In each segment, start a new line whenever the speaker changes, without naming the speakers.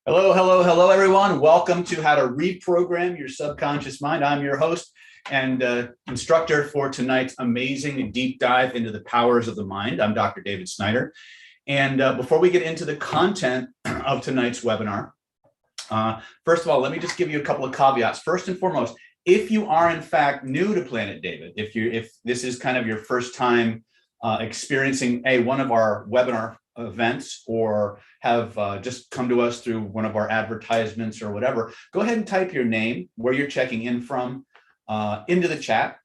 Hello, hello, hello, everyone. Welcome to How to Reprogram Your Subconscious Mind. I'm your host and instructor for tonight's amazing deep dive into the powers of the mind. I'm Dr. David Snyder. And before we get into the content of tonight's webinar, first of all, let me just give you a couple of caveats. First and foremost, if you are in fact new to Planet David, if this is kind of your first time experiencing one of our webinar events or have just come to us through one of our advertisements or whatever, go ahead and type your name, where you're checking in from, into the chat,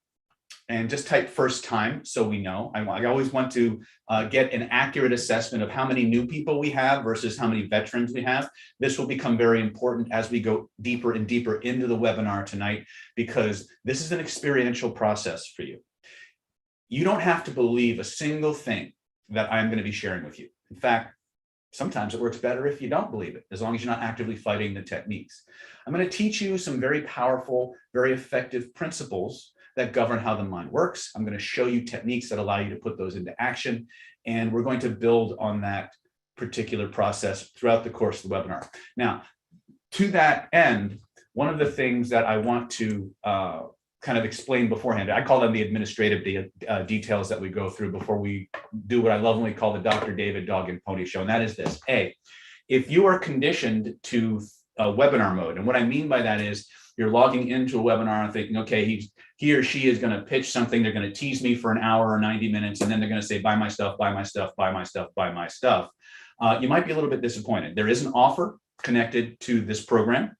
and just type first time so we know. I always want to get an accurate assessment of how many new people we have versus how many veterans we have. This will become very important as we go deeper and deeper into the webinar tonight, because this is an experiential process for you. You don't have to believe a single thing that I'm going to be sharing with you. In fact, sometimes it works better if you don't believe it, as long as you're not actively fighting the techniques. I'm going to teach you some very powerful, very effective principles that govern how the mind works. I'm going to show you techniques that allow you to put those into action, and we're going to build on that particular process throughout the course of the webinar. Now, to that end, one of the things that I want to kind of explain beforehand, I call them the administrative details that we go through before we do what I lovingly call the Dr. David Dog and Pony Show, and that is this. If you are conditioned to webinar mode, and what I mean by that is you're logging into a webinar and thinking, okay, he or she is going to pitch something, they're going to tease me for an hour or 90 minutes, and then they're going to say, buy my stuff, buy my stuff, buy my stuff, buy my stuff. You might be a little bit disappointed. There is an offer connected to this program,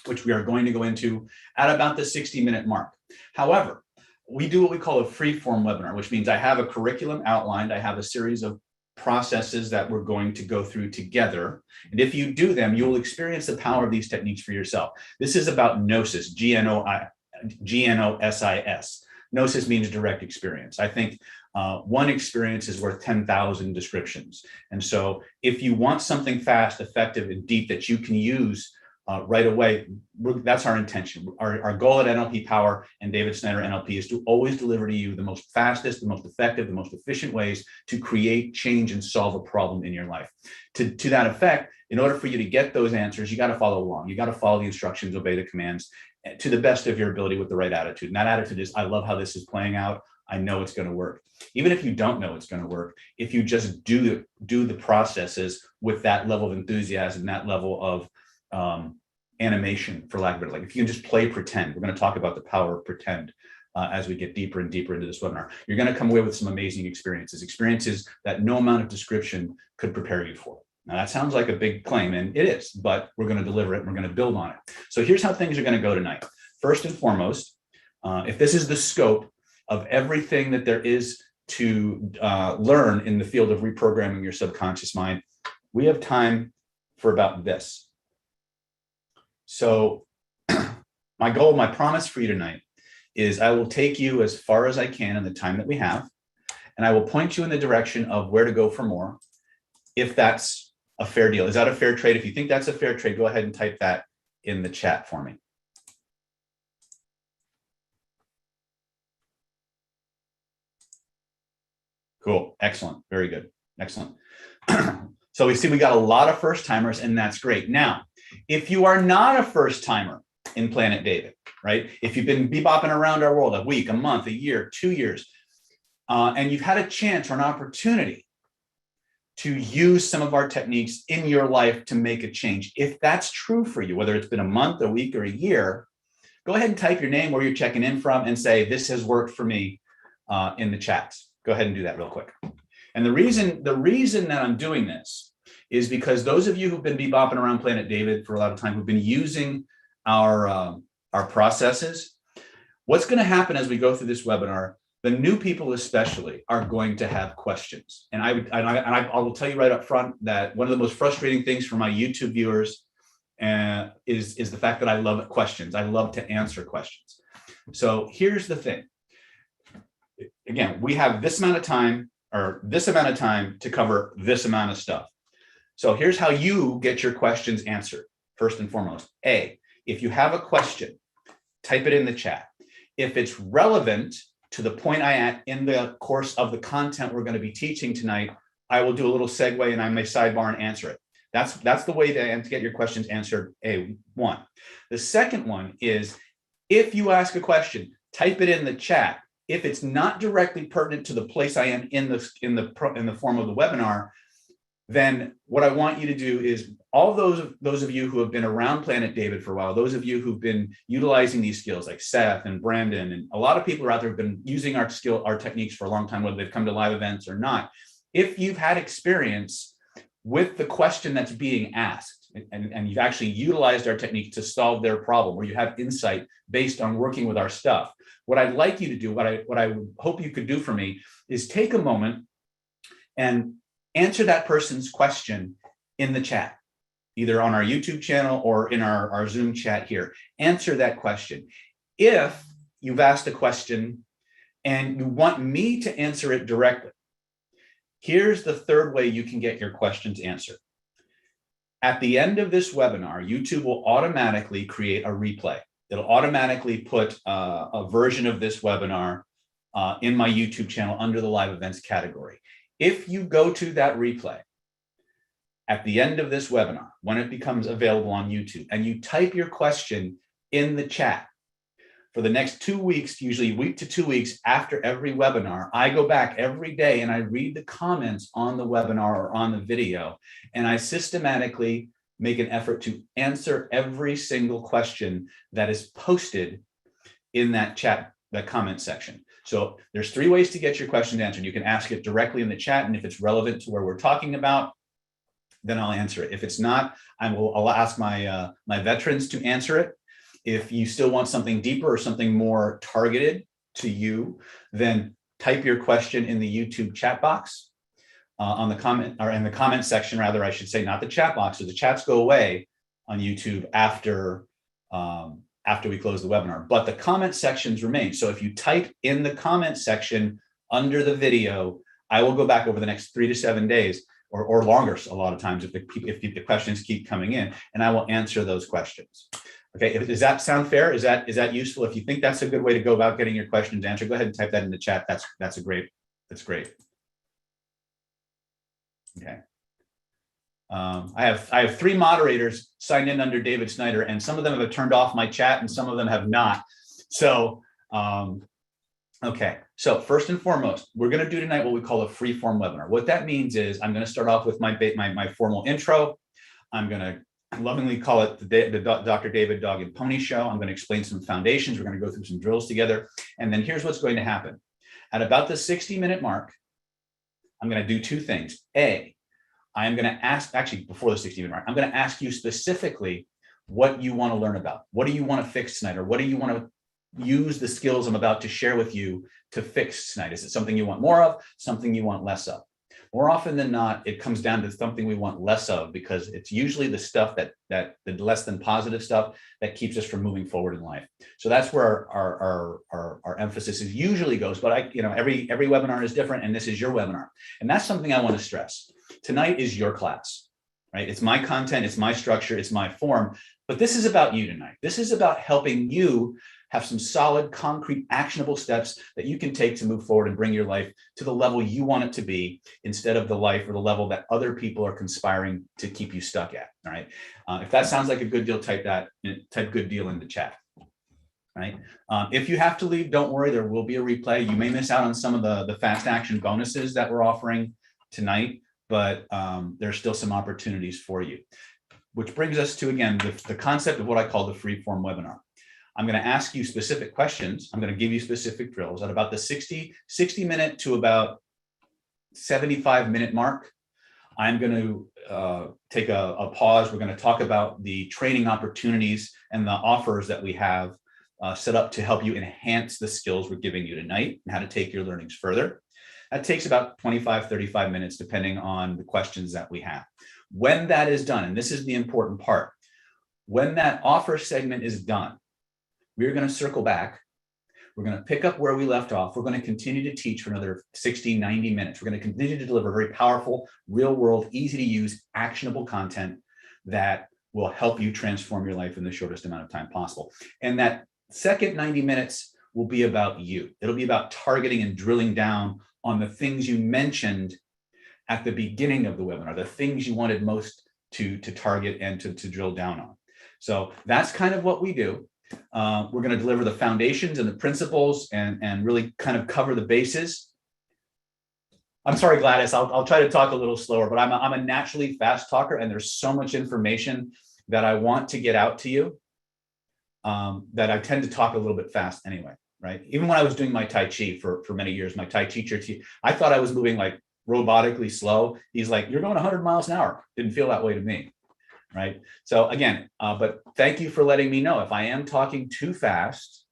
which we are going to go into at about the 60-minute mark. However, we do what we call a free-form webinar, which means I have a curriculum outlined. I have a series of processes that we're going to go through together. And if you do them, you will experience the power of these techniques for yourself. This is about Gnosis, G-N-O-S-I-S. Gnosis means direct experience. I think one experience is worth 10,000 descriptions. And so if you want something fast, effective, and deep that you can use right away, that's our intention. Our goal at NLP Power and David Snyder NLP is to always deliver to you the most fastest, the most effective, the most efficient ways to create change and solve a problem in your life. To that effect, in order for you to get those answers, you got to follow along. You got to follow the instructions, obey the commands to the best of your ability with the right attitude. And that attitude is, I love how this is playing out. I know it's going to work. Even if you don't know it's going to work, if you just do the processes with that level of enthusiasm, that level of animation, for lack of a better, like if you can just play pretend. We're going to talk about the power of pretend as we get deeper and deeper into this webinar. You're going to come away with some amazing experiences that no amount of description could prepare you for. Now that sounds like a big claim, and it is, but we're going to deliver it and we're going to build on it. So here's how things are going to go tonight. First and foremost, if this is the scope of everything that there is to learn in the field of reprogramming your subconscious mind, we have time for about this. So my goal, my promise for you tonight is I will take you as far as I can in the time that we have, and I will point you in the direction of where to go for more, if that's a fair deal. Is that a fair trade? If you think that's a fair trade, go ahead and type that in the chat for me. Cool. Excellent. Very good. Excellent. So we see we got a lot of first timers, and that's great. Now, if you are not a first timer in Planet David, right? If you've been bebopping around our world a week, a month, a year, 2 years, and you've had a chance or an opportunity to use some of our techniques in your life to make a change, if that's true for you, whether it's been a month, a week, or a year, go ahead and type your name, where you're checking in from, and say, this has worked for me in the chats. Go ahead and do that real quick. And the reason that I'm doing this is because those of you who've been bebopping around Planet David for a lot of time, who've been using our processes, what's going to happen as we go through this webinar, the new people especially are going to have questions. And I will tell you right up front that one of the most frustrating things for my YouTube viewers is the fact that I love questions. I love to answer questions. So here's the thing. Again, we have this amount of time to cover this amount of stuff. So here's how you get your questions answered. First and foremost, if you have a question, type it in the chat. If it's relevant to the point I at in the course of the content we're going to be teaching tonight, I will do a little segue and I may sidebar and answer it. That's the way to get your questions answered, one. The second one is, if you ask a question, type it in the chat. If it's not directly pertinent to the place I am in the form of the webinar, then what I want you to do is, all those of you who have been around Planet David for a while, those of you who've been utilizing these skills like Seth and Brandon, and a lot of people are out there who've been using our techniques for a long time, whether they've come to live events or not. If you've had experience with the question that's being asked, and you've actually utilized our technique to solve their problem, or you have insight based on working with our stuff, what I'd like you to do, what I would hope you could do for me, is take a moment and answer that person's question in the chat, either on our YouTube channel or in our Zoom chat here. Answer that question. If you've asked a question and you want me to answer it directly, here's the third way you can get your questions answered. At the end of this webinar, YouTube will automatically create a replay. It'll automatically put a version of this webinar in my YouTube channel under the live events category. If you go to that replay at the end of this webinar, when it becomes available on YouTube, and you type your question in the chat, for the next 2 weeks, usually week to 2 weeks after every webinar, I go back every day and I read the comments on the webinar or on the video, and I systematically make an effort to answer every single question that is posted in that chat, that comment section. So there's 3 ways to get your questions answered. You can ask it directly in the chat, and if it's relevant to where we're talking about, then I'll answer it. If it's not, I'll ask my veterans to answer it. If you still want something deeper or something more targeted to you, then type your question in the YouTube chat box on the comment, or in the comment section, rather, I should say, not the chat box. So the chats go away on YouTube after we close the webinar, but the comment sections remain. So if you type in the comment section under the video, I will go back over the next 3 to 7 days, or longer a lot of times if the questions keep coming in, and I will answer those questions. Okay, does that sound fair? Is that useful? If you think that's a good way to go about getting your questions answered, go ahead and type that in the chat. That's great. Okay. I have 3 moderators signed in under David Snyder, and some of them have turned off my chat and some of them have not. So, okay. So first and foremost, we're going to do tonight what we call a free form webinar. What that means is I'm going to start off with my formal intro. I'm going to lovingly call it the Dr. David Dog and Pony Show. I'm going to explain some foundations. We're going to go through some drills together. And then here's what's going to happen. At about the 60-minute mark, I'm going to do 2 things. A, I am going to ask, actually before the 60-minute mark, I'm going to ask you specifically what you want to learn about. What do you want to fix tonight? Or what do you want to use the skills I'm about to share with you to fix tonight? Is it something you want more of, something you want less of? More often than not, it comes down to something we want less of, because it's usually the stuff that the less than positive stuff that keeps us from moving forward in life. So that's where our emphasis is usually goes. But every webinar is different, and this is your webinar, and that's something I want to stress. Tonight is your class, right? It's my content, it's my structure, it's my form, but this is about you tonight. This is about helping you have some solid, concrete, actionable steps that you can take to move forward and bring your life to the level you want it to be, instead of the life or the level that other people are conspiring to keep you stuck at. All right. If that sounds like a good deal, type good deal in the chat. Right. If you have to leave, don't worry. There will be a replay. You may miss out on some of the fast action bonuses that we're offering tonight, but there's still some opportunities for you. Which brings us to, again, the concept of what I call the free form webinar. I'm going to ask you specific questions. I'm going to give you specific drills at about the 60 minute to about 75-minute mark. I'm going to take a pause. We're going to talk about the training opportunities and the offers that we have set up to help you enhance the skills we're giving you tonight and how to take your learnings further. That takes about 25, 35 minutes, depending on the questions that we have. When that is done, and this is the important part, when that offer segment is done, we're going to circle back. We're going to pick up where we left off. We're going to continue to teach for another 60, 90 minutes. We're going to continue to deliver very powerful, real world, easy to use, actionable content that will help you transform your life in the shortest amount of time possible. And that second 90 minutes will be about you. It'll be about targeting and drilling down on the things you mentioned at the beginning of the webinar, the things you wanted most to target and to drill down on. So that's kind of what we do. We're going to deliver the foundations and the principles and really kind of cover the bases. I'm sorry, Gladys, I'll try to talk a little slower, but I'm a naturally fast talker, and there's so much information that I want to get out to you that I tend to talk a little bit fast anyway, right? Even when I was doing my Tai Chi for many years, my Tai teacher, I thought I was moving like robotically slow. He's like, you're going 100 miles an hour. Didn't feel that way to me, right? So again, but thank you for letting me know. If I am talking too fast,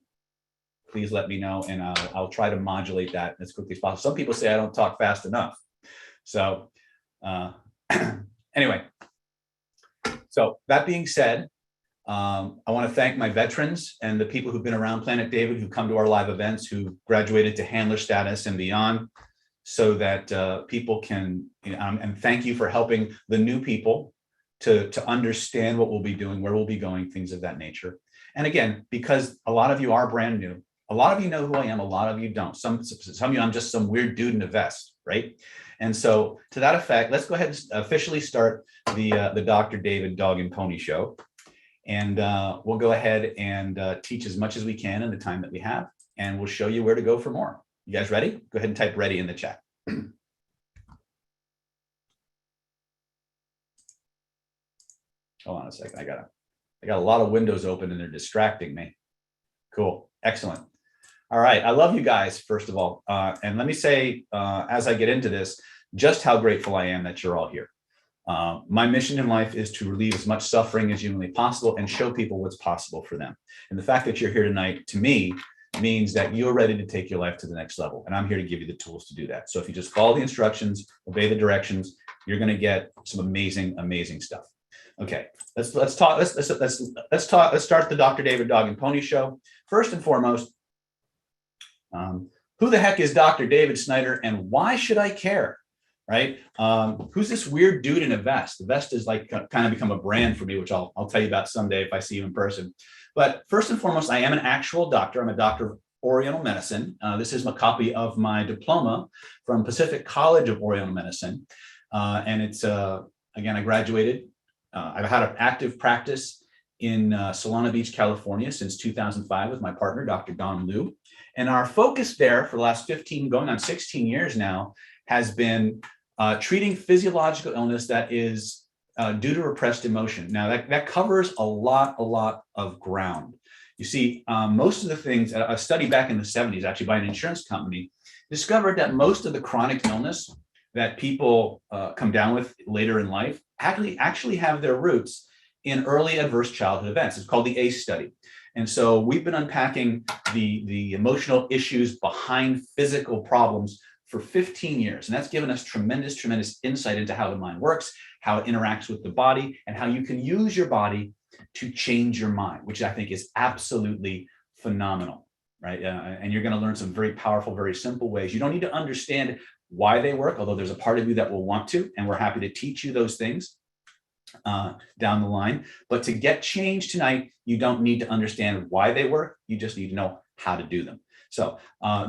please let me know, and I'll try to modulate that as quickly as possible. Some people say I don't talk fast enough. So anyway, so that being said, I want to thank my veterans and the people who've been around Planet David, who come to our live events, who graduated to handler status and beyond, so that people can, and thank you for helping the new people to understand what we'll be doing, where we'll be going, things of that nature. And again, because a lot of you are brand new, a lot of you know who I am, a lot of you don't. Some of you, I'm just some weird dude in a vest, right? And so to that effect, let's go ahead and officially start the Dr. David Dog and Pony Show. And we'll go ahead and teach as much as we can in the time that we have, and we'll show you where to go for more. You guys ready? Go ahead and type ready in the chat. Hold on a second. I got a lot of windows open and they're distracting me. Cool. Excellent. All right. I love you guys, first of all. And let me say, as I get into this, just how grateful I am that you're all here. My mission in life is to relieve as much suffering as humanly possible and show people what's possible for them. And the fact that you're here tonight, to me, means that you're ready to take your life to the next level. And I'm here to give you the tools to do that. So if you just follow the instructions, obey the directions, you're going to get some amazing, amazing stuff. Okay, let's start the Dr. David Dog and Pony Show. First and foremost, who the heck is Dr. David Snyder, and why should I care? Right? Who's this weird dude in a vest? The vest is like kind of become a brand for me, which I'll tell you about someday if I see you in person. But first and foremost, I am an actual doctor. I'm a doctor of Oriental medicine. This is a copy of my diploma from Pacific College of Oriental Medicine. And it's, again, I graduated. I've had an active practice in Solana Beach, California since 2005 with my partner, Dr. Don Liu. And our focus there for the last 15, going on 16 years now, has been treating physiological illness that is due to repressed emotion. Now, that covers a lot of ground. You see, most of the things, a study back in the 70s, actually by an insurance company, discovered that most of the chronic illness that people come down with later in life actually have their roots in early adverse childhood events. It's called the ACE study. And so we've been unpacking the emotional issues behind physical problems for 15 years. And that's given us tremendous insight into how the mind works, how it interacts with the body, and how you can use your body to change your mind, which I think is absolutely phenomenal, right? And you're going to learn some very powerful, very simple ways. You don't need to understand why they work, although there's a part of you that will want to, and we're happy to teach you those things down the line. But to get change tonight, you don't need to understand why they work. You just need to know how to do them. So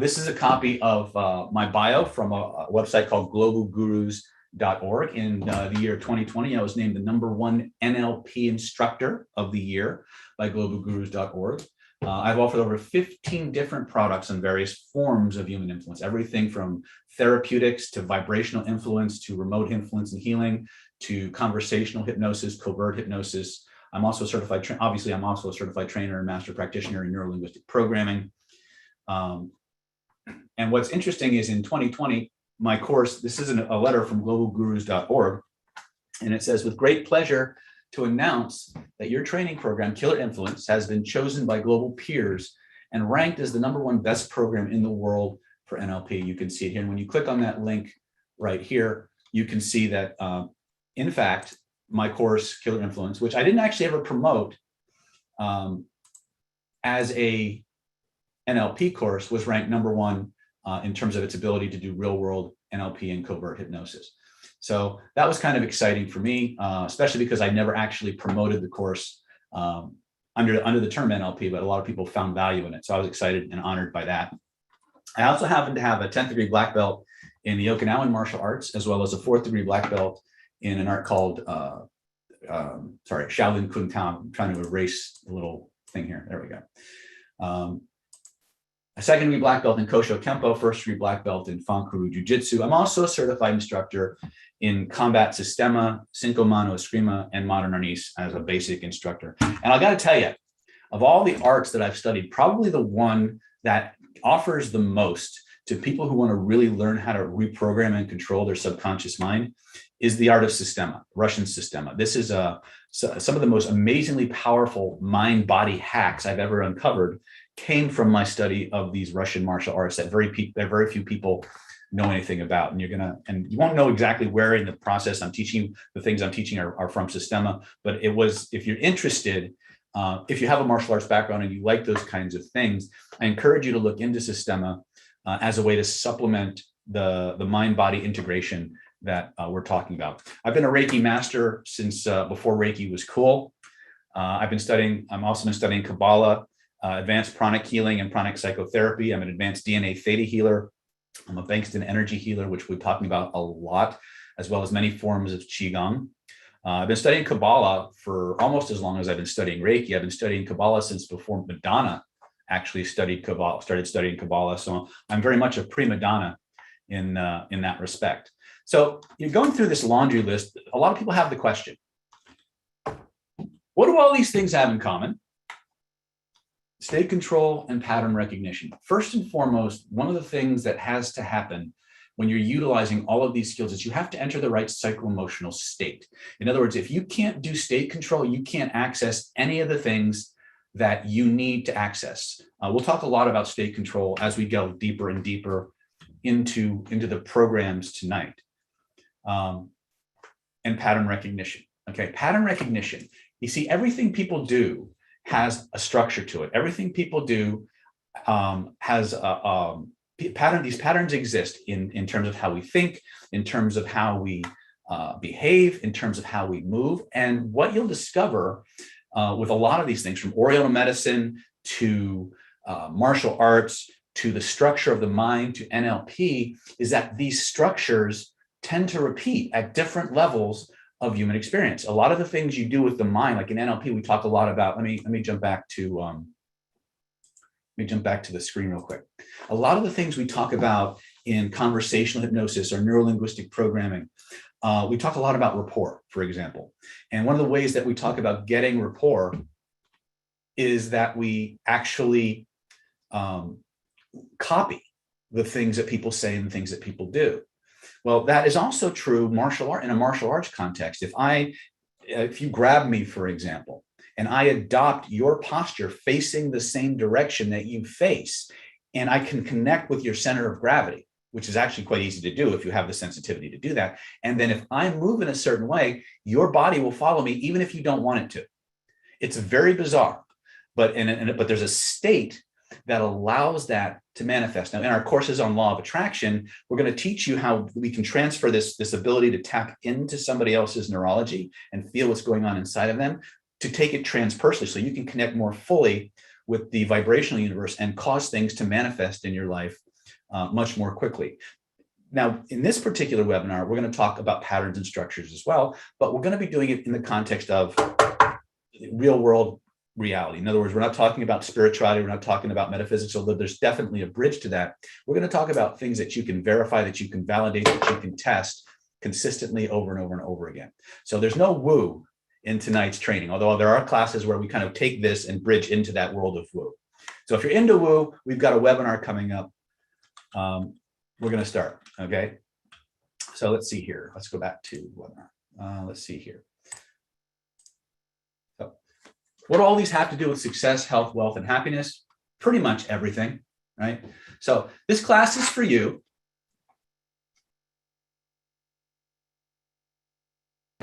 this is a copy of my bio from a website called globalgurus.org. In the year 2020, I was named the #1 NLP instructor of the year by globalgurus.org. I've offered over 15 different products on various forms of human influence, everything from therapeutics to vibrational influence to remote influence and healing to conversational hypnosis, covert hypnosis. I'm also a certified, obviously, I'm also a certified trainer and master practitioner in neurolinguistic programming. And what's interesting is in 2020, my course, this is a letter from globalgurus.org, and it says, with great pleasure to announce that your training program, Killer Influence, has been chosen by global peers and ranked as the #1 best program in the world for NLP. You can see it here. And when you click on that link right here, you can see that, in fact, my course, Killer Influence, which I didn't actually ever promote as a NLP course, was ranked #1 in terms of its ability to do real world NLP and covert hypnosis. So that was kind of exciting for me, especially because I never actually promoted the course under the term NLP, but a lot of people found value in it. So I was excited and honored by that. I also happen to have a 10th degree black belt in the Okinawan martial arts, as well as a 4th degree black belt in an art called sorry, Shaolin Kung Tao. I'm trying to erase the little thing here. There we go. A second degree black belt in Kosho Kempo, first degree black belt in Fankuru Jiu-Jitsu. I'm also a certified instructor in combat sistema, cinco mano eskrima, and modern arnis as a basic instructor. And I got to tell you, of all the arts that I've studied, probably the one that offers the most to people who want to really learn how to reprogram and control their subconscious mind is the art of sistema, Russian sistema. This is some of the most amazingly powerful mind-body hacks I've ever uncovered came from my study of these Russian martial arts that very few people know anything about. And you won't know exactly where in the process I'm teaching. The things I'm teaching are from sistema, but if you're interested, if you have a martial arts background and you like those kinds of things, I encourage you to look into sistema as a way to supplement the mind-body integration that we're talking about. I've been a Reiki master since before Reiki was cool. I'm also been studying Kabbalah, advanced pranic healing and pranic psychotherapy. I'm an advanced DNA theta healer. I'm a Bankston energy healer, which we're talking about a lot, as well as many forms of Qigong. I've been studying Kabbalah for almost as long as I've been studying Reiki. I've been studying Kabbalah since before Madonna actually started studying Kabbalah. So I'm very much a prima donna in that respect. So you're going through this laundry list. A lot of people have the question, what do all these things have in common? State control and pattern recognition. First and foremost, one of the things that has to happen when you're utilizing all of these skills is you have to enter the right psycho-emotional state. In other words, if you can't do state control, you can't access any of the things that you need to access. We'll talk a lot about state control as we go deeper and deeper into the programs tonight. And pattern recognition. Okay, pattern recognition. You see, everything people do has a structure to it. Everything people do has a pattern. These patterns exist in terms of how we think, in terms of how we behave, in terms of how we move. And what you'll discover with a lot of these things, from Oriental medicine to martial arts to the structure of the mind to NLP, is that these structures tend to repeat at different levels of human experience. A lot of the things you do with the mind, like in NLP, we talk a lot about. Let me jump back to the screen real quick. A lot of the things we talk about in conversational hypnosis or neuro-linguistic programming, we talk a lot about rapport, for example. And one of the ways that we talk about getting rapport is that we actually copy the things that people say and the things that people do. Well, that is also true in a martial arts context. If you grab me, for example, and I adopt your posture facing the same direction that you face, and I can connect with your center of gravity, which is actually quite easy to do if you have the sensitivity to do that. And then if I move in a certain way, your body will follow me even if you don't want it to. It's very bizarre, but there's a state that allows that to manifest. Now, in our courses on law of attraction, we're going to teach you how we can transfer this ability to tap into somebody else's neurology and feel what's going on inside of them, to take it transpersonally so you can connect more fully with the vibrational universe and cause things to manifest in your life much more quickly. Now, in this particular webinar, we're going to talk about patterns and structures as well, but we're going to be doing it in the context of real world reality. In other words, we're not talking about spirituality, we're not talking about metaphysics, although there's definitely a bridge to that. We're going to talk about things that you can verify, that you can validate, that you can test consistently over and over and over again. So there's no woo in tonight's training, although there are classes where we kind of take this and bridge into that world of woo. So if you're into woo, we've got a webinar coming up. We're going to start, okay? So let's see here. Let's go back to webinar. Let's see here. So what do all these have to do with success, health, wealth, and happiness? Pretty much everything, right? So this class is for you.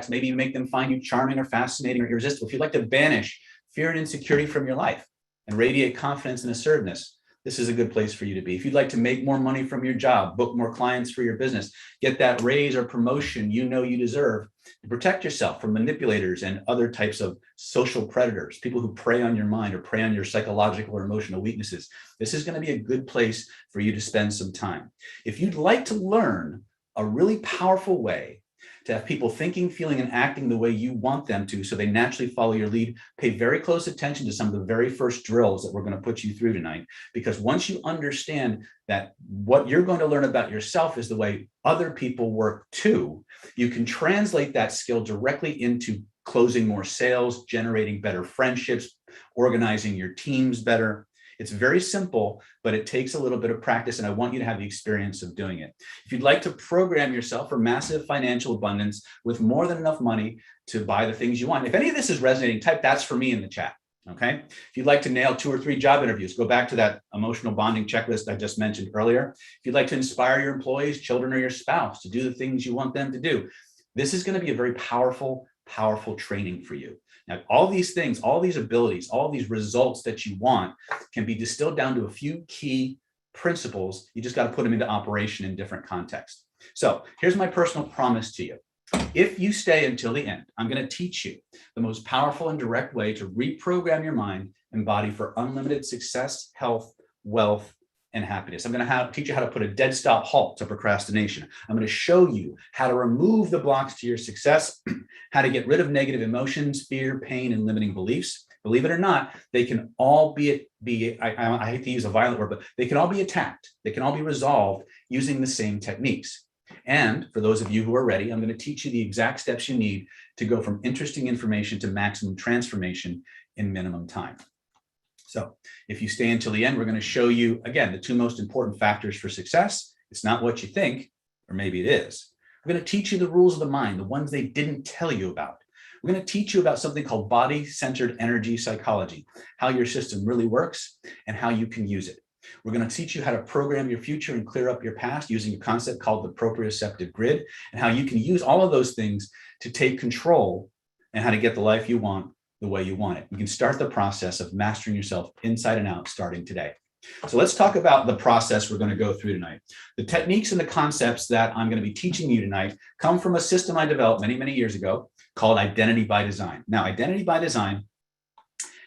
Maybe you make them find you charming or fascinating or irresistible. If you'd like to banish fear and insecurity from your life and radiate confidence and assertiveness, this is a good place for you to be. If you'd like to make more money from your job, book more clients for your business, get that raise or promotion you know you deserve, to protect yourself from manipulators and other types of social predators, people who prey on your mind or prey on your psychological or emotional weaknesses, this is going to be a good place for you to spend some time. If you'd like to learn a really powerful way To have people thinking, feeling, and acting the way you want them to, so they naturally follow your lead. Pay very close attention to some of the very first drills that we're going to put you through tonight, because once you understand that what you're going to learn about yourself is the way other people work too, you can translate that skill directly into closing more sales, generating better friendships, organizing your teams better. It's very simple, but it takes a little bit of practice, and I want you to have the experience of doing it. If you'd like to program yourself for massive financial abundance with more than enough money to buy the things you want, if any of this is resonating, type "that's for me" in the chat, okay? If you'd like to nail 2 or 3 job interviews, go back to that emotional bonding checklist I just mentioned earlier. If you'd like to inspire your employees, children, or your spouse to do the things you want them to do, this is going to be a very powerful training for you. Now, all these things, all these abilities, all these results that you want can be distilled down to a few key principles. You just got to put them into operation in different contexts. So here's my personal promise to you. If you stay until the end, I'm going to teach you the most powerful and direct way to reprogram your mind and body for unlimited success, health, wealth, and happiness. I'm going to teach you how to put a dead stop halt to procrastination. I'm going to show you how to remove the blocks to your success, how to get rid of negative emotions, fear, pain, and limiting beliefs. Believe it or not, they can all I hate to use a violent word, but they can all be attacked. They can all be resolved using the same techniques. And for those of you who are ready, I'm going to teach you the exact steps you need to go from interesting information to maximum transformation in minimum time. So if you stay until the end, we're going to show you, again, the 2 most important factors for success. It's not what you think, or maybe it is. We're going to teach you the rules of the mind, the ones they didn't tell you about. We're going to teach you about something called body-centered energy psychology, how your system really works and how you can use it. We're going to teach you how to program your future and clear up your past using a concept called the proprioceptive grid, and how you can use all of those things to take control and how to get the life you want the way you want it. You can start the process of mastering yourself inside and out starting today. So let's talk about the process we're going to go through tonight. The techniques and the concepts that I'm going to be teaching you tonight come from a system I developed many, many years ago called Identity by Design. Now, Identity by Design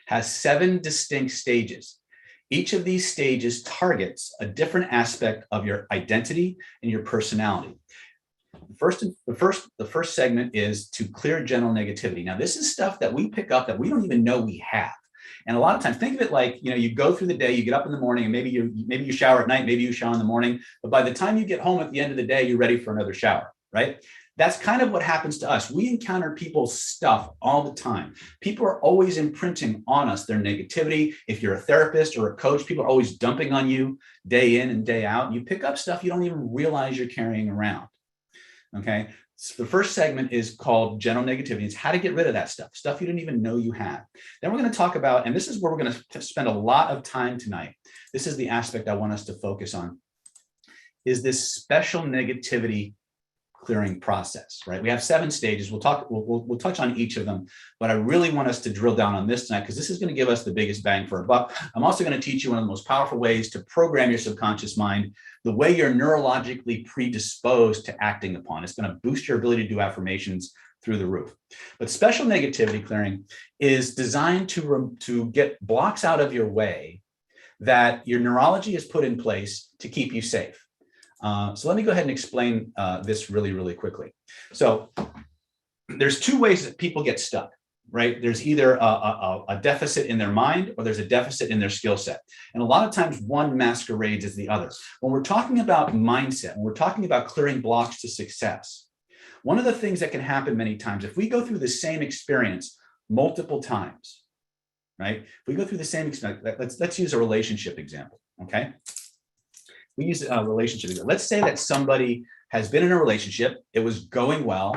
has 7 distinct stages. Each of these stages targets a different aspect of your identity and your personality. The first segment is to clear general negativity. Now, this is stuff that we pick up that we don't even know we have. And a lot of times, think of it like, you go through the day, you get up in the morning, and maybe you shower at night, maybe you shower in the morning. But by the time you get home at the end of the day, you're ready for another shower, right? That's kind of what happens to us. We encounter people's stuff all the time. People are always imprinting on us their negativity. If you're a therapist or a coach, people are always dumping on you day in and day out. You pick up stuff you don't even realize you're carrying around. Okay. So the first segment is called general negativity. It's how to get rid of that stuff you didn't even know you had. Then we're going to talk about, and this is where we're going to spend a lot of time tonight. This is the aspect I want us to focus on, is this special negativity clearing process, right? We have 7 stages. We'll touch on each of them, but I really want us to drill down on this tonight because this is going to give us the biggest bang for our buck. I'm also going to teach you one of the most powerful ways to program your subconscious mind, the way you're neurologically predisposed to acting upon. It's going to boost your ability to do affirmations through the roof. But special negativity clearing is designed to get blocks out of your way that your neurology has put in place to keep you safe. So let me go ahead and explain this really, really quickly. So there's 2 ways that people get stuck, right? There's either a deficit in their mind or there's a deficit in their skill set. And a lot of times one masquerades as the other. When we're talking about mindset, when we're talking about clearing blocks to success, one of the things that can happen many times, if we go through the same experience multiple times, right? If we go through the same experience, let's use a relationship example, okay? We use a relationship. Let's say that somebody has been in a relationship. It was going well.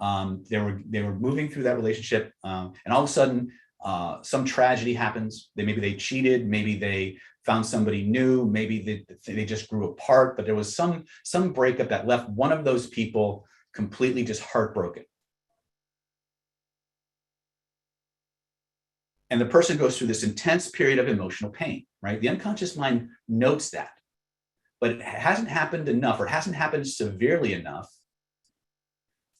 They were moving through that relationship, and all of a sudden, some tragedy happens. Maybe they cheated. Maybe they found somebody new. Maybe they just grew apart. But there was some breakup that left one of those people completely just heartbroken. And the person goes through this intense period of emotional pain. Right? The unconscious mind notes that. But it hasn't happened enough, or it hasn't happened severely enough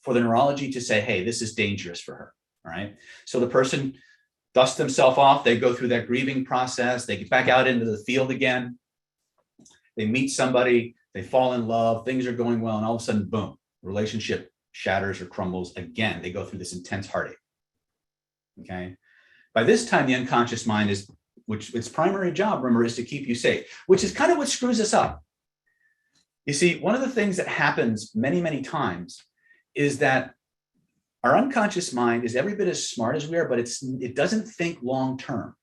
for the neurology to say, hey, this is dangerous for her, all right? So the person dusts themselves off, they go through that grieving process, they get back out into the field again, they meet somebody, they fall in love, things are going well, and all of a sudden, boom, relationship shatters or crumbles again. They go through this intense heartache. Okay. By this time, the unconscious mind is, which its primary job, remember, is to keep you safe, which is kind of what screws us up. You see, one of the things that happens many, many times is that our unconscious mind is every bit as smart as we are, but it doesn't think long-term.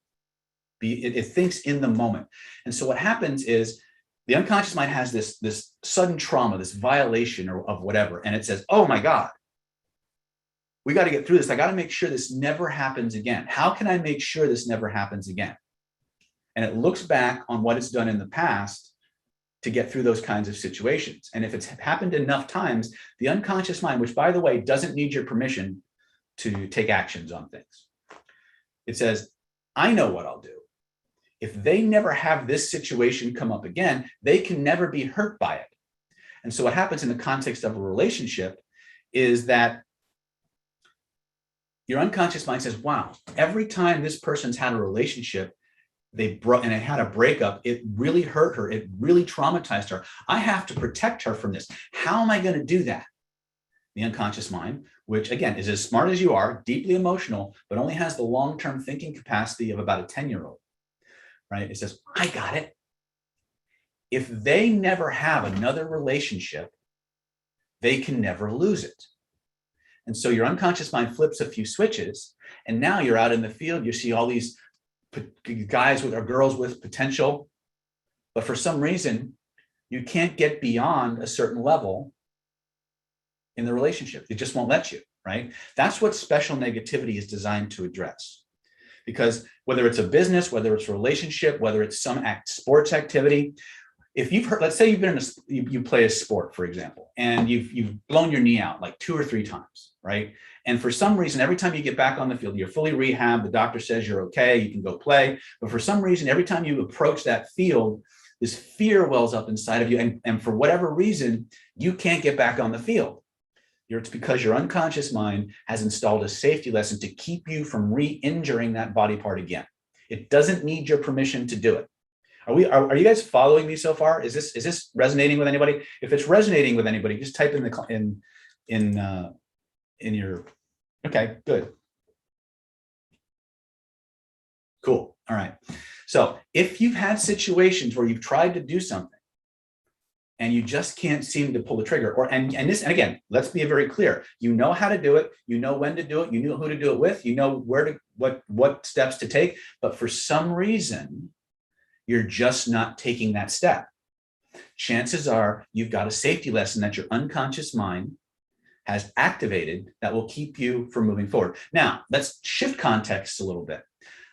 It thinks in the moment. And so what happens is the unconscious mind has this sudden trauma, this violation of whatever, and it says, oh my God, we got to get through this. I got to make sure this never happens again. How can I make sure this never happens again? And it looks back on what it's done in the past to get through those kinds of situations. And if it's happened enough times, the unconscious mind, which by the way, doesn't need your permission to take actions on things, it says, I know what I'll do. If they never have this situation come up again, they can never be hurt by it. And so what happens in the context of a relationship is that your unconscious mind says, wow, every time this person's had a relationship, and it had a breakup, it really hurt her. It really traumatized her. I have to protect her from this. How am I going to do that? The unconscious mind, which again is as smart as you are, deeply emotional, but only has the long-term thinking capacity of about a 10-year-old, right? It says, I got it. If they never have another relationship, they can never lose it. And so your unconscious mind flips a few switches, and now you're out in the field, you see all these guys with or girls with potential, but for some reason, you can't get beyond a certain level in the relationship. It just won't let you, right? That's what special negativity is designed to address. Because whether it's a business, whether it's a relationship, whether it's some sports activity, if you've heard, let's say you've been you play a sport, for example, and you've blown your knee out like 2 or 3 times, right? And for some reason, every time you get back on the field, you're fully rehabbed, the doctor says you're okay, you can go play. But for some reason, every time you approach that field, this fear wells up inside of you. And for whatever reason, you can't get back on the field. It's because your unconscious mind has installed a safety lesson to keep you from re-injuring that body part again. It doesn't need your permission to do it. Are you guys following me so far? Is this resonating with anybody? If it's resonating with anybody, just type in your. Okay, good. Cool. All right. So if you've had situations where you've tried to do something and you just can't seem to pull the trigger, and again, let's be very clear. You know how to do it. You know when to do it. You know who to do it with. You know what steps to take. But for some reason, you're just not taking that step. Chances are you've got a safety lesson that your unconscious mind has activated that will keep you from moving forward. Now, let's shift context a little bit.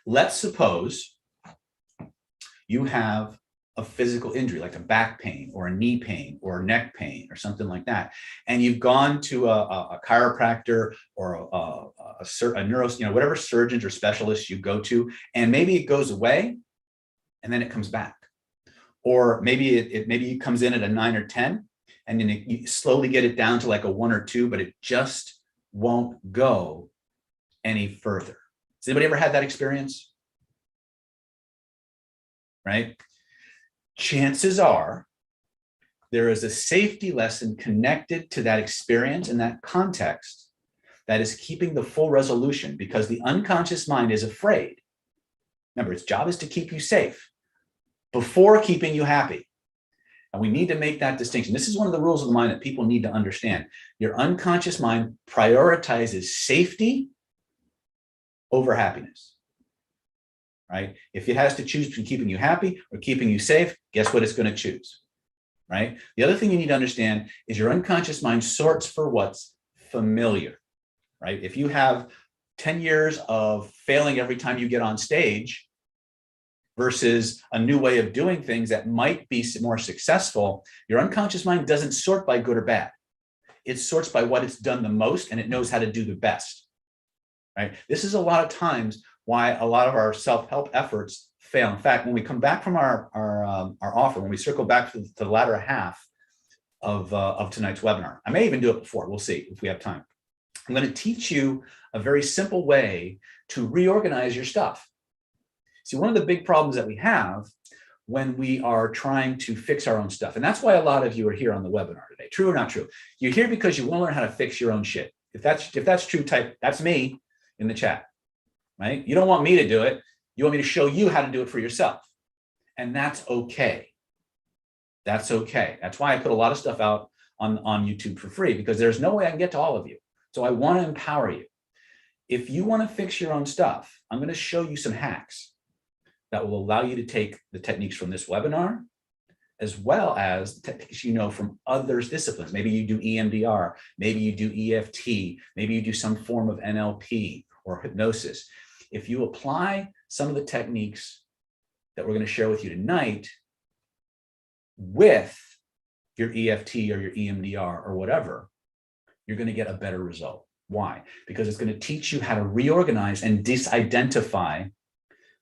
Let's suppose you have a physical injury, like a back pain or a knee pain or a neck pain or something like that. And you've gone to a chiropractor or a neuro, whatever surgeons or specialists you go to, and maybe it goes away and then it comes back. Or maybe it comes in at a 9 or 10, and then you slowly get it down to like a 1 or 2, but it just won't go any further. Has anybody ever had that experience? Right? Chances are there is a safety lesson connected to that experience and that context that is keeping the full resolution, because the unconscious mind is afraid. Remember, its job is to keep you safe before keeping you happy. And we need to make that distinction. This is one of the rules of the mind that people need to understand. Your unconscious mind prioritizes safety over happiness, right? If it has to choose between keeping you happy or keeping you safe, guess what it's going to choose, right? The other thing you need to understand is your unconscious mind sorts for what's familiar, right? If you have 10 years of failing every time you get on stage versus a new way of doing things that might be more successful, your unconscious mind doesn't sort by good or bad. It sorts by what it's done the most, and it knows how to do the best, right? This is a lot of times why a lot of our self-help efforts fail. In fact, when we come back from our offer, when we circle back to the latter half of tonight's webinar, I may even do it before, we'll see if we have time. I'm going to teach you a very simple way to reorganize your stuff. See, one of the big problems that we have when we are trying to fix our own stuff. And that's why a lot of you are here on the webinar today. True or not true? You're here because you want to learn how to fix your own shit. If that's true, type "that's me" in the chat, right? You don't want me to do it. You want me to show you how to do it for yourself. And that's okay. That's okay. That's why I put a lot of stuff out on YouTube for free, because there's no way I can get to all of you. So I want to empower you. If you want to fix your own stuff, I'm going to show you some hacks that will allow you to take the techniques from this webinar, as well as the techniques you know from other disciplines. Maybe you do EMDR, maybe you do EFT, maybe you do some form of NLP or hypnosis. If you apply some of the techniques that we're going to share with you tonight with your EFT or your EMDR or whatever, you're going to get a better result. Why? Because it's going to teach you how to reorganize and disidentify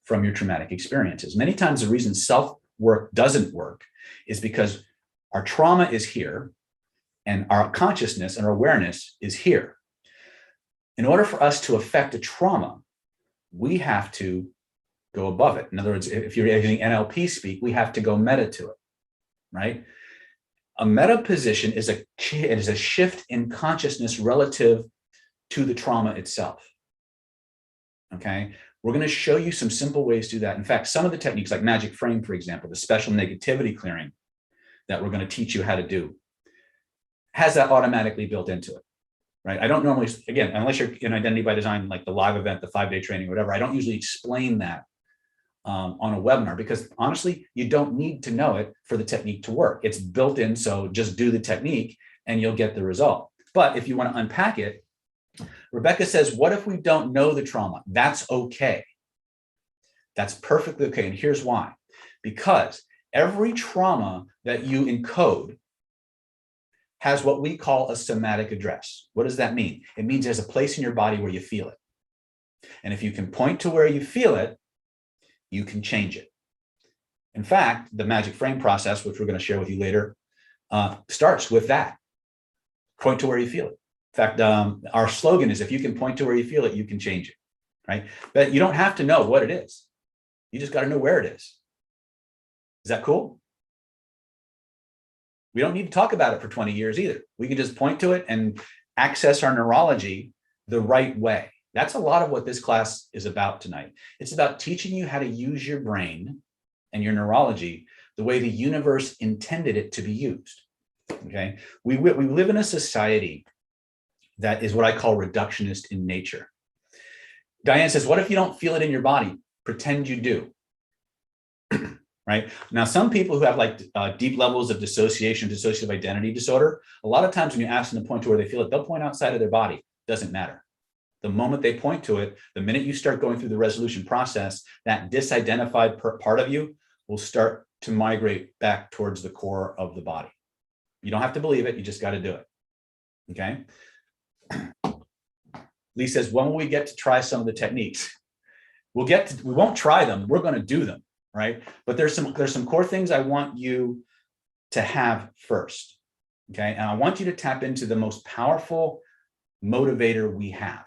from your traumatic experiences. Many times the reason self-work doesn't work is because our trauma is here and our consciousness and our awareness is here. In order for us to affect a trauma, we have to go above it. In other words, if you're using NLP speak, we have to go meta to it, right? A meta position is a shift in consciousness relative to the trauma itself. Okay, we're going to show you some simple ways to do that. In fact, some of the techniques like Magic Frame, for example, the special negativity clearing that we're going to teach you how to do, has that automatically built into it, right? I don't normally, again, unless you're in Identity by Design, like the live event, the 5-day training, whatever, I don't usually explain that on a webinar, because honestly, you don't need to know it for the technique to work. It's built in, so just do the technique and you'll get the result. But if you want to unpack it, Rebecca says, what if we don't know the trauma? That's okay. That's perfectly okay. And here's why. Because every trauma that you encode has what we call a somatic address. What does that mean? It means there's a place in your body where you feel it. And if you can point to where you feel it, you can change it. In fact, the Magic Frame process, which we're going to share with you later, starts with that. Point to where you feel it. In fact, our slogan is, if you can point to where you feel it, you can change it, right? But you don't have to know what it is. You just got to know where it is. Is that cool? We don't need to talk about it for 20 years either. We can just point to it and access our neurology the right way. That's a lot of what this class is about tonight. It's about teaching you how to use your brain and your neurology the way the universe intended it to be used, okay? We live in a society that is what I call reductionist in nature. Diane says, what if you don't feel it in your body? Pretend you do, right? Now, some people who have like deep levels of dissociation, dissociative identity disorder, a lot of times when you ask them to point to where they feel it, they'll point outside of their body. Doesn't matter. The moment they point to it, the minute you start going through the resolution process, that disidentified part of you will start to migrate back towards the core of the body. You don't have to believe it. You just got to do it. Okay. Lee says, when will we get to try some of the techniques? We won't try them. We're going to do them. Right. But there's some core things I want you to have first. Okay. And I want you to tap into the most powerful motivator we have.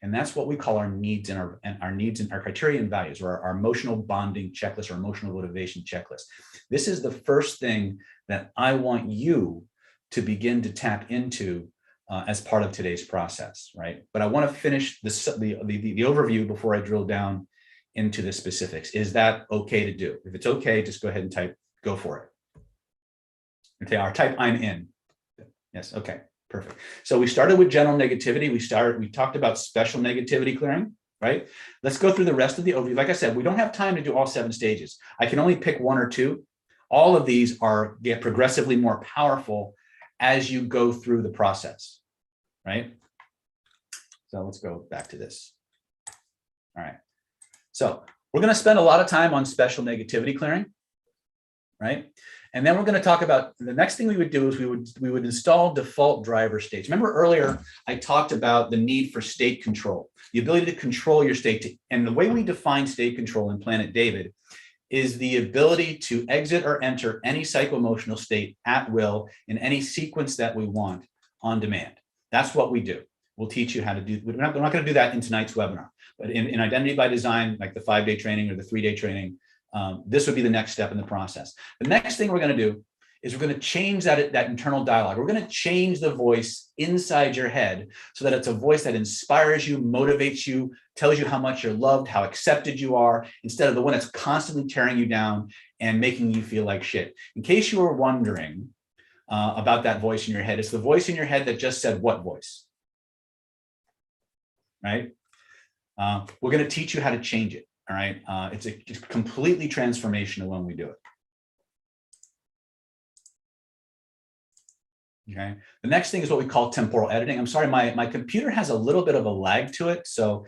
And that's what we call our needs and our needs and our criteria and values, or our emotional bonding checklist or emotional motivation checklist. This is the first thing that I want you to begin to tap into as part of today's process, right? But I want to finish the overview before I drill down into the specifics. Is that okay to do? If it's okay, just go ahead and type, go for it. Okay, our type I'm in. Yes, okay. Perfect. So we started with general negativity. We talked about special negativity clearing, right? Let's go through the rest of the overview. Like I said, we don't have time to do all 7 stages. I can only pick 1 or 2. All of these get progressively more powerful as you go through the process, right? So let's go back to this. All right. So we're going to spend a lot of time on special negativity clearing, right? And then we're going to talk about the next thing we would do is we would install default driver states. Remember earlier, I talked about the need for state control, the ability to control your state. And the way we define state control in Planet David is the ability to exit or enter any psycho-emotional state at will in any sequence that we want on demand. That's what we do. We'll teach you how to do. We're not going to do that in tonight's webinar, but in Identity by Design, like the 5-day training or the 3-day training, This would be the next step in the process. The next thing we're going to do is we're going to change that internal dialogue. We're going to change the voice inside your head so that it's a voice that inspires you, motivates you, tells you how much you're loved, how accepted you are, instead of the one that's constantly tearing you down and making you feel like shit. In case you were wondering about that voice in your head, it's the voice in your head that just said what voice, right? We're going to teach you how to change it, all right? It's completely transformational when we do it. Okay. The next thing is what we call temporal editing. I'm sorry, my computer has a little bit of a lag to it. So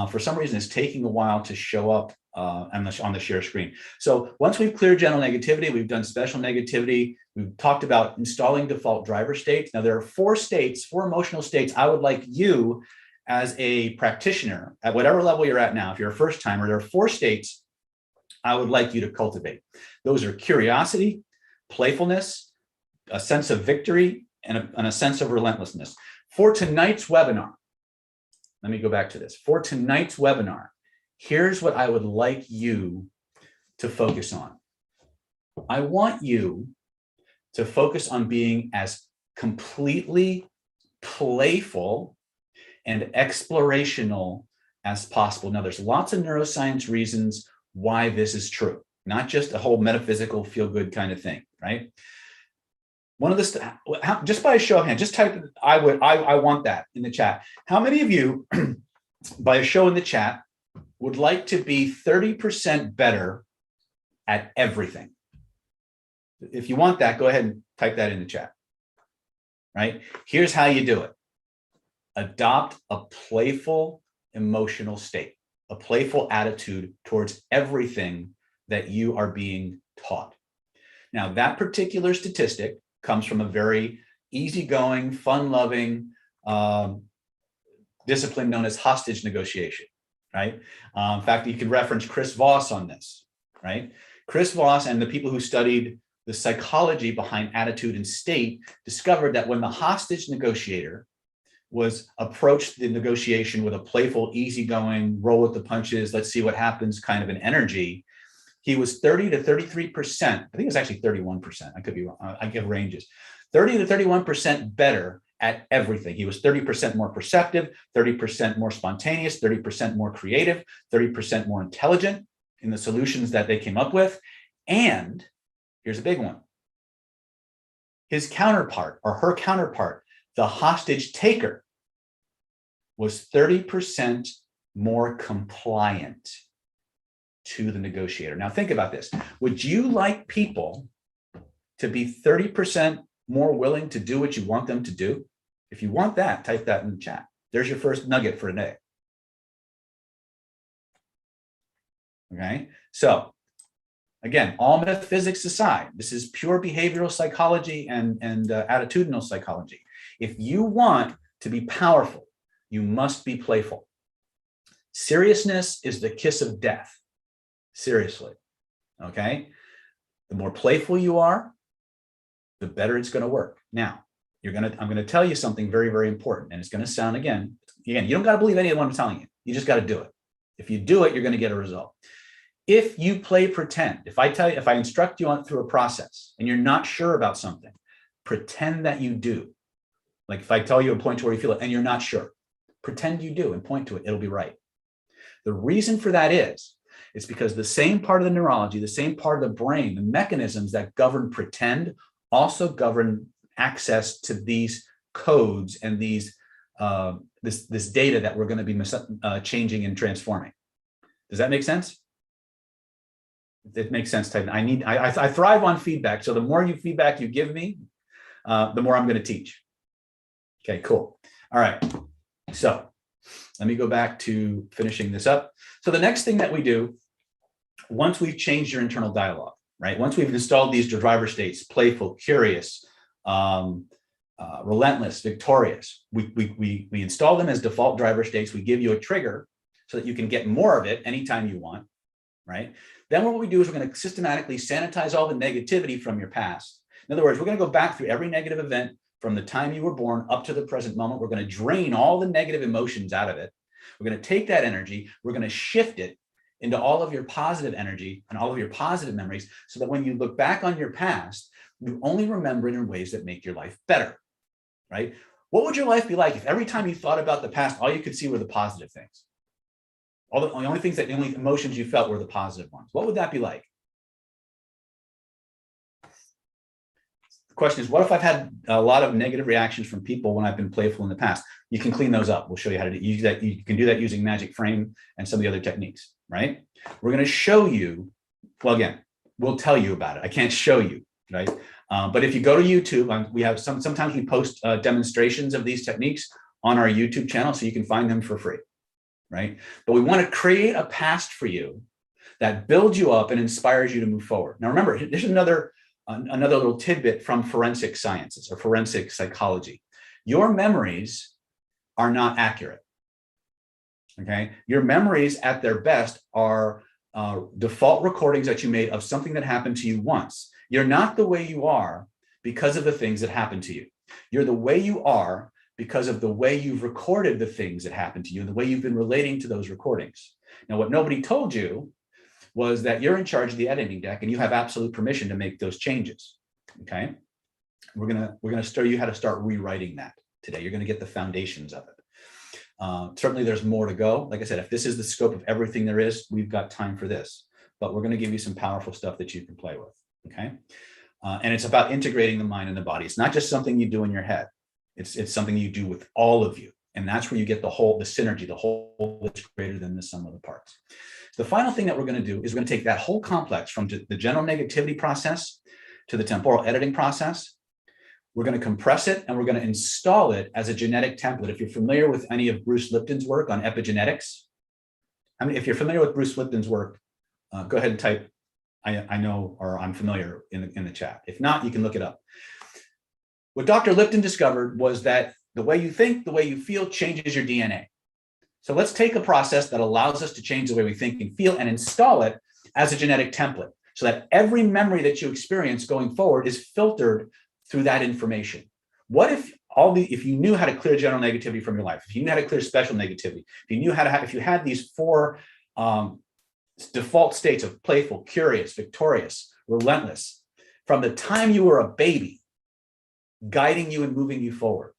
for some reason, it's taking a while to show up on the share screen. So once we've cleared general negativity, we've done special negativity. We've talked about installing default driver states. Now there are four emotional states I would like you as a practitioner at whatever level you're at now. If you're a first timer, there are four states I would like you to cultivate. Those are curiosity, playfulness, a sense of victory, and a sense of relentlessness. For tonight's webinar, let me go back to this. For tonight's webinar, here's what I would like you to focus on. I want you to focus on being as completely playful and explorational as possible. Now, there's lots of neuroscience reasons why this is true, not just a whole metaphysical feel-good kind of thing, right? One of the just by a show of hands, just type I want that in the chat. How many of you, by a show in the chat, would like to be 30% better at everything? If you want that, go ahead and type that in the chat. Right? Here's how you do it. Adopt a playful emotional state, a playful attitude towards everything that you are being taught. Now, that particular statistic comes from a very easygoing, fun-loving discipline known as hostage negotiation, right? In fact, you could reference Chris Voss on this, right? Chris Voss and the people who studied the psychology behind attitude and state discovered that when the hostage negotiator was approached the negotiation with a playful, easygoing, roll with the punches, let's see what happens kind of an energy, he was 30 to 33%. I think it was actually 31%. I could be wrong. I give ranges. 30 to 31% better at everything. He was 30% more perceptive, 30% more spontaneous, 30% more creative, 30% more intelligent in the solutions that they came up with. And here's a big one. His counterpart or her counterpart, the hostage taker, was 30% more compliant to the negotiator. Now think about this. Would you like people to be 30% more willing to do what you want them to do? If you want that, type that in the chat. There's your first nugget for today. Okay, so again, all metaphysics aside, this is pure behavioral psychology and attitudinal psychology. If you want to be powerful, you must be playful. Seriousness is the kiss of death. Seriously, okay? The more playful you are, the better it's going to work. Now, I'm going to tell you something very, very important, and it's going to sound again, you don't got to believe any of what I'm telling you. You just got to do it. If you do it, you're going to get a result. If you play pretend, if I instruct you through a process and you're not sure about something, pretend that you do. Like if I tell you a point to where you feel it and you're not sure, pretend you do and point to it, it'll be right. The reason for that is, it's because the same part of the neurology, the same part of the brain, the mechanisms that govern pretend also govern access to these codes and these this data that we're going to be changing and transforming. Does that make sense? It makes sense, Titan. I thrive on feedback. So the more feedback you give me, the more I'm going to teach. Okay, cool. All right. So let me go back to finishing this up. So the next thing that we do, once we've changed your internal dialogue, right? Once we've installed these driver states, playful, curious, relentless, victorious, we install them as default driver states. We give you a trigger so that you can get more of it anytime you want, right? Then what we do is we're going to systematically sanitize all the negativity from your past. In other words, we're going to go back through every negative event from the time you were born up to the present moment. We're going to drain all the negative emotions out of it. We're going to take that energy, we're going to shift it into all of your positive energy and all of your positive memories, so that when you look back on your past, you only remember it in ways that make your life better, right? What would your life be like if every time you thought about the past, all you could see were the positive things? The only emotions you felt were the positive ones. What would that be like? The question is, what if I've had a lot of negative reactions from people when I've been playful in the past? You can clean those up. We'll show you how to use that. You can do that using Magic Frame and some of the other techniques, right? We're going to show you, well, again, we'll tell you about it. I can't show you, right? But if you go to YouTube, we have sometimes we post demonstrations of these techniques on our YouTube channel, so you can find them for free, right? But we want to create a past for you that builds you up and inspires you to move forward. Now, remember, there's another little tidbit from forensic sciences or forensic psychology. Your memories are not accurate. Okay, your memories at their best are default recordings that you made of something that happened to you once. You're not the way you are because of the things that happened to you. You're the way you are because of the way you've recorded the things that happened to you, the way you've been relating to those recordings. Now, what nobody told you was that you're in charge of the editing deck and you have absolute permission to make those changes. Okay, we're gonna show you how to start rewriting that today. You're gonna get the foundations of it. Certainly there's more to go. Like I said, if this is the scope of everything there is, we've got time for this, but we're going to give you some powerful stuff that you can play with. Okay. And it's about integrating the mind and the body. It's not just something you do in your head. It's something you do with all of you. And that's where you get the synergy, the whole that's greater than the sum of the parts. The final thing that we're going to do is we're going to take that whole complex from the general negativity process to the temporal editing process. We're going to compress it and we're going to install it as a genetic template. If you're familiar with any of Bruce Lipton's work on epigenetics, if you're familiar with Bruce Lipton's work, go ahead and type, I know, or I'm familiar in the chat. If not, you can look it up. What Dr. Lipton discovered was that the way you think, the way you feel changes your DNA. So let's take a process that allows us to change the way we think and feel and install it as a genetic template so that every memory that you experience going forward is filtered through that information. What if if you knew how to clear general negativity from your life, if you knew how to clear special negativity, if you had these 4 default states of playful, curious, victorious, relentless, from the time you were a baby, guiding you and moving you forward.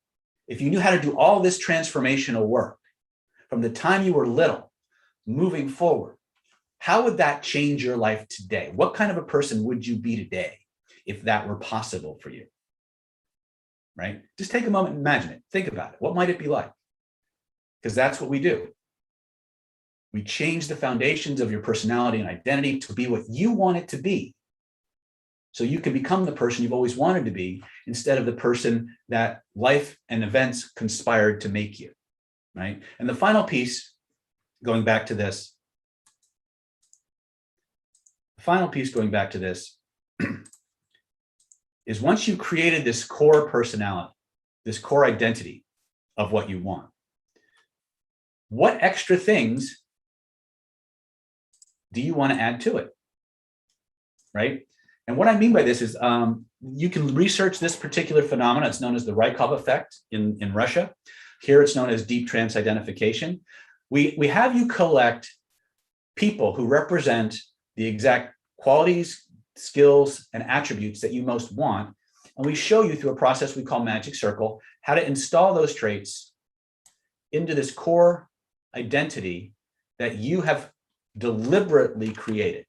If you knew how to do all this transformational work from the time you were little, moving forward, how would that change your life today? What kind of a person would you be today if that were possible for you? Right? Just take a moment and imagine it. Think about it. What might it be like? Because that's what we do. We change the foundations of your personality and identity to be what you want it to be. So you can become the person you've always wanted to be instead of the person that life and events conspired to make you. Right? And the final piece, going back to this, is once you created this core personality, this core identity of what you want, what extra things do you want to add to it, right? And what I mean by this is you can research this particular phenomenon. It's known as the Rykov effect in Russia. Here it's known as deep trance identification. We have you collect people who represent the exact qualities, skills, and attributes that you most want. And we show you through a process we call Magic Circle how to install those traits into this core identity that you have deliberately created.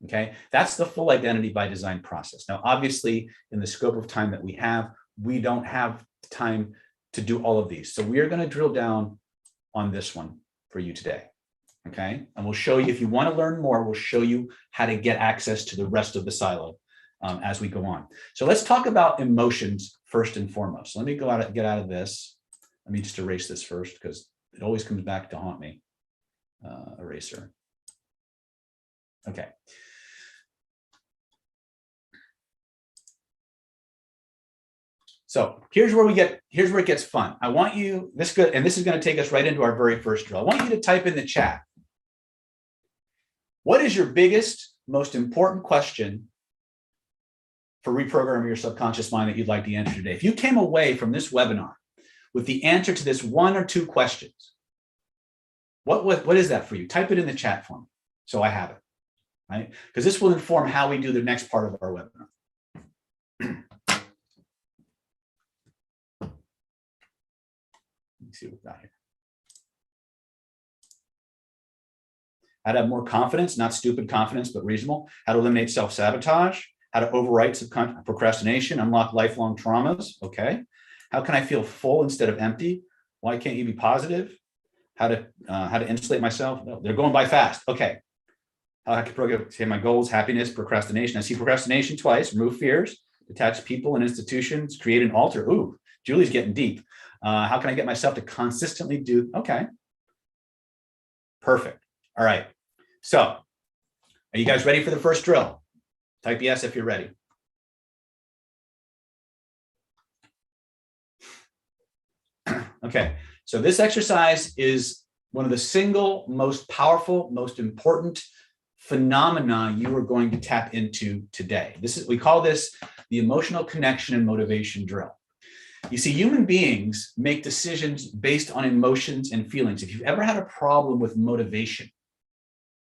Okay, that's the full identity by design process. Now, obviously, in the scope of time that we have, we don't have time to do all of these. So we are going to drill down on this one for you today. Okay, and we'll show you, if you want to learn more, we'll show you how to get access to the rest of the silo as we go on. So let's talk about emotions first and foremost. Let me get out of this. Let me just erase this first because it always comes back to haunt me. Eraser. Okay. So here's where it gets fun. I want you, this is going to take us right into our very first drill. I want you to type in the chat. What is your biggest, most important question for reprogramming your subconscious mind that you'd like to answer today? If you came away from this webinar with the answer to this 1 or 2 questions, What is that for you? Type it in the chat for me so I have it, right? Because this will inform how we do the next part of our webinar. Let me see what we've got here. How to have more confidence, not stupid confidence, but reasonable. How to eliminate self-sabotage. How to overwrite procrastination, unlock lifelong traumas. Okay. How can I feel full instead of empty? Why can't you be positive? How to insulate myself? No, they're going by fast. Okay. How I can program my goals, happiness, procrastination. I see procrastination twice. Remove fears, detach people and institutions, create an altar. Ooh, Julie's getting deep. How can I get myself to consistently do? Okay. Perfect. All right. So are you guys ready for the first drill? Type yes if you're ready. Okay. So this exercise is one of the single most powerful, most important phenomena you are going to tap into today. We call this the emotional connection and motivation drill. You see, human beings make decisions based on emotions and feelings. If you've ever had a problem with motivation,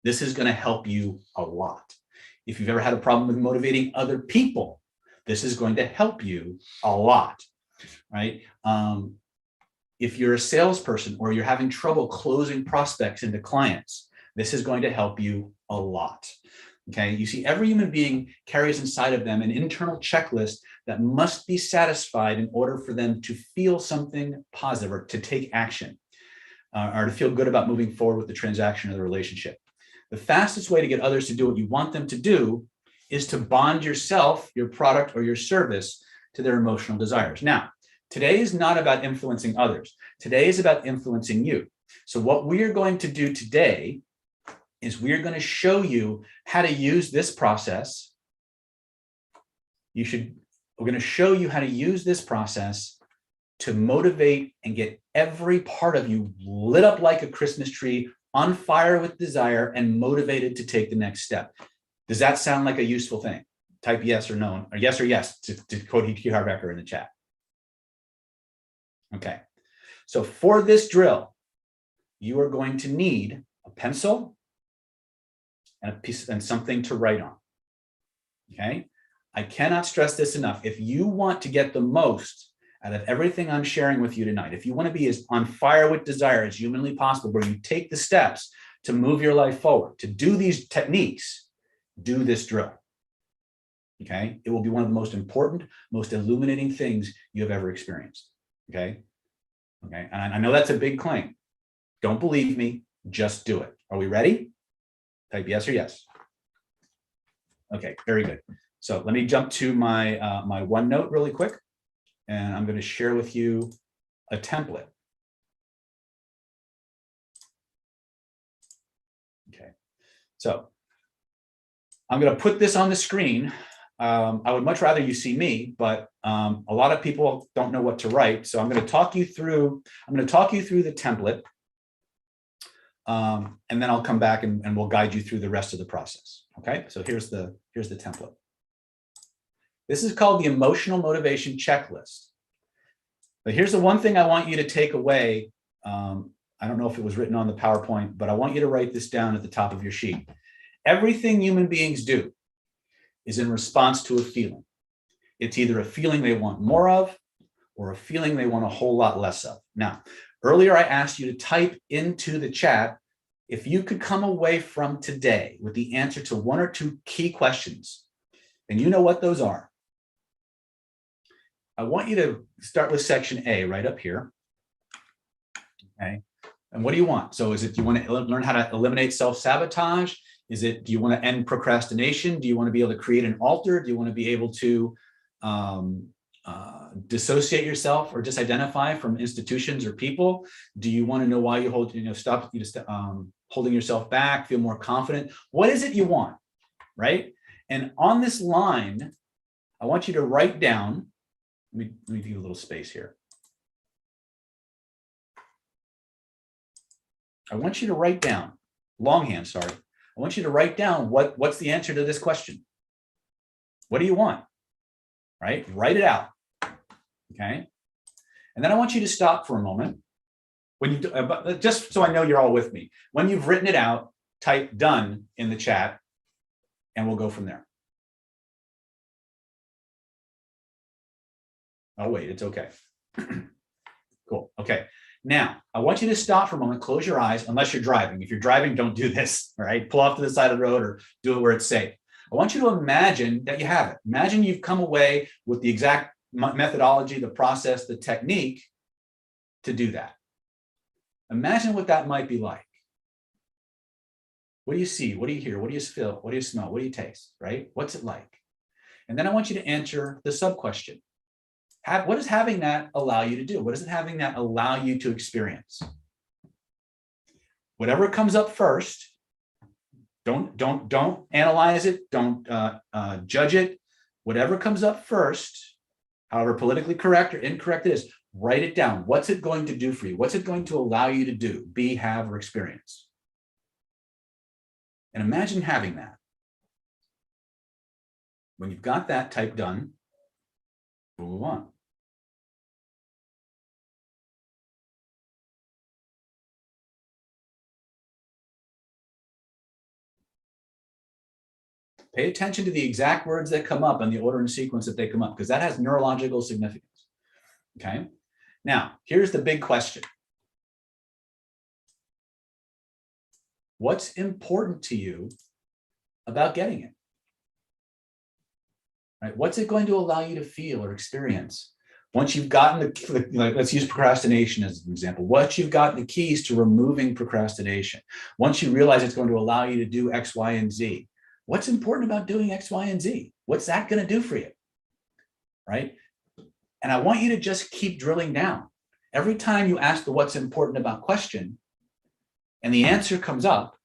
this is going to help you a lot. If you've ever had a problem with motivating other people, this is going to help you a lot, right? If you're a salesperson or you're having trouble closing prospects into clients, this is going to help you a lot. Okay, you see, every human being carries inside of them an internal checklist that must be satisfied in order for them to feel something positive or to take action or to feel good about moving forward with the transaction or the relationship. The fastest way to get others to do what you want them to do is to bond yourself, your product, or your service to their emotional desires. Now, today is not about influencing others. Today is about influencing you. So what we are going to do today is we're going to show you how to use this process. We're going to show you how to use this process to motivate and get every part of you lit up like a Christmas tree, on fire with desire, and motivated to take the next step. Does that sound like a useful thing? Type yes or no, or yes to quote E.T. Harbecker in the chat. Okay. So for this drill, you are going to need a pencil and a piece and something to write on. Okay. I cannot stress this enough. If you want to get the most out of everything I'm sharing with you tonight, if you want to be as on fire with desire as humanly possible, where you take the steps to move your life forward, to do these techniques, do this drill. Okay. It will be one of the most important, most illuminating things you have ever experienced. Okay. Okay. And I know that's a big claim. Don't believe me. Just do it. Are we ready? Type yes or yes. Okay. Very good. So let me jump to my my OneNote really quick, and I'm going to share with you a template. Okay. So I'm going to put this on the screen. I would much rather you see me, but a lot of people don't know what to write. So I'm going to talk you through. I'm going to talk you through the template, and then I'll come back and we'll guide you through the rest of the process. Okay. So here's the template. This is called the emotional motivation checklist. But here's the one thing I want you to take away. I don't know if it was written on the PowerPoint, but I want you to write this down at the top of your sheet. Everything human beings do is in response to a feeling. It's either a feeling they want more of or a feeling they want a whole lot less of. Now, earlier I asked you to type into the chat if you could come away from today with the answer to one or two key questions, and you know what those are. I want you to start with section A right up here. Okay. And what do you want? So is it, do you want to learn how to eliminate self-sabotage? Is it, do you want to end procrastination? Do you want to be able to create an altar? Do you want to be able to dissociate yourself or disidentify from institutions or people? Do you want to know why you hold, stop holding yourself back, feel more confident? What is it you want, right? And on this line, I want you to write down, let me give you a little space here. I want you to write down, longhand, sorry. I want you to write down what's the answer to this question. What do you want, right? Write it out, okay? And then I want you to stop for a moment When you just so I know you're all with me, when you've written it out, type done in the chat, and we'll go from there. Oh, wait, it's okay. Cool. Okay. Now, I want you to stop for a moment, close your eyes, unless you're driving. If you're driving, don't do this, all right? Pull off to the side of the road or do it where it's safe. I want you to imagine that you have it. Imagine you've come away with the exact methodology, the process, the technique to do that. Imagine what that might be like. What do you see? What do you hear? What do you feel? What do you smell? What do you taste, right? What's it like? And then I want you to answer the sub-question. What does having that allow you to do? What does having that allow you to experience? Whatever comes up first, don't analyze it, don't judge it. Whatever comes up first, however politically correct or incorrect it is, write it down. What's it going to do for you? What's it going to allow you to do, be, have, or experience? And imagine having that. When you've got that, type done, we'll move on. Pay attention to the exact words that come up and the order and sequence that they come up, because that has neurological significance. Okay. Now, here's the big question. What's important to you about getting it? Right? What's it going to allow you to feel or experience? Once you've gotten like, let's use procrastination as an example. Once you've gotten the keys to removing procrastination, once you realize it's going to allow you to do X, Y, and Z, what's important about doing X, Y, and Z? What's that going to do for you? Right? And I want you to just keep drilling down. Every time you ask the what's important about question and the answer comes up,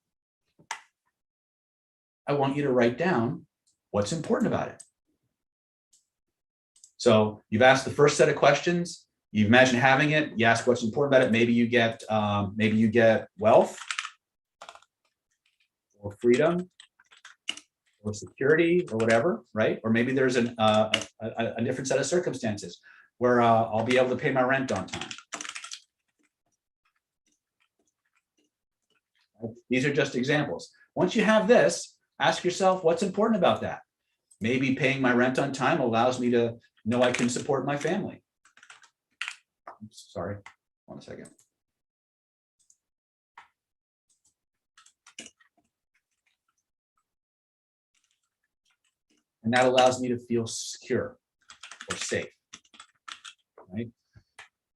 I want you to write down what's important about it. So you've asked the first set of questions, you imagine having it, you ask what's important about it. Maybe you get wealth or freedom or security or whatever, right? Or maybe there's a different set of circumstances where I'll be able to pay my rent on time. These are just examples. Once you have this, ask yourself what's important about that. Maybe paying my rent on time allows me to know I can support my family. Oops, sorry, 1 second. And that allows me to feel secure or safe, right?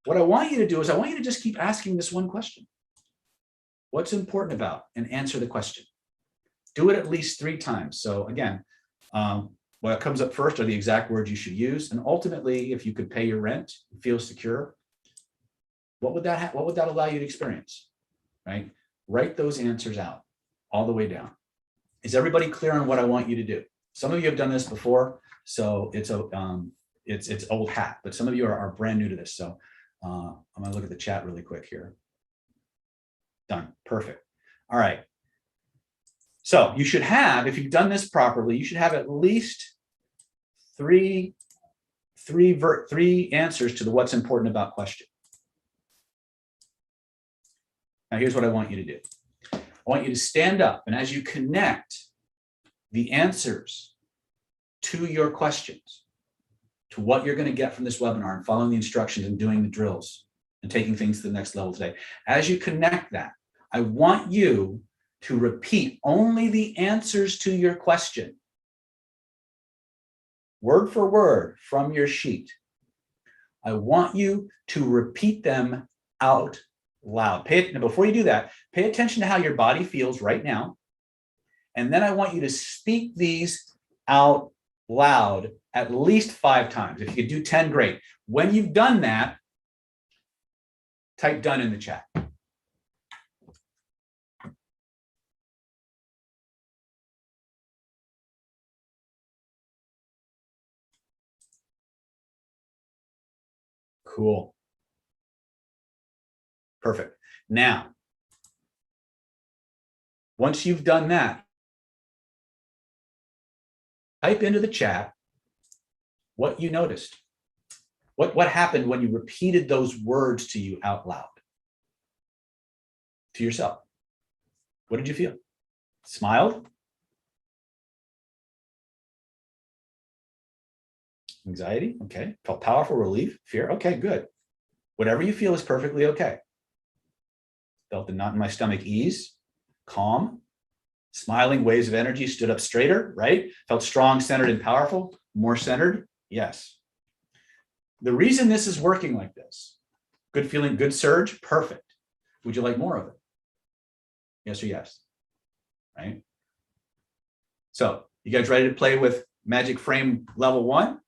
What I want you to do is I want you to just keep asking this one question. What's important about? And answer the question. Do it at least 3 times. So again, what comes up first are the exact words you should use. And ultimately, if you could pay your rent, feel secure, what would that allow you to experience, right? Write those answers out all the way down. Is everybody clear on what I want you to do? Some of you have done this before, so it's old hat, but some of you are brand new to this. So I'm gonna look at the chat really quick here. Done, perfect. All right. So you should have, if you've done this properly, you should have at least three answers to the what's important about question. Now here's what I want you to do. I want you to stand up, and as you connect the answers to your questions, to what you're going to get from this webinar and following the instructions and doing the drills and taking things to the next level today, as you connect that, I want you to repeat only the answers to your question, word for word from your sheet. I want you to repeat them out loud. Before you do that, pay attention to how your body feels right now. And then I want you to speak these out loud at least 5 times. If you could do 10, great. When you've done that, type done in the chat. Cool. Perfect. Now, once you've done that, type into the chat what you noticed. What happened when you repeated those words to you out loud? to yourself. What did you feel? Smiled? Anxiety? Okay. Felt powerful, relief, fear? Okay, good. Whatever you feel is perfectly okay. Felt the knot in my stomach ease, calm, smiling, waves of energy, stood up straighter, right? Felt strong, centered, and powerful, more centered? Yes. The reason this is working like this, good feeling, good surge, perfect. Would you like more of it? Yes or yes, right? So you guys ready to play with Magic Frame Level 1?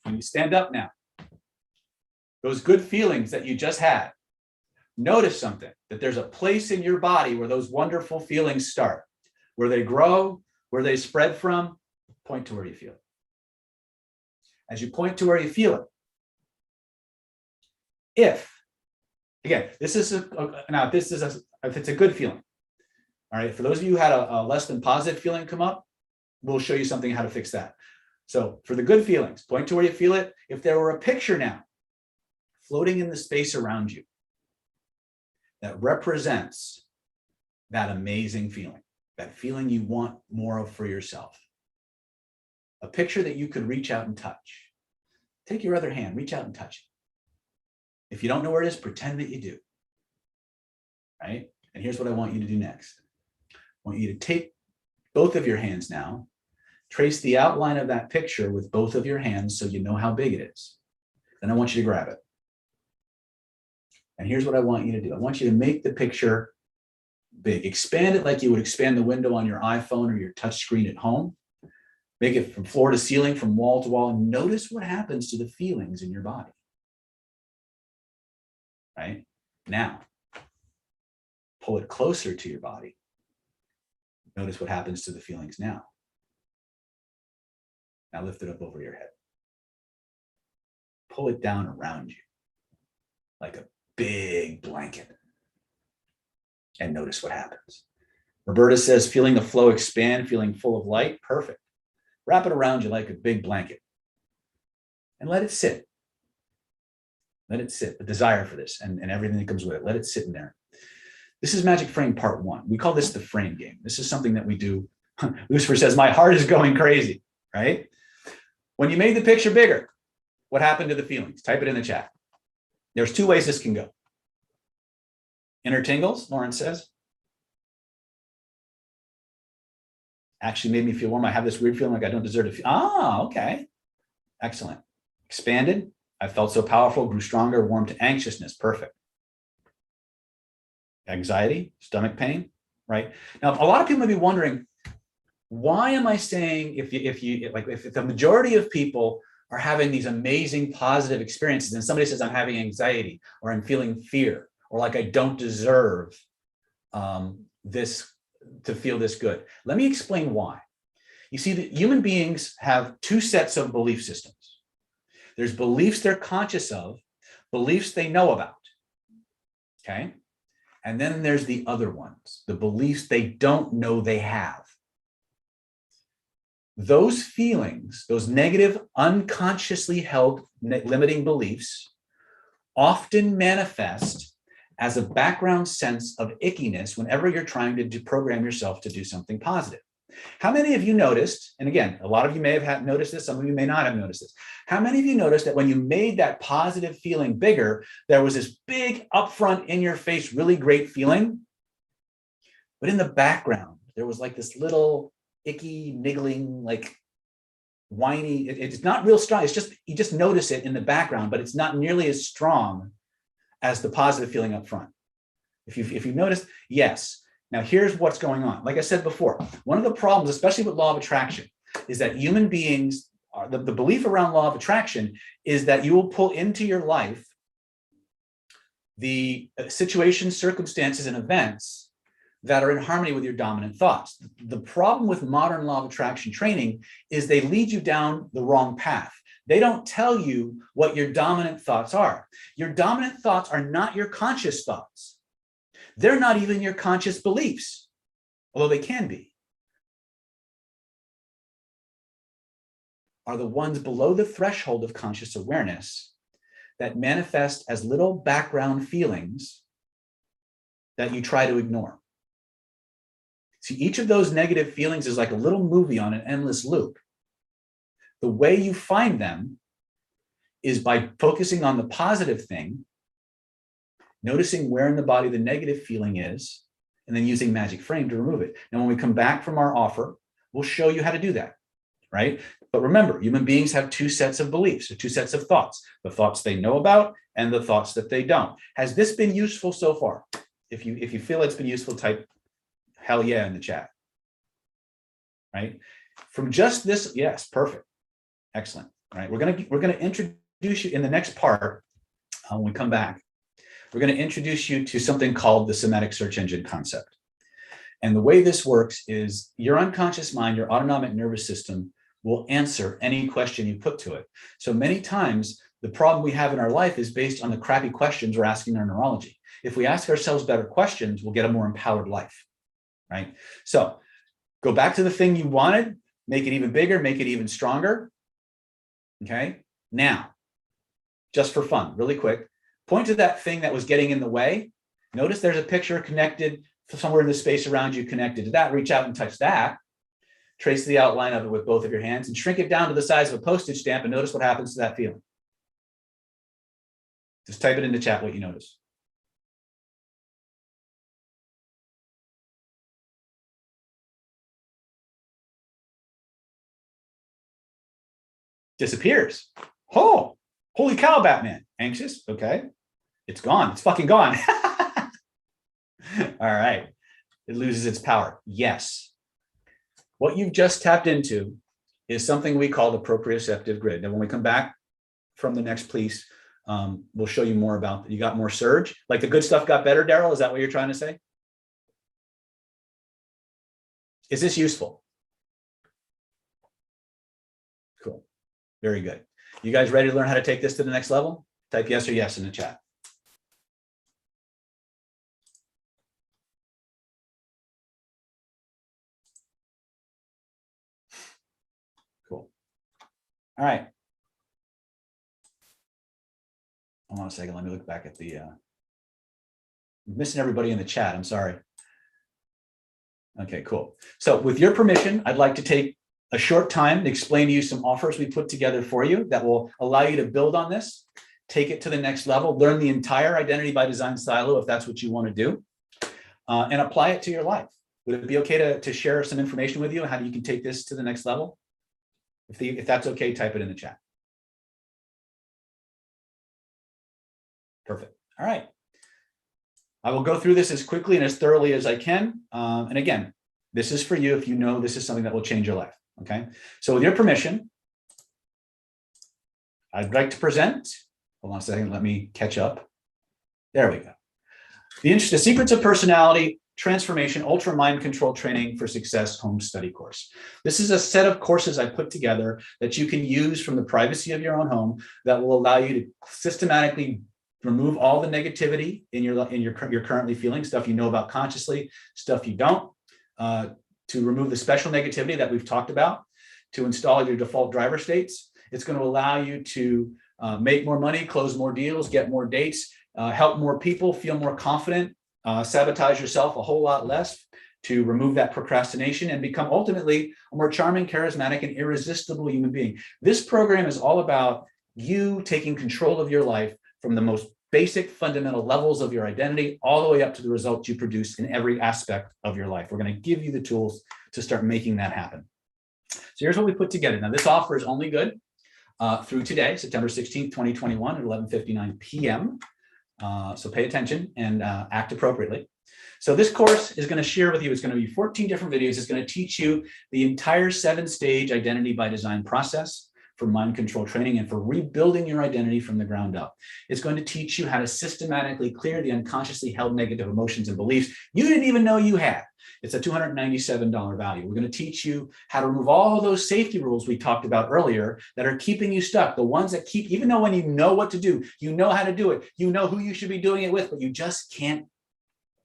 When you stand up now, those good feelings that you just had, notice something, that there's a place in your body where those wonderful feelings start, where they grow, where they spread from. Point to where you feel it. As you point to where you feel it, if it's a good feeling. All right, for those of you who had a less than positive feeling come up, we'll show you something how to fix that. So for the good feelings, point to where you feel it. If there were a picture now floating in the space around you that represents that amazing feeling, that feeling you want more of for yourself, a picture that you could reach out and touch. Take your other hand, reach out and touch it. If you don't know where it is, pretend that you do, right? And here's what I want you to do next. I want you to take both of your hands now, trace the outline of that picture with both of your hands so you know how big it is. Then I want you to grab it. And here's what I want you to do. I want you to make the picture big. Expand it like you would expand the window on your iPhone or your touch screen at home. Make it from floor to ceiling, from wall to wall, and notice what happens to the feelings in your body. Right? Now, pull it closer to your body. Notice what happens to the feelings now. Now lift it up over your head. Pull it down around you like a big blanket. And notice what happens. Roberta says, feeling the flow expand, feeling full of light. Perfect. Wrap it around you like a big blanket. And let it sit. Let it sit, the desire for this and everything that comes with it. Let it sit in there. This is Magic Frame Part 1. We call this the frame game. This is something that we do. Lucifer says, my heart is going crazy, right? When you made the picture bigger, what happened to the feelings? Type it in the chat. There's 2 ways this can go. Inner tingles, Lauren says. Actually made me feel warm. I have this weird feeling like I don't deserve to feel. Ah, okay. Excellent. Expanded. I felt so powerful, grew stronger, warm to anxiousness. Perfect. Anxiety, stomach pain, right? Now, a lot of people may be wondering, why am I saying if the majority of people are having these amazing positive experiences and somebody says I'm having anxiety or I'm feeling fear or like I don't deserve this to feel this good. Let me explain why. You see, that human beings have 2 sets of belief systems. There's beliefs they're conscious of, beliefs they know about, okay? And then there's the other ones, the beliefs they don't know they have. Those feelings, those negative, unconsciously held limiting beliefs often manifest as a background sense of ickiness whenever you're trying to program yourself to do something positive. How many of you noticed, and again, a lot of you may have noticed this, some of you may not have noticed this. How many of you noticed that when you made that positive feeling bigger, there was this big upfront in your face, really great feeling, but in the background, there was like this little icky, niggling, like whiny, it's not real strong. It's just, you just notice it in the background, but it's not nearly as strong as the positive feeling up front. If you've noticed, yes. Now here's what's going on. Like I said before, one of the problems, especially with law of attraction, is that human beings, the belief around law of attraction is that you will pull into your life the situations, circumstances, and events that are in harmony with your dominant thoughts. The problem with modern law of attraction training is they lead you down the wrong path. They don't tell you what your dominant thoughts are. Your dominant thoughts are not your conscious thoughts. They're not even your conscious beliefs, although they can be. Are the ones below the threshold of conscious awareness that manifest as little background feelings that you try to ignore. See, each of those negative feelings is like a little movie on an endless loop. The way you find them is by focusing on the positive thing, noticing where in the body the negative feeling is, and then using Magic Frame to remove it. Now, when we come back from our offer, we'll show you how to do that, right? But remember, human beings have two sets of beliefs, or two sets of thoughts, the thoughts they know about and the thoughts that they don't. Has this been useful so far? If you feel it's been useful, type hell yeah in the chat, right? From just this, yes, perfect, excellent. All right, we're gonna introduce you in the next part. When we come back, we're going to introduce you to something called the somatic search engine concept. And the way this works is your unconscious mind, your autonomic nervous system, will answer any question you put to it. So many times, the problem we have in our life is based on the crappy questions we're asking our neurology. If we ask ourselves better questions, we'll get a more empowered life, right? So go back to the thing you wanted, make it even bigger, make it even stronger. Okay. Now, just for fun, really quick, point to that thing that was getting in the way. Notice there's a picture connected somewhere in the space around you connected to that. Reach out and touch that. Trace the outline of it with both of your hands and shrink it down to the size of a postage stamp and notice what happens to that feeling. Just type it into chat what you notice. Disappears. Oh, holy cow, Batman. Anxious? Okay. It's gone. It's fucking gone. All right. It loses its power. Yes. What you've just tapped into is something we call the proprioceptive grid. Now, when we come back from the next piece, we'll show you more about that. You got more surge? Like the good stuff got better, Daryl? Is that what you're trying to say? Is this useful? Cool. Very good. You guys ready to learn how to take this to the next level? Type yes or yes in the chat. Cool. All right. Hold on a second. Let me look back at the, I'm missing everybody in the chat. I'm sorry. Okay, cool. So with your permission, I'd like to take a short time to explain to you some offers we put together for you that will allow you to build on this, take it to the next level, learn the entire identity by design silo if that's what you want to do, and apply it to your life. Would it be okay to share some information with you on how you can take this to the next level? If that's okay, type it in the chat. Perfect. All right. I will go through this as quickly and as thoroughly as I can. And again, this is for you if you know this is something that will change your life. Okay. So with your permission, I'd like to present. Hold on a second. Let me catch up. There we go. The Secrets of Personality Transformation Ultra Mind Control Training for Success Home Study Course. This is a set of courses I put together that you can use from the privacy of your own home that will allow you to systematically remove all the negativity in you're currently feeling, stuff you know about consciously, stuff you don't, to remove the special negativity that we've talked about, to install your default driver states. It's going to allow you to make more money, close more deals, get more dates, help more people, feel more confident, sabotage yourself a whole lot less, to remove that procrastination and become ultimately a more charming, charismatic, and irresistible human being. This program is all about you taking control of your life from the most basic fundamental levels of your identity all the way up to the results you produce in every aspect of your life. We're going to give you the tools to start making that happen. So here's what we put together. Now, this offer is only good through today, September 16th, 2021 at 11:59 p.m. So pay attention and act appropriately. So this course is going to share with you, it's going to be 14 different videos. It's going to teach you the entire 7-stage identity by design process for mind control training and for rebuilding your identity from the ground up. It's going to teach you how to systematically clear the unconsciously held negative emotions and beliefs you didn't even know you had. It's a $297 value. We're going to teach you how to remove all of those safety rules we talked about earlier that are keeping you stuck. The ones that keep, even though when you know what to do, you know how to do it, you know who you should be doing it with, but you just can't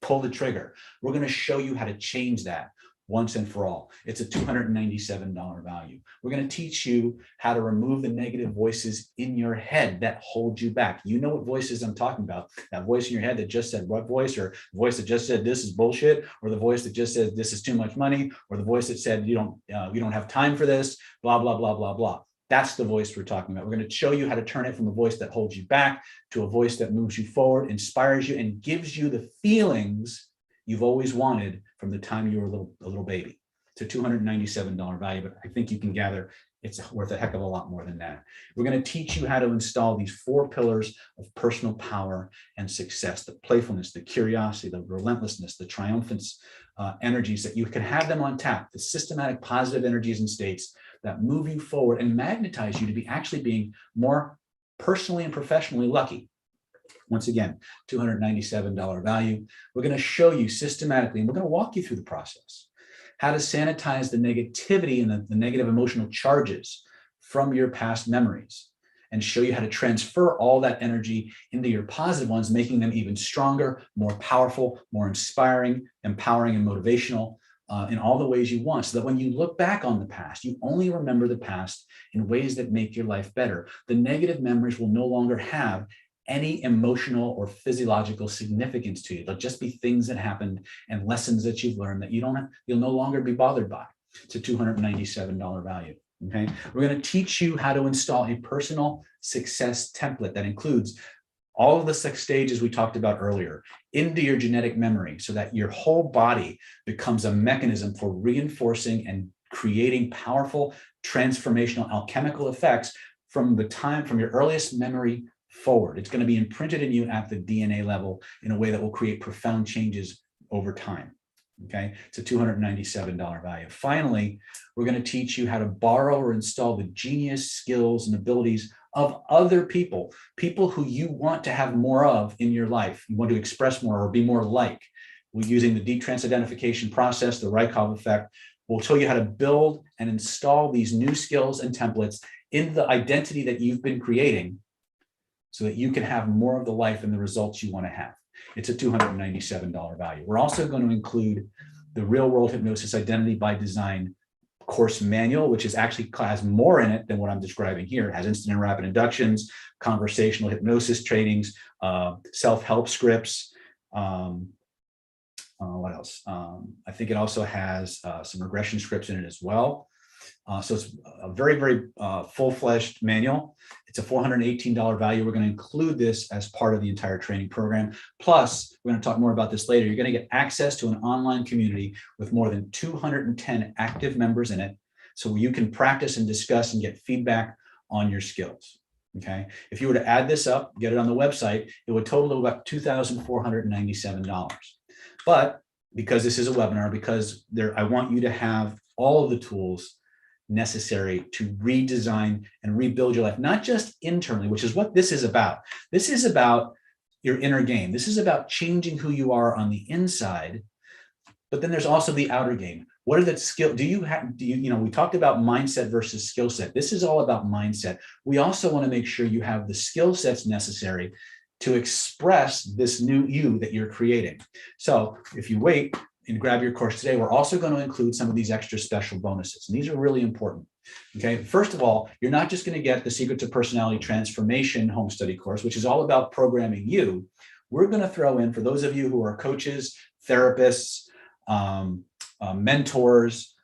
pull the trigger. We're going to show you how to change that once and for all. It's a $297 value. We're going to teach you how to remove the negative voices in your head that hold you back. You know what voices I'm talking about. That voice in your head that just said what voice, or the voice that just said this is bullshit, or the voice that just said this is too much money, or the voice that said you don't have time for this, blah, blah, blah, blah, blah. That's the voice we're talking about. We're going to show you how to turn it from a voice that holds you back to a voice that moves you forward, inspires you, and gives you the feelings you've always wanted from the time you were a little baby. It's a $297 value, but I think you can gather it's worth a heck of a lot more than that. We're going to teach you how to install these 4 pillars of personal power and success: the playfulness, the curiosity, the relentlessness, the triumphant energies, that you can have them on tap, the systematic positive energies and states that move you forward and magnetize you to be actually being more personally and professionally lucky. Once again, $297 value. We're going to show you systematically, and we're going to walk you through the process, how to sanitize the negativity and the negative emotional charges from your past memories, and show you how to transfer all that energy into your positive ones, making them even stronger, more powerful, more inspiring, empowering, and motivational in all the ways you want, so that when you look back on the past, you only remember the past in ways that make your life better. The negative memories will no longer have any emotional or physiological significance to you. They'll just be things that happened and lessons that you've learned that you'll no longer be bothered by. It's a $297 value. Okay, we're going to teach you how to install a personal success template that includes all of the 6 stages we talked about earlier into your genetic memory, so that your whole body becomes a mechanism for reinforcing and creating powerful transformational alchemical effects from your earliest memory forward. It's going to be imprinted in you at the DNA level in a way that will create profound changes over time. Okay, it's a $297 value. Finally, we're going to teach you how to borrow or install the genius, skills, and abilities of other people who you want to have more of in your life. You want to express more or be more like. We're using the deep trance identification process, the Rykov effect. We'll show you how to build and install these new skills and templates into the identity that you've been creating, so that you can have more of the life and the results you want to have. It's a $297 value. We're also going to include the Real World Hypnosis Identity by Design course manual, which is actually has more in it than what I'm describing here. It has instant and rapid inductions, conversational hypnosis trainings, self-help scripts. What else? I think it also has some regression scripts in it as well. So it's a very, very full-fledged manual. It's a $418 value. We're going to include this as part of the entire training program. Plus, we're going to talk more about this later. You're going to get access to an online community with more than 210 active members in it, so you can practice and discuss and get feedback on your skills. Okay. If you were to add this up, get it on the website, it would total about $2,497. But because this is a webinar, because I want you to have all of the tools necessary to redesign and rebuild your life, not just internally, which is what this is about. This is about your inner game. This is about changing who you are on the inside, but then there's also the outer game. What are the skills? We talked about mindset versus skill set. This is all about mindset. We also want to make sure you have the skill sets necessary to express this new you that you're creating. So if you wait and grab your course today, we're also going to include some of these extra special bonuses. And these are really important. Okay. First of all, you're not just going to get the Secrets of Personality Transformation home study course, which is all about programming you. We're going to throw in, for those of you who are coaches, therapists, mentors,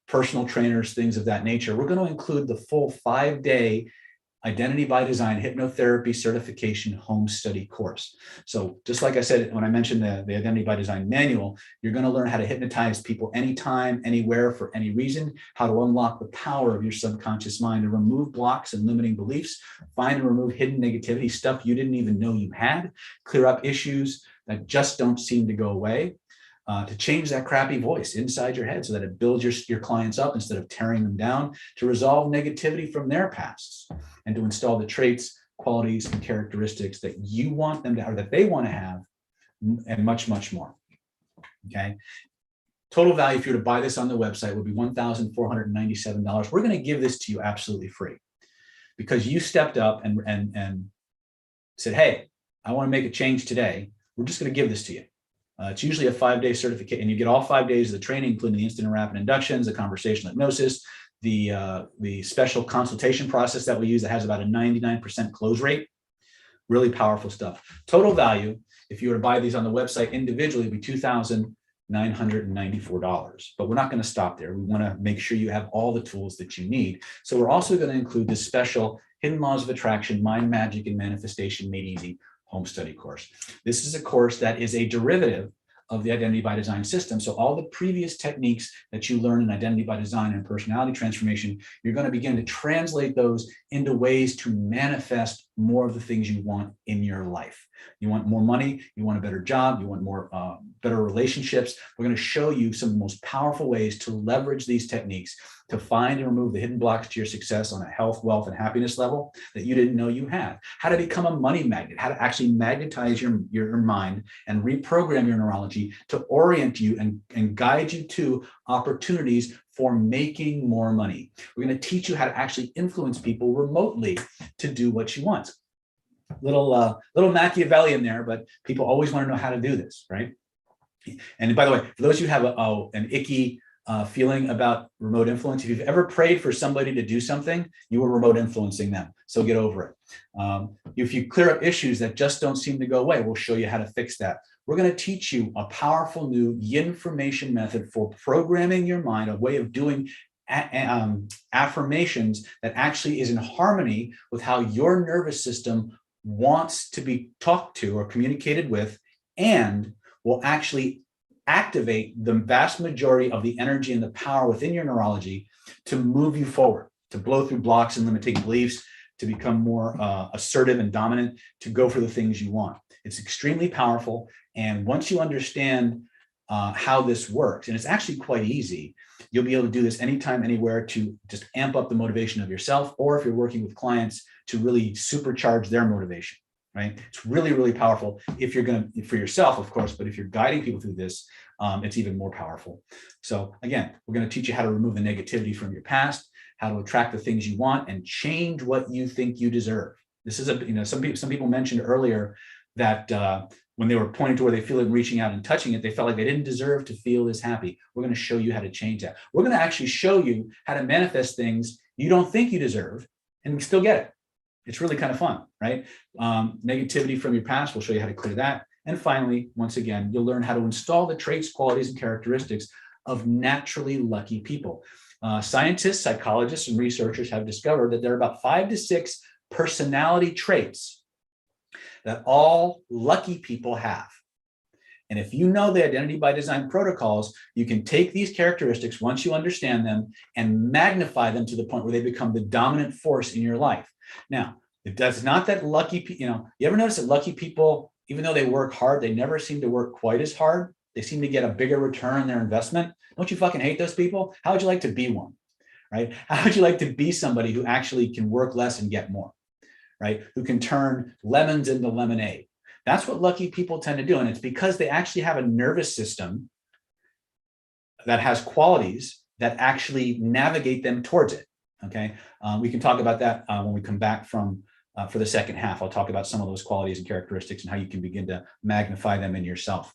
personal trainers, things of that nature, we're going to include the full 5-day Identity by Design Hypnotherapy Certification Home Study course. So just like I said, when I mentioned the Identity by Design manual, you're going to learn how to hypnotize people anytime, anywhere, for any reason, how to unlock the power of your subconscious mind to remove blocks and limiting beliefs, find and remove hidden negativity, stuff you didn't even know you had, clear up issues that just don't seem to go away, to change that crappy voice inside your head so that it builds your clients up instead of tearing them down, to resolve negativity from their pasts, and to install the traits, qualities, and characteristics that you want them to have, or that they want to have, and much, much more. Okay. Total value, if you were to buy this on the website, would be $1,497. We're going to give this to you absolutely free because you stepped up and said, hey, I want to make a change today. We're just going to give this to you. It's usually a 5-day certificate, and you get all 5 days of the training, including the instant and rapid inductions, the conversational hypnosis, the special consultation process that we use that has about a 99% close rate. Really powerful stuff. Total value, if you were to buy these on the website individually, would be $2,994. But we're not going to stop there. We want to make sure you have all the tools that you need. So we're also going to include this special Hidden Laws of Attraction, Mind, Magic, and Manifestation Made Easy home study course. This is a course that is a derivative of the Identity by Design system. So all the previous techniques that you learn in Identity by Design and personality transformation, you're going to begin to translate those into ways to manifest more of the things you want in your life. You want more money, you want a better job, you want more better relationships. We're going to show you some of the most powerful ways to leverage these techniques to find and remove the hidden blocks to your success on a health, wealth, and happiness level that you didn't know you had. How to become a money magnet, how to actually magnetize your mind and reprogram your neurology to orient you and guide you to opportunities for making more money. We're going to teach you how to actually influence people remotely to do what you want. Little Machiavellian there, but people always want to know how to do this, right? And by the way, for those of you who have an icky feeling about remote influence, if you've ever prayed for somebody to do something, you were remote influencing them. So get over it. If you clear up issues that just don't seem to go away, we'll show you how to fix that. We're going to teach you a powerful new yin-formation method for programming your mind, a way of doing affirmations that actually is in harmony with how your nervous system wants to be talked to or communicated with, and will actually activate the vast majority of the energy and the power within your neurology to move you forward, to blow through blocks and limiting beliefs, to become more assertive and dominant, to go for the things you want. It's extremely powerful. And once you understand how this works, and it's actually quite easy, you'll be able to do this anytime, anywhere, to just amp up the motivation of yourself, or if you're working with clients, to really supercharge their motivation. Right? It's really, really powerful if you're going to, for yourself, of course, but if you're guiding people through this, it's even more powerful. So again, we're going to teach you how to remove the negativity from your past, how to attract the things you want, and change what you think you deserve. This is some people mentioned earlier that when they were pointing to where they feel it, reaching out and touching it, they felt like they didn't deserve to feel this happy. We're going to show you how to change that. We're going to actually show you how to manifest things you don't think you deserve and still get it. It's really kind of fun, right? Negativity from your past, we'll show you how to clear that. And finally, once again, you'll learn how to install the traits, qualities, and characteristics of naturally lucky people. Scientists, psychologists, and researchers have discovered that there are about 5 to 6 personality traits that all lucky people have. And if you know the Identity by Design protocols, you can take these characteristics, once you understand them, and magnify them to the point where they become the dominant force in your life. Now, it's not that lucky people, you ever notice that lucky people, even though they work hard, they never seem to work quite as hard. They seem to get a bigger return on their investment. Don't you fucking hate those people? How would you like to be one, right? How would you like to be somebody who actually can work less and get more, right? Who can turn lemons into lemonade. That's what lucky people tend to do. And it's because they actually have a nervous system that has qualities that actually navigate them towards it. Okay, we can talk about that when we come back for the second half. I'll talk about some of those qualities and characteristics and how you can begin to magnify them in yourself.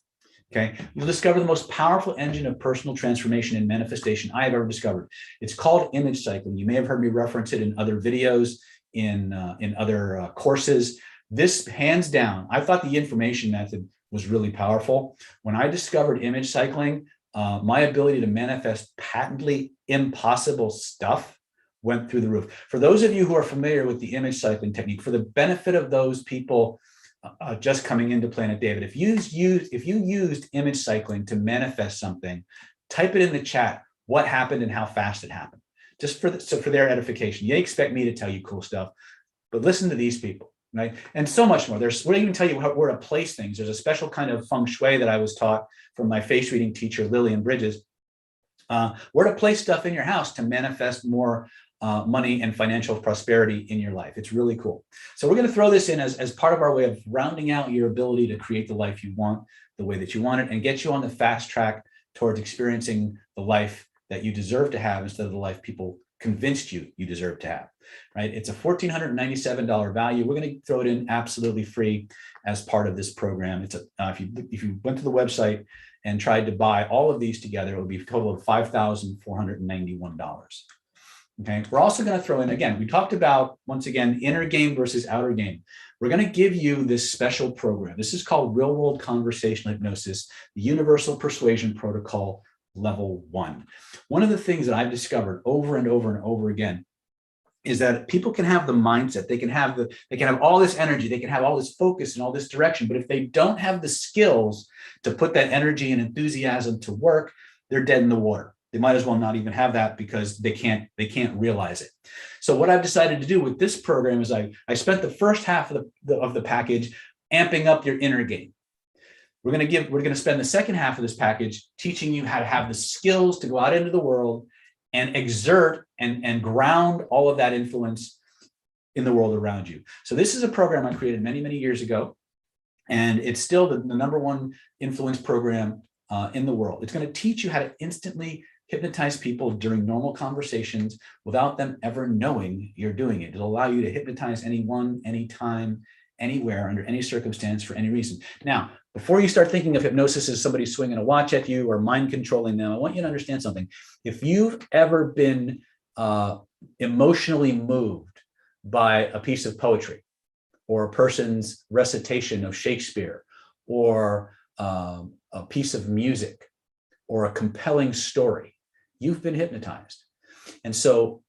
Okay, you'll discover the most powerful engine of personal transformation and manifestation I have ever discovered. It's called image cycling. You may have heard me reference it in other videos, in other courses. This, hands down, I thought the information method was really powerful. When I discovered image cycling, my ability to manifest patently impossible stuff went through the roof. For those of you who are familiar with the image cycling technique, for the benefit of those people just coming into Planet David, if you used image cycling to manifest something, type it in the chat what happened and how fast it happened, just for their edification. You expect me to tell you cool stuff, but listen to these people, right? And so much more. We'll even tell you where to place things. There's a special kind of feng shui that I was taught from my face reading teacher, Lillian Bridges, where to place stuff in your house to manifest more money and financial prosperity in your life. It's really cool. So we're going to throw this in as part of our way of rounding out your ability to create the life you want, the way that you want it, and get you on the fast track towards experiencing the life that you deserve to have instead of the life people convinced you deserve to have, right? It's a $1,497 value. We're going to throw it in absolutely free as part of this program. It's if you went to the website and tried to buy all of these together, it would be a total of $5,491. Okay, we're also going to throw in, again, we talked about, once again, inner game versus outer game. We're going to give you this special program. This is called Real World Conversational Hypnosis, the Universal Persuasion Protocol Level 1. One of the things that I've discovered over and over and over again is that people can have the mindset, they can have all this energy, they can have all this focus and all this direction, but if they don't have the skills to put that energy and enthusiasm to work, they're dead in the water. They might as well not even have that because they can't realize it. So what I've decided to do with this program is I spent the first half of the package amping up your inner game. We're going to spend the second half of this package teaching you how to have the skills to go out into the world and exert and ground all of that influence in the world around you. So this is a program I created many, many years ago, and it's still the number one influence program in the world. It's going to teach you how to instantly hypnotize people during normal conversations without them ever knowing you're doing it. It'll allow you to hypnotize anyone, anytime, anywhere, under any circumstance, for any reason. Now, before you start thinking of hypnosis as somebody swinging a watch at you or mind controlling them, I want you to understand something. If you've ever been emotionally moved by a piece of poetry or a person's recitation of Shakespeare or a piece of music or a compelling story, you've been hypnotized. And so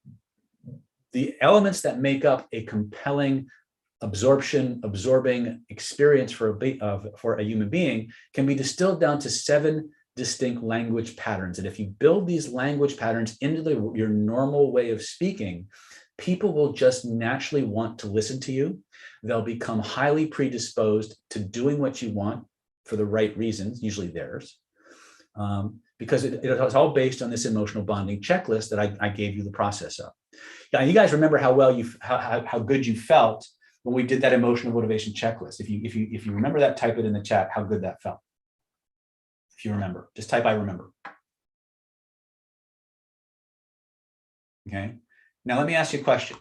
the elements that make up a compelling absorbing experience for a human being can be distilled down to 7 distinct language patterns. And if you build these language patterns into your normal way of speaking, people will just naturally want to listen to you. They'll become highly predisposed to doing what you want for the right reasons, usually theirs. Because it's all based on this emotional bonding checklist that I gave you the process of. Now, you guys remember how good you felt when we did that emotional motivation checklist. If you remember that, type it in the chat, how good that felt. If you remember, just type I remember. Okay. Now let me ask you a question.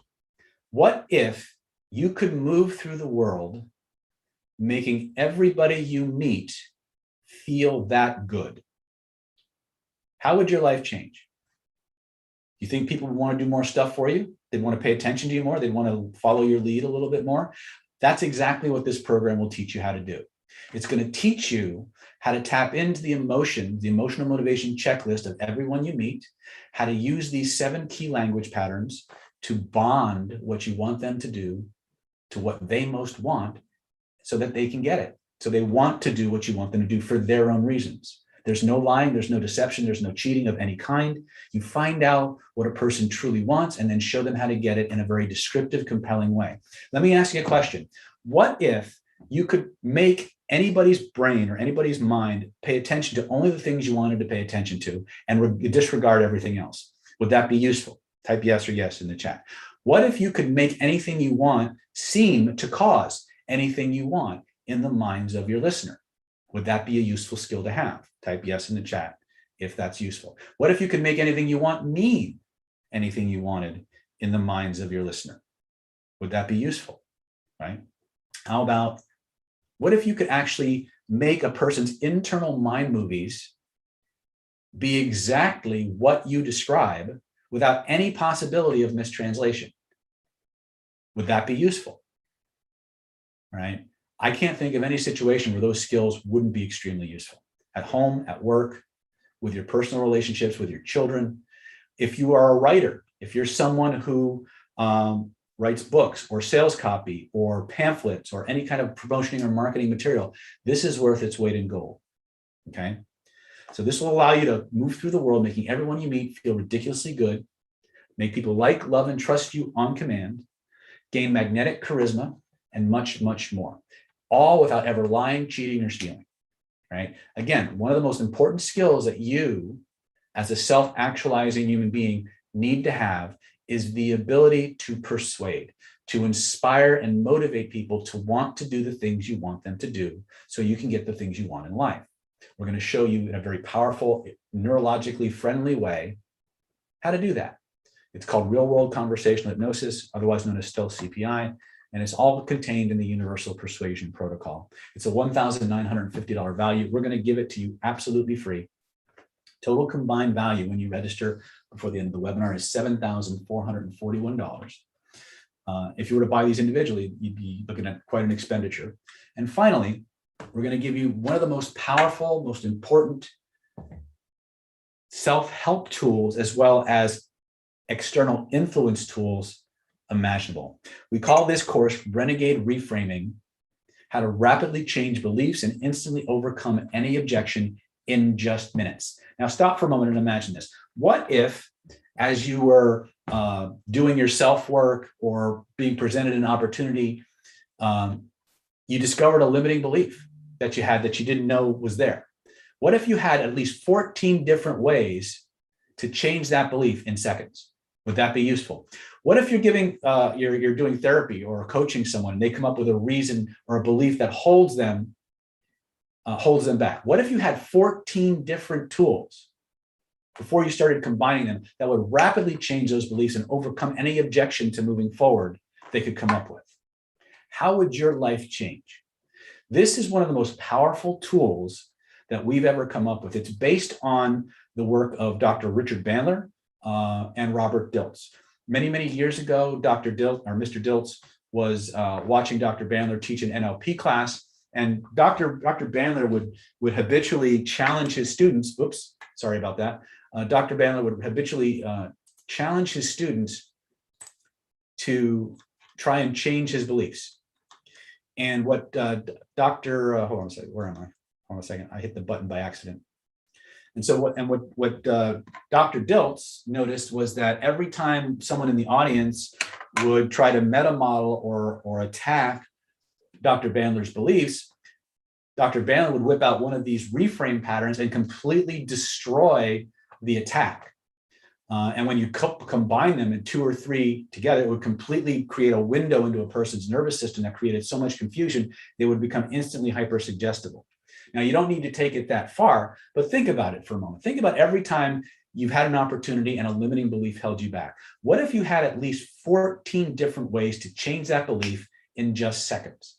What if you could move through the world making everybody you meet feel that good? How would your life change? You think people would want to do more stuff for you? They'd want to pay attention to you more. They'd want to follow your lead a little bit more. That's exactly what this program will teach you how to do. It's going to teach you how to tap into the emotional motivation checklist of everyone you meet, how to use these 7 key language patterns to bond what you want them to do to what they most want so that they can get it. So they want to do what you want them to do for their own reasons. There's no lying, there's no deception, there's no cheating of any kind. You find out what a person truly wants and then show them how to get it in a very descriptive, compelling way. Let me ask you a question. What if you could make anybody's brain or anybody's mind pay attention to only the things you wanted to pay attention to and disregard everything else? Would that be useful? Type yes or yes in the chat. What if you could make anything you want seem to cause anything you want in the minds of your listener? Would that be a useful skill to have? Type yes in the chat if that's useful. What if you could make anything you want mean anything you wanted in the minds of your listener? Would that be useful, right? How about, what if you could actually make a person's internal mind movies be exactly what you describe without any possibility of mistranslation? Would that be useful, right? I can't think of any situation where those skills wouldn't be extremely useful. At home, at work, with your personal relationships, with your children. If you are a writer, if you're someone who writes books or sales copy or pamphlets or any kind of promotion or marketing material, this is worth its weight in gold, okay? So this will allow you to move through the world, making everyone you meet feel ridiculously good, make people like, love, and trust you on command, gain magnetic charisma, and much, much more. All without ever lying, cheating, or stealing, right? Again, one of the most important skills that you, as a self-actualizing human being, need to have is the ability to persuade, to inspire and motivate people to want to do the things you want them to do so you can get the things you want in life. We're going to show you in a very powerful, neurologically friendly way how to do that. It's called Real World Conversational Hypnosis, otherwise known as Stealth CPI, and it's all contained in the Universal Persuasion Protocol. It's a $1,950 value. We're going to give it to you absolutely free. Total combined value when you register before the end of the webinar is $7,441. If you were to buy these individually, you'd be looking at quite an expenditure. And finally, we're going to give you one of the most powerful, most important self-help tools, as well as external influence tools imaginable. We call this course Renegade Reframing: How to Rapidly Change Beliefs and Instantly Overcome Any Objection in Just Minutes. Now stop for a moment and imagine this. What if, as you were doing your self-work or being presented an opportunity, you discovered a limiting belief that you had that you didn't know was there? What if you had at least 14 different ways to change that belief in seconds? Would that be useful? What if you're giving, you're doing therapy or coaching someone, and they come up with a reason or a belief that holds them back? What if you had 14 different tools before you started combining them that would rapidly change those beliefs and overcome any objection to moving forward they could come up with? How would your life change? This is one of the most powerful tools that we've ever come up with. It's based on the work of Dr. Richard Bandler and Robert Dilts. Many, many years ago, Mr. Dilts was watching Dr. Bandler teach an NLP class, and Dr. Bandler would habitually challenge his students. Oops, sorry about that. Dr. Bandler would habitually challenge his students to try and change his beliefs. And what hold on a second, where am I? Hold on a second, I hit the button by accident. And so what Dr. Dilts noticed was that every time someone in the audience would try to meta model or attack Dr. Bandler's beliefs, Dr. Bandler would whip out one of these reframe patterns and completely destroy the attack. And when you combine them in 2 or 3 together, it would completely create a window into a person's nervous system that created so much confusion, they would become instantly hypersuggestible. Now, you don't need to take it that far, but think about it for a moment. Think about every time you've had an opportunity and a limiting belief held you back. What if you had at least 14 different ways to change that belief in just seconds?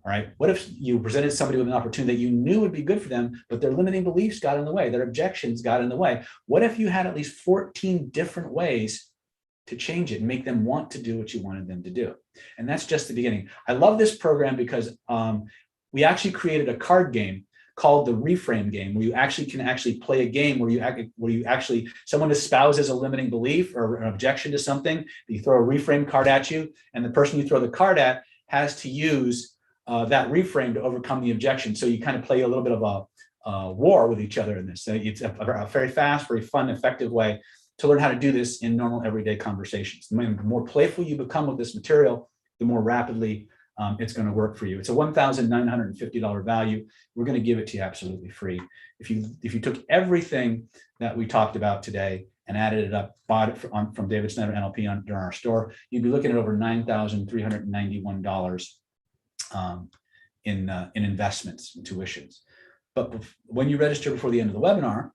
All right. What if you presented somebody with an opportunity that you knew would be good for them, but their limiting beliefs got in the way, their objections got in the way? What if you had at least 14 different ways to change it and make them want to do what you wanted them to do? And that's just the beginning. I love this program because we actually created a card game called the Reframe Game, where you can play a game where someone espouses a limiting belief or an objection to something. You throw a reframe card at you, and the person you throw the card at has to use that reframe to overcome the objection. So you kind of play a little bit of a war with each other in this. So it's a very fast, very fun, effective way to learn how to do this in normal everyday conversations. The more playful you become with this material, the more rapidly it's going to work for you. It's a $1,950 value. We're going to give it to you absolutely free. If you took everything that we talked about today and added it up, bought it from David Snyder NLP during our store, you'd be looking at over $9,391 in investments and tuitions. But when you register before the end of the webinar,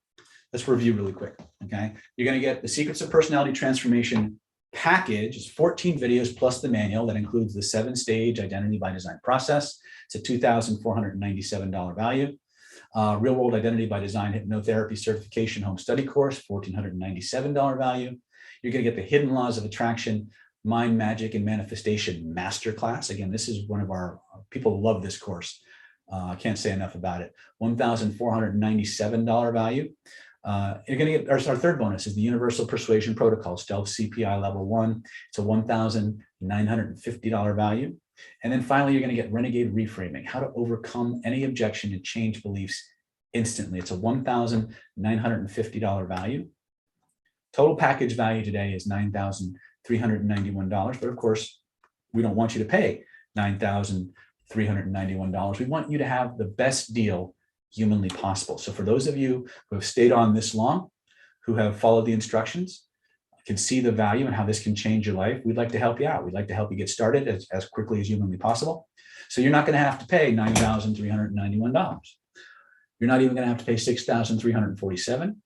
let's review really quick. Okay, you're going to get the Secrets of Personality Transformation package. Is 14 videos plus the manual that includes the 7-stage identity by design process. It's a $2,497 value. Real World Identity by Design Hypnotherapy Certification Home Study Course, $1,497 value. You're going to get the Hidden Laws of Attraction, Mind, Magic, and Manifestation Masterclass. Again, this is one of our people love this course. I can't say enough about it. $1,497 value. You're going to get our third bonus is the Universal Persuasion Protocol, Stealth CPI Level 1. It's a $1,950 value. And then finally, you're going to get Renegade Reframing, how to overcome any objection and change beliefs instantly. It's a $1,950 value. Total package value today is $9,391. But of course, we don't want you to pay $9,391. We want you to have the best deal humanly possible. So for those of you who have stayed on this long, who have followed the instructions, can see the value and how this can change your life, we'd like to help you out. We'd like to help you get started as quickly as humanly possible. So you're not going to have to pay $9,391. You're not even going to have to pay $6,347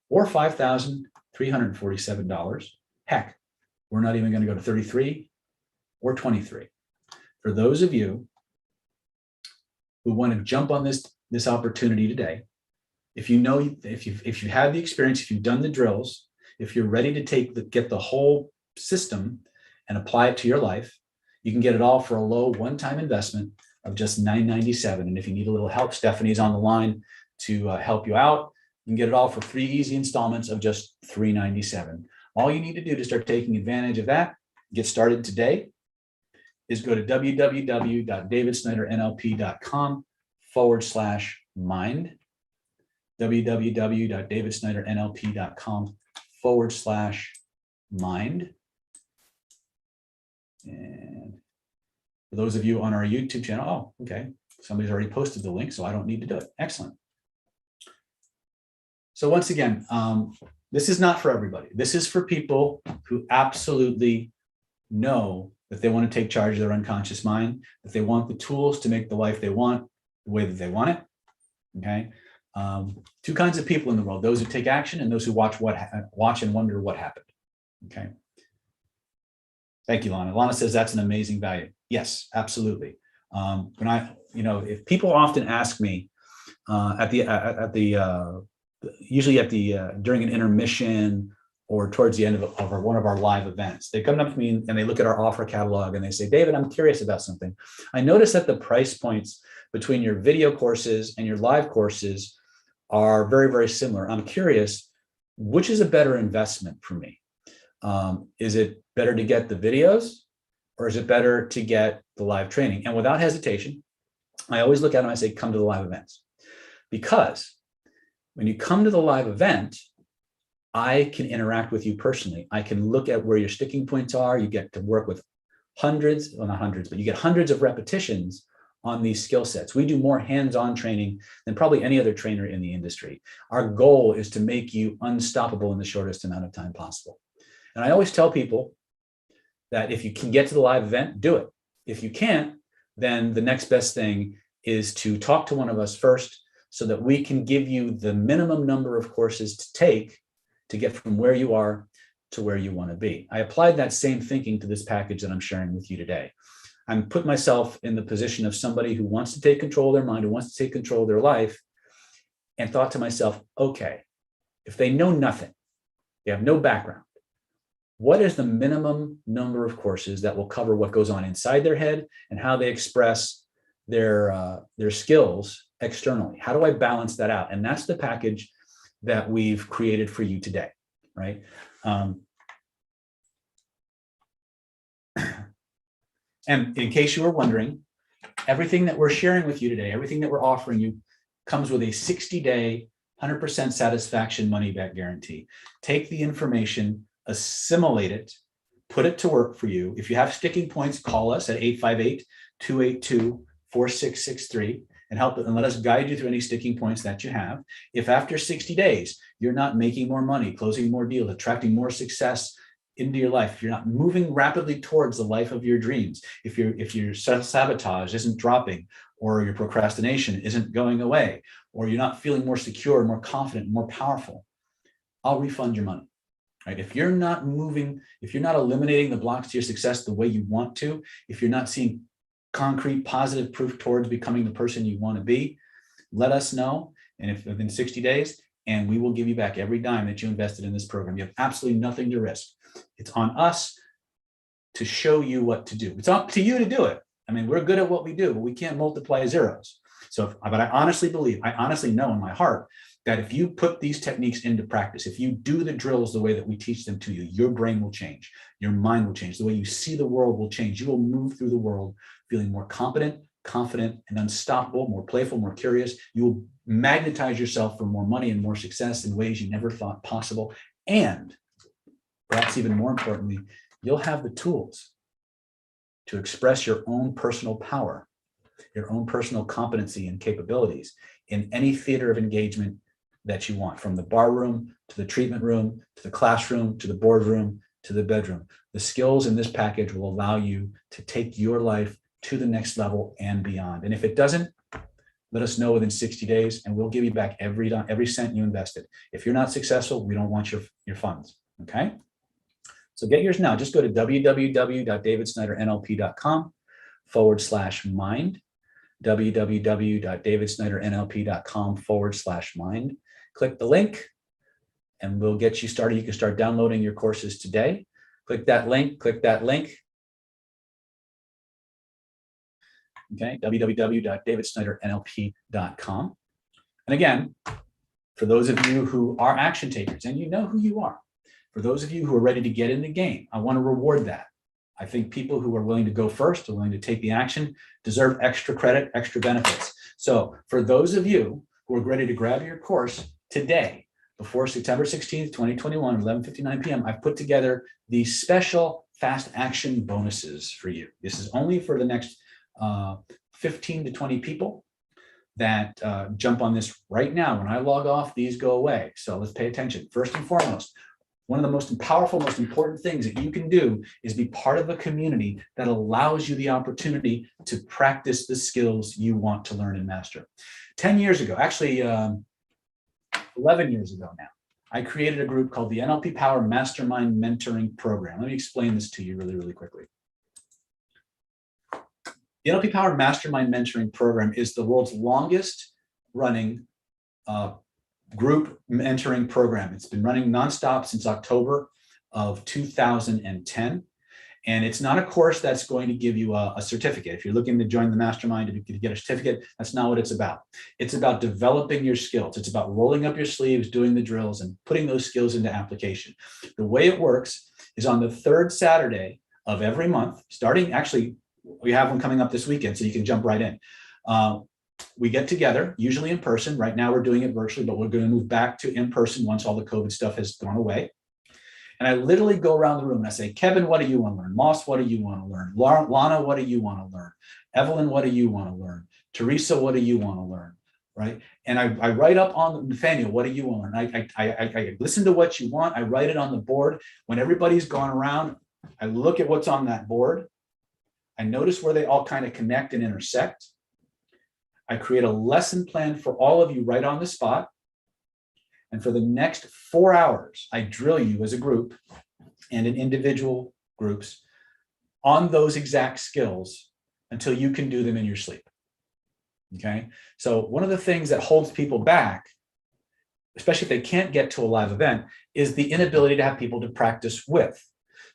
or $5,347. Heck, we're not even going to go to 33 or 23. For those of you who want to jump on this opportunity today, if you have the experience, if you've done the drills, if you're ready to get the whole system and apply it to your life, you can get it all for a low one-time investment of just $9.97. And if you need a little help, Stephanie's on the line to help you out. You can get it all for 3 easy installments of just $3.97. All you need to do to start taking advantage of that, get started today, is go to www.davidsnyder.nlp.com/mind, www.davidsnyder.nlp.com/mind. And for those of you on our YouTube channel, oh, okay, somebody's already posted the link, so I don't need to do it. Excellent. So once again, this is not for everybody. This is for people who absolutely know that they want to take charge of their unconscious mind, that they want the tools to make the life they want the way that they want it. Okay. Two kinds of people in the world: those who take action and those who watch and wonder what happened. Okay. Thank you, Lana. Lana says that's an amazing value. Yes, absolutely. If people often ask me usually during an intermission or towards the end of one of our live events, they come up to me and they look at our offer catalog and they say, David, I'm curious about something. I noticed that the price points between your video courses and your live courses are very, very similar. I'm curious, which is a better investment for me? Is it better to get the videos or is it better to get the live training? And without hesitation, I always look at them and I say, come to the live events. Because when you come to the live event, I can interact with you personally. I can look at where your sticking points are. You get to work with hundreds, well, not hundreds, but you get hundreds of repetitions on these skill sets. We do more hands-on training than probably any other trainer in the industry. Our goal is to make you unstoppable in the shortest amount of time possible. And I always tell people that if you can get to the live event, do it. If you can't, then the next best thing is to talk to one of us first so that we can give you the minimum number of courses to take to get from where you are to where you want to be. I applied that same thinking to this package that I'm sharing with you today. I'm put myself in the position of somebody who wants to take control of their mind, who wants to take control of their life, and thought to myself, okay, if they know nothing, they have no background, what is the minimum number of courses that will cover what goes on inside their head and how they express their skills externally? How do I balance that out? And that's the package that we've created for you today, right? And in case you were wondering, everything that we're sharing with you today, everything that we're offering you comes with a 60-day, 100% satisfaction money-back guarantee. Take the information, assimilate it, put it to work for you. If you have sticking points, call us at 858-282-4663 and let us guide you through any sticking points that you have. If after 60 days, you're not making more money, closing more deals, attracting more success into your life, if you're not moving rapidly towards the life of your dreams, if your self-sabotage isn't dropping, or your procrastination isn't going away, or you're not feeling more secure, more confident, more powerful, I'll refund your money. Right? If you're not moving, if you're not eliminating the blocks to your success the way you want to, if you're not seeing concrete positive proof towards becoming the person you want to be, let us know. And if within 60 days, and we will give you back every dime that you invested in this program. You have absolutely nothing to risk. It's on us to show you what to do. It's up to you to do it. I mean, we're good at what we do, but we can't multiply zeros. But I honestly know in my heart that if you put these techniques into practice, if you do the drills the way that we teach them to you, your brain will change, your mind will change, the way you see the world will change. You will move through the world feeling more competent, confident, and unstoppable, more playful, more curious. You will magnetize yourself for more money and more success in ways you never thought possible. And perhaps even more importantly, you'll have the tools to express your own personal power, your own personal competency and capabilities in any theater of engagement that you want, from the bar room to the treatment room, to the classroom, to the boardroom, to the bedroom. The skills in this package will allow you to take your life to the next level and beyond. And if it doesn't, let us know within 60 days and we'll give you back every cent you invested. If you're not successful, we don't want your funds, okay? So get yours now. Just go to www.davidsnydernlp.com/mind, www.davidsnydernlp.com/mind. Click the link and we'll get you started. You can start downloading your courses today. Click that link, click that link. Okay, www.davidsnydernlp.com. And again, for those of you who are action takers, and you know who you are, for those of you who are ready to get in the game, I want to reward that. I think people who are willing to go first, are willing to take the action, deserve extra credit, extra benefits. So for those of you who are ready to grab your course today, before September 16th, 2021, 11:59 p.m., I've put together the special fast action bonuses for you. This is only for the next 15 to 20 people that jump on this right now. When I log off, these go away. So let's pay attention. First and foremost, one of the most powerful, most important things that you can do is be part of a community that allows you the opportunity to practice the skills you want to learn and master. 10 years ago, actually 11 years ago now, I created a group called the NLP Power Mastermind Mentoring Program. Let me explain this to you really, really quickly. The NLP Power Mastermind Mentoring Program is the world's longest running group mentoring program. It's been running nonstop since October of 2010. And it's not a course that's going to give you a certificate. If you're looking to join the mastermind to get a certificate, that's not what it's about. It's about developing your skills. It's about rolling up your sleeves, doing the drills, and putting those skills into application. The way it works is on the third Saturday of every month, starting, actually, we have one coming up this weekend, so you can jump right in. We get together, usually in person. Right now we're doing it virtually, but we're going to move back to in person once all the COVID stuff has gone away. And I literally go around the room and I say, Kevin, what do you want to learn? Moss, what do you want to learn? Lana, what do you want to learn? Evelyn, what do you want to learn? Teresa, what do you want to learn? Right? And I write up on Nathaniel, what do you want to learn? I listen to what you want. I write it on the board. When everybody's gone around, I look at what's on that board. I notice where they all kind of connect and intersect. I create a lesson plan for all of you right on the spot. And for the next 4 hours, I drill you as a group and in individual groups on those exact skills until you can do them in your sleep. Okay. So one of the things that holds people back, especially if they can't get to a live event, is the inability to have people to practice with.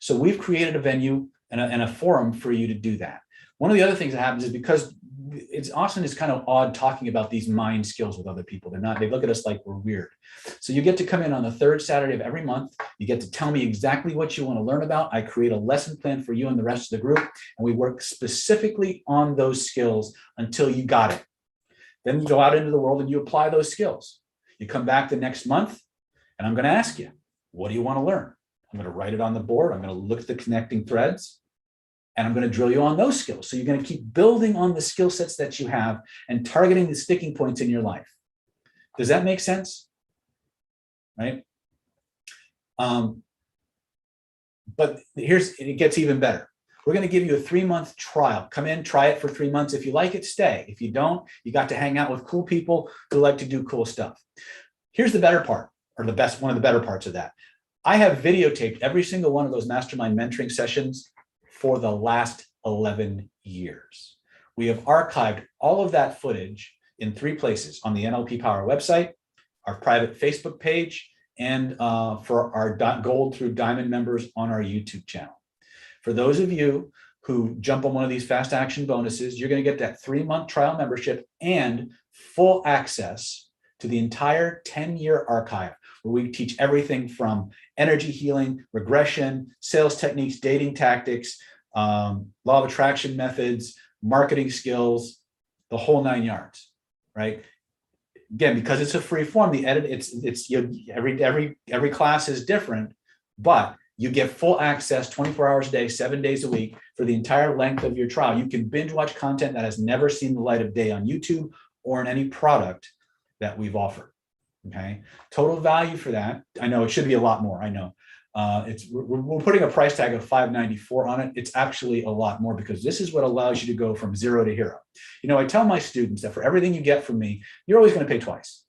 So we've created a venue and a forum for you to do that. One of the other things that happens is because it's often kind of odd talking about these mind skills with other people. They look at us like we're weird. So you get to come in on the third Saturday of every month. You get to tell me exactly what you want to learn about. I create a lesson plan for you and the rest of the group, and we work specifically on those skills until you got it. Then you go out into the world and you apply those skills. You come back the next month and I'm going to ask you, what do you want to learn? I'm going to write it on the board. I'm going to look at the connecting threads. And I'm going to drill you on those skills. So you're going to keep building on the skill sets that you have and targeting the sticking points in your life. Does that make sense? Right? But it gets even better. We're going to give you a 3-month trial. Come in, try it for 3 months. If you like it, stay. If you don't, you got to hang out with cool people who like to do cool stuff. Here's the better part, or one of the better parts of that. I have videotaped every single one of those mastermind mentoring sessions for the last 11 years. We have archived all of that footage in 3 places: on the NLP Power website, our private Facebook page, and for our Gold through Diamond members on our YouTube channel. For those of you who jump on one of these fast action bonuses, you're going to get that 3-month trial membership and full access to the entire 10-year archive, where we teach everything from energy healing, regression, sales techniques, dating tactics, law of attraction methods, marketing skills, the whole 9 yards, right? Again, because it's a free form, the edit, every class is different, but you get full access 24 hours a day, 7 days a week for the entire length of your trial. You can binge watch content that has never seen the light of day on YouTube or in any product that we've offered. Okay, total value for that, I know it should be a lot more. I know we're putting a price tag of $594 on it. It's actually a lot more, because this is what allows you to go from 0 to hero. You know, I tell my students that for everything you get from me, you're always going to pay twice,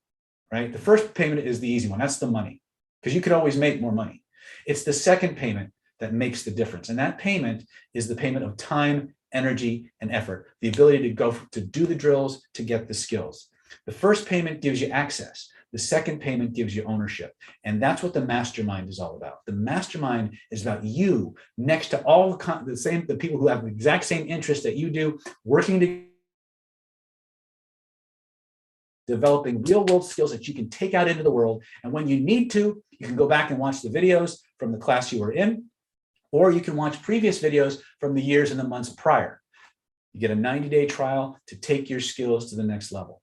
right? The first payment is the easy one. That's the money, because you could always make more money. It's the second payment that makes the difference. And that payment is the payment of time, energy, and effort, the ability to go to do the drills, to get the skills. The first payment gives you access. The second payment gives you ownership. And that's what the mastermind is all about. The mastermind is about you next to all the people who have the exact same interests that you do, working together, developing real world skills that you can take out into the world. And when you need to, you can go back and watch the videos from the class you were in, or you can watch previous videos from the years and the months prior. You get a 90-day trial to take your skills to the next level.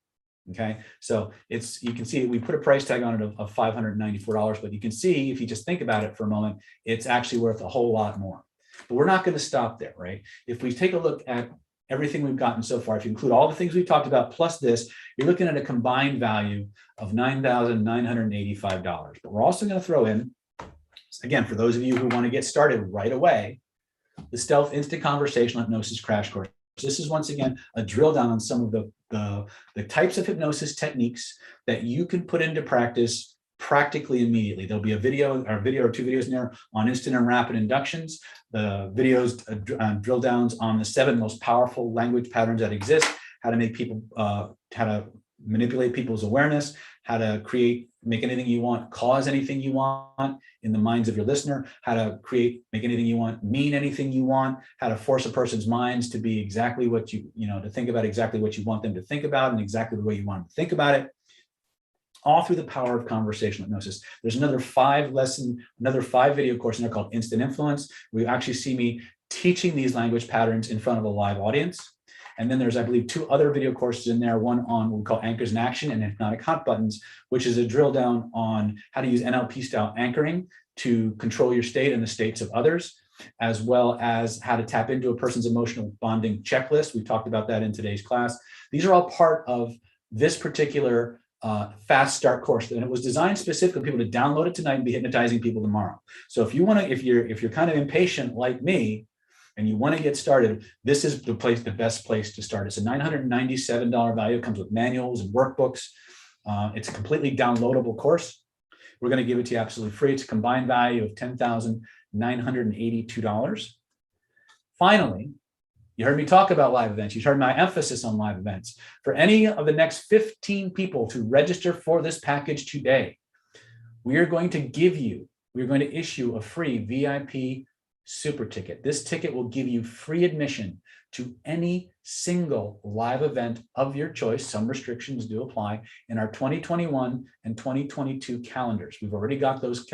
Okay, so you can see we put a price tag on it of $594, but you can see, if you just think about it for a moment, it's actually worth a whole lot more. But we're not going to stop there, right? If we take a look at everything we've gotten so far, if you include all the things we've talked about plus this, you're looking at a combined value of $9,985. But we're also going to throw in, again, for those of you who want to get started right away, the Stealth Instant Conversational Hypnosis Crash Course. This is, once again, a drill down on some of the types of hypnosis techniques that you can put into practice practically immediately. There'll be a video or two videos in there on instant and rapid inductions, the videos, drill downs on the 7 most powerful language patterns that exist, how to make people, how to manipulate people's awareness, how to make anything you want, cause anything you want in the minds of your listener, how to make anything you want, mean anything you want, how to force a person's minds to be exactly what to think about exactly what you want them to think about and exactly the way you want them to think about it, all through the power of conversational hypnosis. There's another 5 video course in there called Instant Influence, where you actually see me teaching these language patterns in front of a live audience. And then there's, I believe, 2 other video courses in there, one on what we call anchors in action and hypnotic hot buttons, which is a drill down on how to use NLP style anchoring to control your state and the states of others, as well as how to tap into a person's emotional bonding checklist. We talked about that in today's class. These are all part of this particular fast start course, and it was designed specifically for people to download it tonight and be hypnotizing people tomorrow. So if you're kind of impatient like me, and you want to get started, this is the best place to start. It's a $997 value. It comes with manuals and workbooks. It's a completely downloadable course. We're going to give it to you absolutely free. It's a combined value of $10,982. Finally, you heard me talk about live events. You heard my emphasis on live events. For any of the next 15 people to register for this package today, we're going to issue a free VIP super ticket. This ticket will give you free admission to any single live event of your choice. Some restrictions do apply in our 2021 and 2022 calendars. We've already got those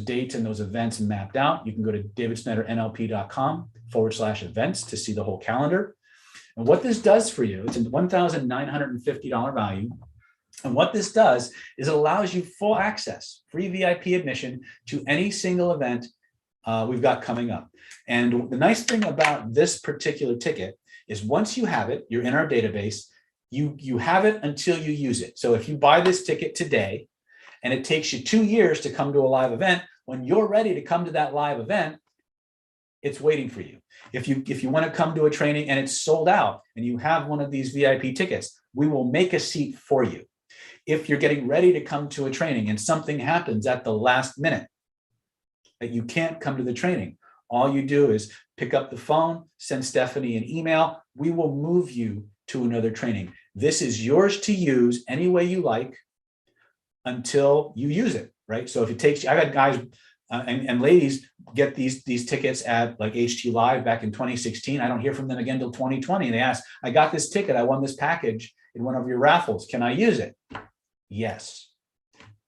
dates and those events mapped out. You can go to davidsnydernlp.com/events to see the whole calendar. And what this does for you, it's a $1,950 value. And what this does is it allows you full access, free VIP admission to any single event we've got coming up. And the nice thing about this particular ticket is once you have it, you're in our database, you have it until you use it. So if you buy this ticket today and it takes you 2 years to come to a live event, when you're ready to come to that live event, it's waiting for you. If you want to come to a training and it's sold out and you have one of these VIP tickets, we will make a seat for you. If you're getting ready to come to a training and something happens at the last minute, that you can't come to the training, all you do is pick up the phone, send Stephanie an email. We will move you to another training. This is yours to use any way you like until you use it, right? So if it takes you, I've had guys and ladies get these tickets at like HT Live back in 2016. I don't hear from them again until 2020. And they ask, I got this ticket. I won this package in one of your raffles. Can I use it? Yes.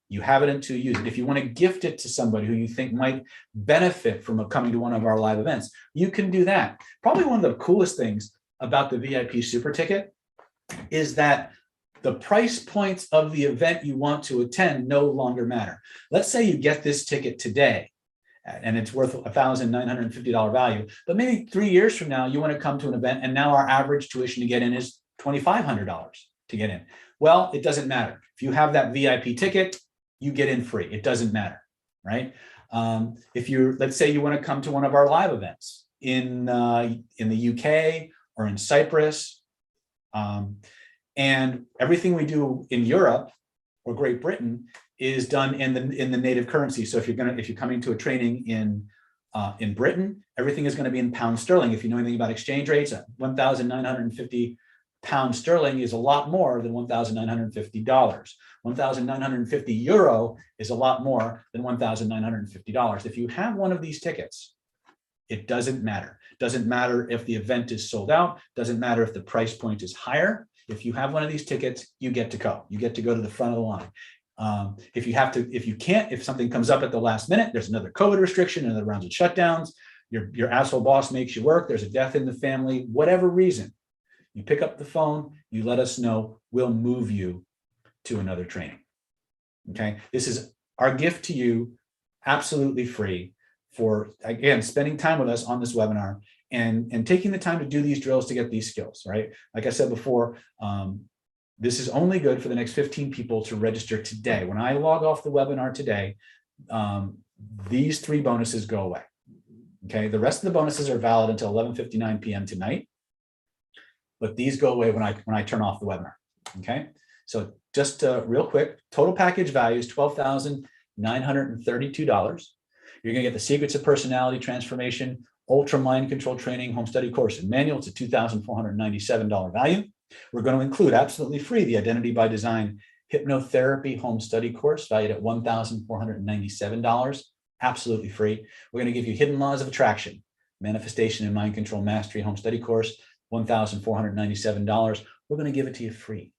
You have it until you use it. If you want to gift it to somebody who you think might benefit from coming to one of our live events, you can do that. Probably one of the coolest things about the VIP super ticket is that the price points of the event you want to attend no longer matter. Let's say you get this ticket today and it's worth $1,950 value, but maybe 3 years from now, you want to come to an event and now our average tuition to get in is $2,500 to get in. Well, it doesn't matter. If you have that VIP ticket, you get in free. It doesn't matter, right? Let's say you want to come to one of our live events in the UK or in Cyprus, and everything we do in Europe or Great Britain is done in the native currency. So if you're coming to a training in In Britain, everything is going to be in pound sterling. If you know anything about exchange rates, 1,950 pound sterling is a lot more than $1,950. 1,950 euro is a lot more than $1,950. If you have one of these tickets, it doesn't matter. Doesn't matter if the event is sold out. Doesn't matter if the price point is higher. If you have one of these tickets, you get to go. You get to go to the front of the line. If something comes up at the last minute, there's another COVID restriction, another round of shutdowns, your asshole boss makes you work, there's a death in the family, whatever reason, you pick up the phone, you let us know, we'll move you to another training. Okay. This is our gift to you, absolutely free, for, again, spending time with us on this webinar and taking the time to do these drills to get these skills, right? Like I said before, this is only good for the next 15 people to register today. When I log off the webinar today, these 3 bonuses go away. Okay, the rest of the bonuses are valid until 11:59 p.m. tonight, but these go away when I turn off the webinar. Okay, so just real quick, total package value is $12,932. You're going to get the Secrets of Personality Transformation, Ultra Mind Control Training, Home Study Course and Manual. It's a $2,497 value. We're going to include absolutely free the Identity by Design Hypnotherapy Home Study Course, valued at $1,497, absolutely free. We're going to give you Hidden Laws of Attraction, Manifestation and Mind Control Mastery Home Study Course, $1,497. We're going to give it to you free.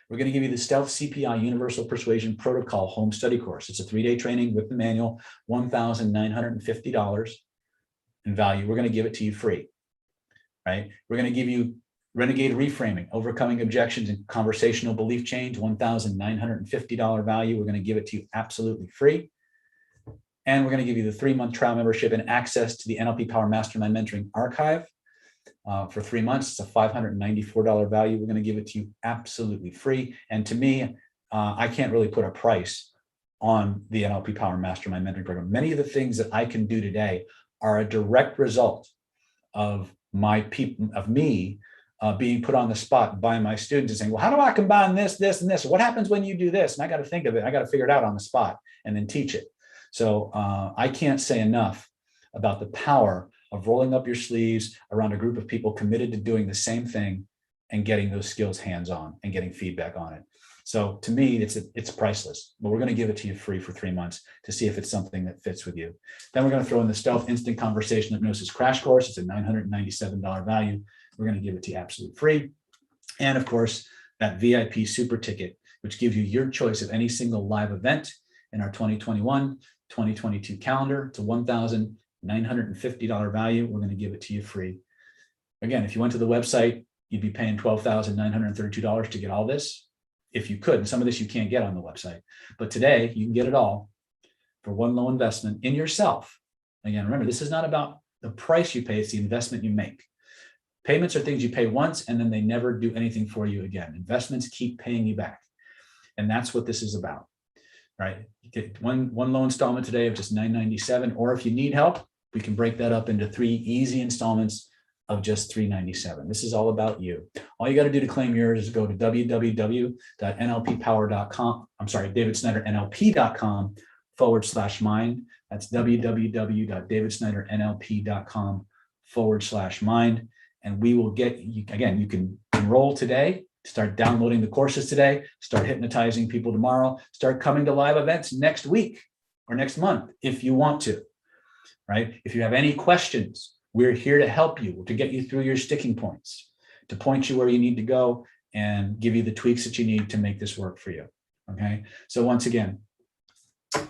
We're going to give you the Stealth CPI Universal Persuasion Protocol Home Study Course. It's a 3-day training with the manual, $1,950 in value. We're going to give it to you free, right? We're going to give you Renegade Reframing, Overcoming Objections and Conversational Belief Change, $1,950 value. We're going to give it to you absolutely free. And we're going to give you the 3-month trial membership and access to the NLP Power Mastermind Mentoring Archive for 3 months. It's a $594 value. We're going to give it to you absolutely free. And to me, I can't really put a price on the NLP Power Mastermind Mentoring Program. Many of the things that I can do today are a direct result of me being put on the spot by my students and saying, well, how do I combine this, this, and this? What happens when you do this? And I got to think of it. I got to figure it out on the spot and then teach it. So I can't say enough about the power of rolling up your sleeves around a group of people committed to doing the same thing and getting those skills hands-on and getting feedback on it. So to me, it's priceless, but we're going to give it to you free for 3 months to see if it's something that fits with you. Then we're going to throw in the Stealth Instant Conversation Hypnosis Crash Course. It's a $997 value. We're going to give it to you absolutely free. And of course, that VIP Super Ticket, which gives you your choice of any single live event in our 2021-2022 calendar. It's a $1,950 value. We're going to give it to you free. Again, if you went to the website, you'd be paying $12,932 to get all this. If you could, and some of this you can't get on the website, but today you can get it all for one low investment in yourself. Again, remember, this is not about the price you pay, it's the investment you make. Payments are things you pay once and then they never do anything for you again. Investments keep paying you back. And that's what this is about, right? You get one low installment today of just $997, or if you need help, we can break that up into 3 easy installments of just $397. This is all about you. All you got to do to claim yours is go to www.nlppower.com. I'm sorry, davidsnydernlp.com/mind. That's www.davidsnydernlp.com/mind. And we will get you, again, you can enroll today, start downloading the courses today, start hypnotizing people tomorrow, start coming to live events next week or next month if you want to, right? If you have any questions, we're here to help you, to get you through your sticking points, to point you where you need to go and give you the tweaks that you need to make this work for you, okay? So once again,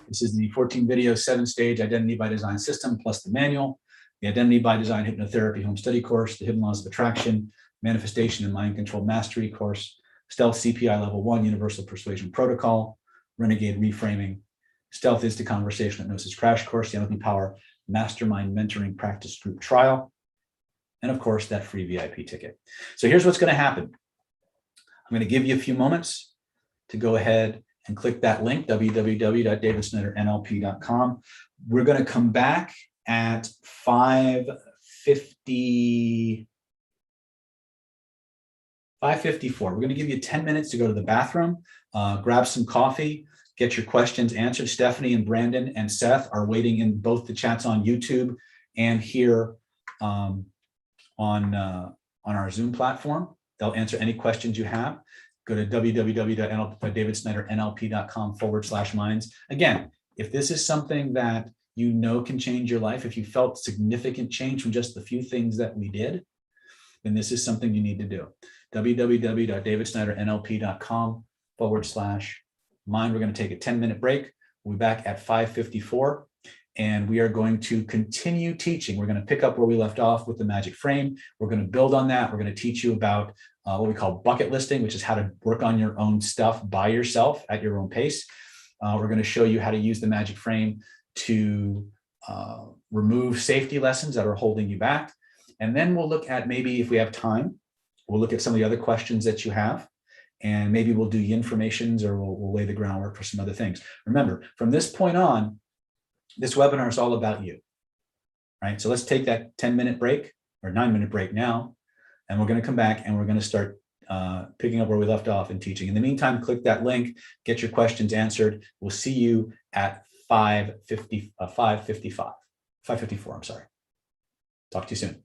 this is the 14 video, 7-stage Identity by Design system plus the manual, the Identity by Design Hypnotherapy Home Study Course, the Hidden Laws of Attraction, Manifestation and Mind Control Mastery Course, Stealth CPI Level 1 Universal Persuasion Protocol, Renegade Reframing, Stealth Instant Conversational Hypnosis Crash Course, the NLP Power Mastermind Mentoring Practice Group Trial, and of course, that free VIP ticket. So here's what's going to happen. I'm going to give you a few moments to go ahead and click that link, www.davidsnydernlp.com. We're going to come back at 5:54. We're going to give you 10 minutes to go to the bathroom, grab some coffee, get your questions answered. Stephanie and Brandon and Seth are waiting in both the chats on YouTube and here on our Zoom platform. They'll answer any questions you have. Go to www.davidsnyder.nlp.com/minds. Again, if this is something that you know can change your life, if you felt significant change from just the few things that we did, then this is something you need to do. www.davidsnyder.nlp.com/mind. We're going to take a 10-minute break. We'll be back at 5:54. And we are going to continue teaching. We're going to pick up where we left off with the magic frame. We're going to build on that. We're going to teach you about what we call bucket listing, which is how to work on your own stuff by yourself at your own pace. We're going to show you how to use the magic frame to remove safety lessons that are holding you back. And then we'll look at, maybe if we have time, we'll look at some of the other questions that you have. And maybe we'll do yin formations, or we'll lay the groundwork for some other things. Remember, from this point on, this webinar is all about you, right? So let's take that 10-minute break, or 9-minute break now, and we're going to come back and we're going to start picking up where we left off in teaching. In the meantime, click that link, get your questions answered. We'll see you at 5:54, I'm sorry. Talk to you soon.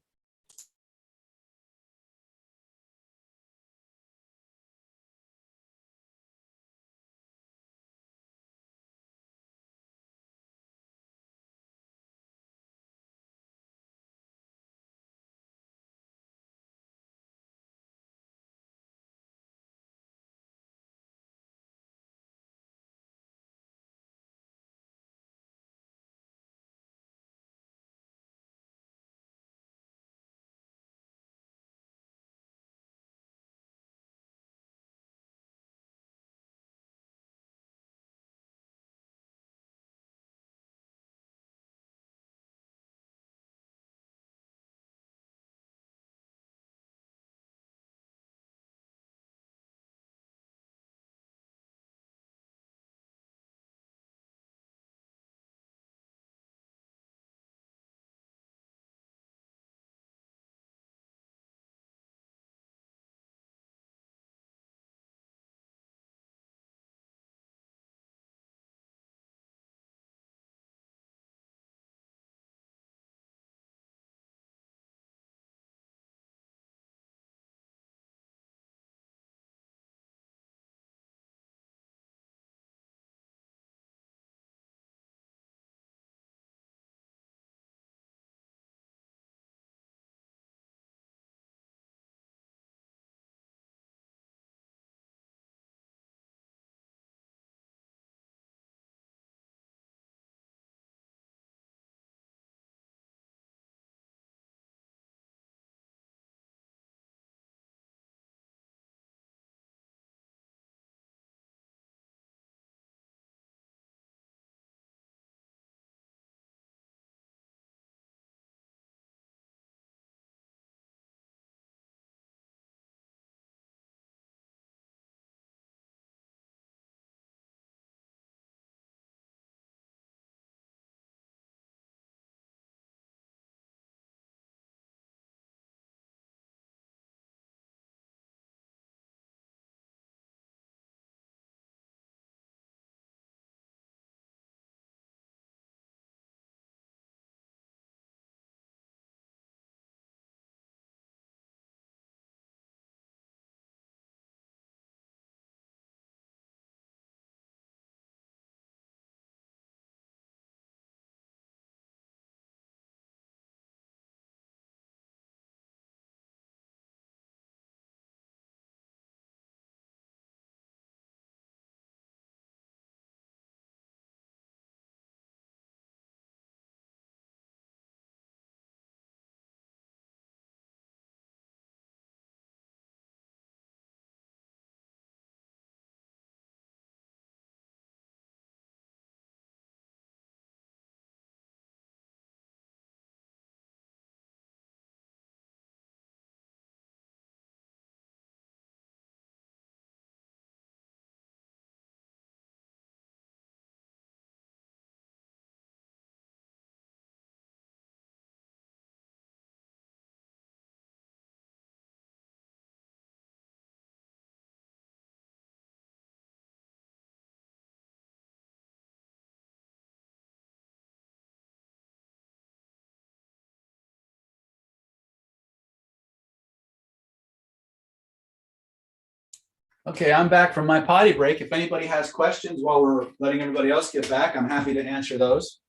Okay, I'm back from my potty break. If anybody has questions while we're letting everybody else get back, I'm happy to answer those.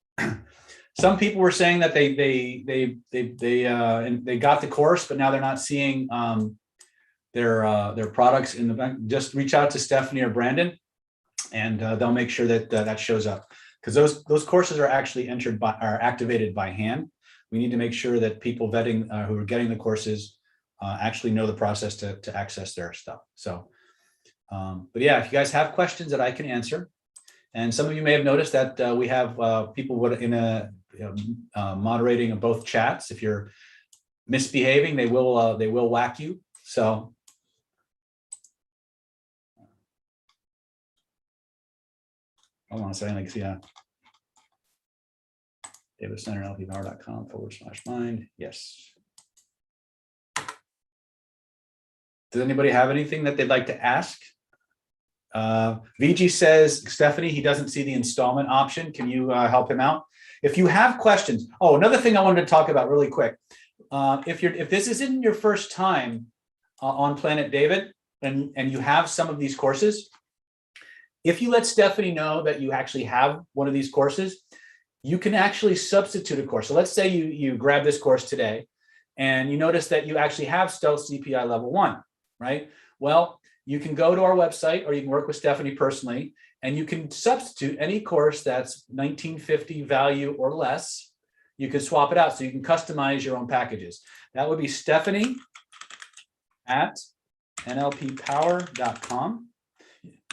Some people were saying that they got the course, but now they're not seeing their products in the bank. Just reach out to Stephanie or Brandon, and they'll make sure that that shows up, because those courses are actually activated by hand. We need to make sure that people vetting who are getting the courses actually know the process to access their stuff. So. But yeah, if you guys have questions that I can answer, and some of you may have noticed that we have people moderating both chats. If you're misbehaving, they will whack you. So hold on a second. Like, yeah, davidsnyder.lppower.com/mind. Yes. Does anybody have anything that they'd like to ask? VG says, Stephanie, he doesn't see the installment option. Can you help him out? If you have questions. Oh, another thing I wanted to talk about really quick. If this isn't your first time on Planet David, and you have some of these courses, if you let Stephanie know that you actually have one of these courses, you can actually substitute a course. So let's say you grab this course today, and you notice that you actually have Stealth CPI level 1, right? Well, you can go to our website, or you can work with Stephanie personally, and you can substitute any course that's 1950 value or less. You can swap it out, so you can customize your own packages. That would be Stephanie at nlppower.com.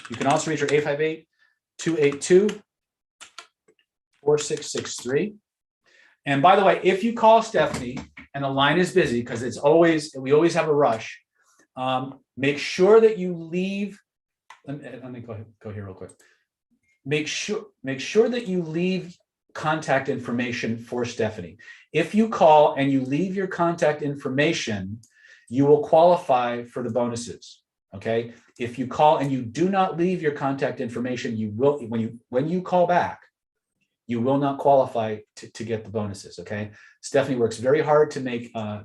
You can also reach her 858-282-4663. And by the way, if you call Stephanie and the line is busy, because we always have a rush, make sure that you leave. Let me go here real quick. Make sure that you leave contact information for Stephanie. If you call and you leave your contact information, you will qualify for the bonuses. Okay. If you call and you do not leave your contact information, you will, when you call back, you will not qualify to get the bonuses. Okay. Stephanie works very hard to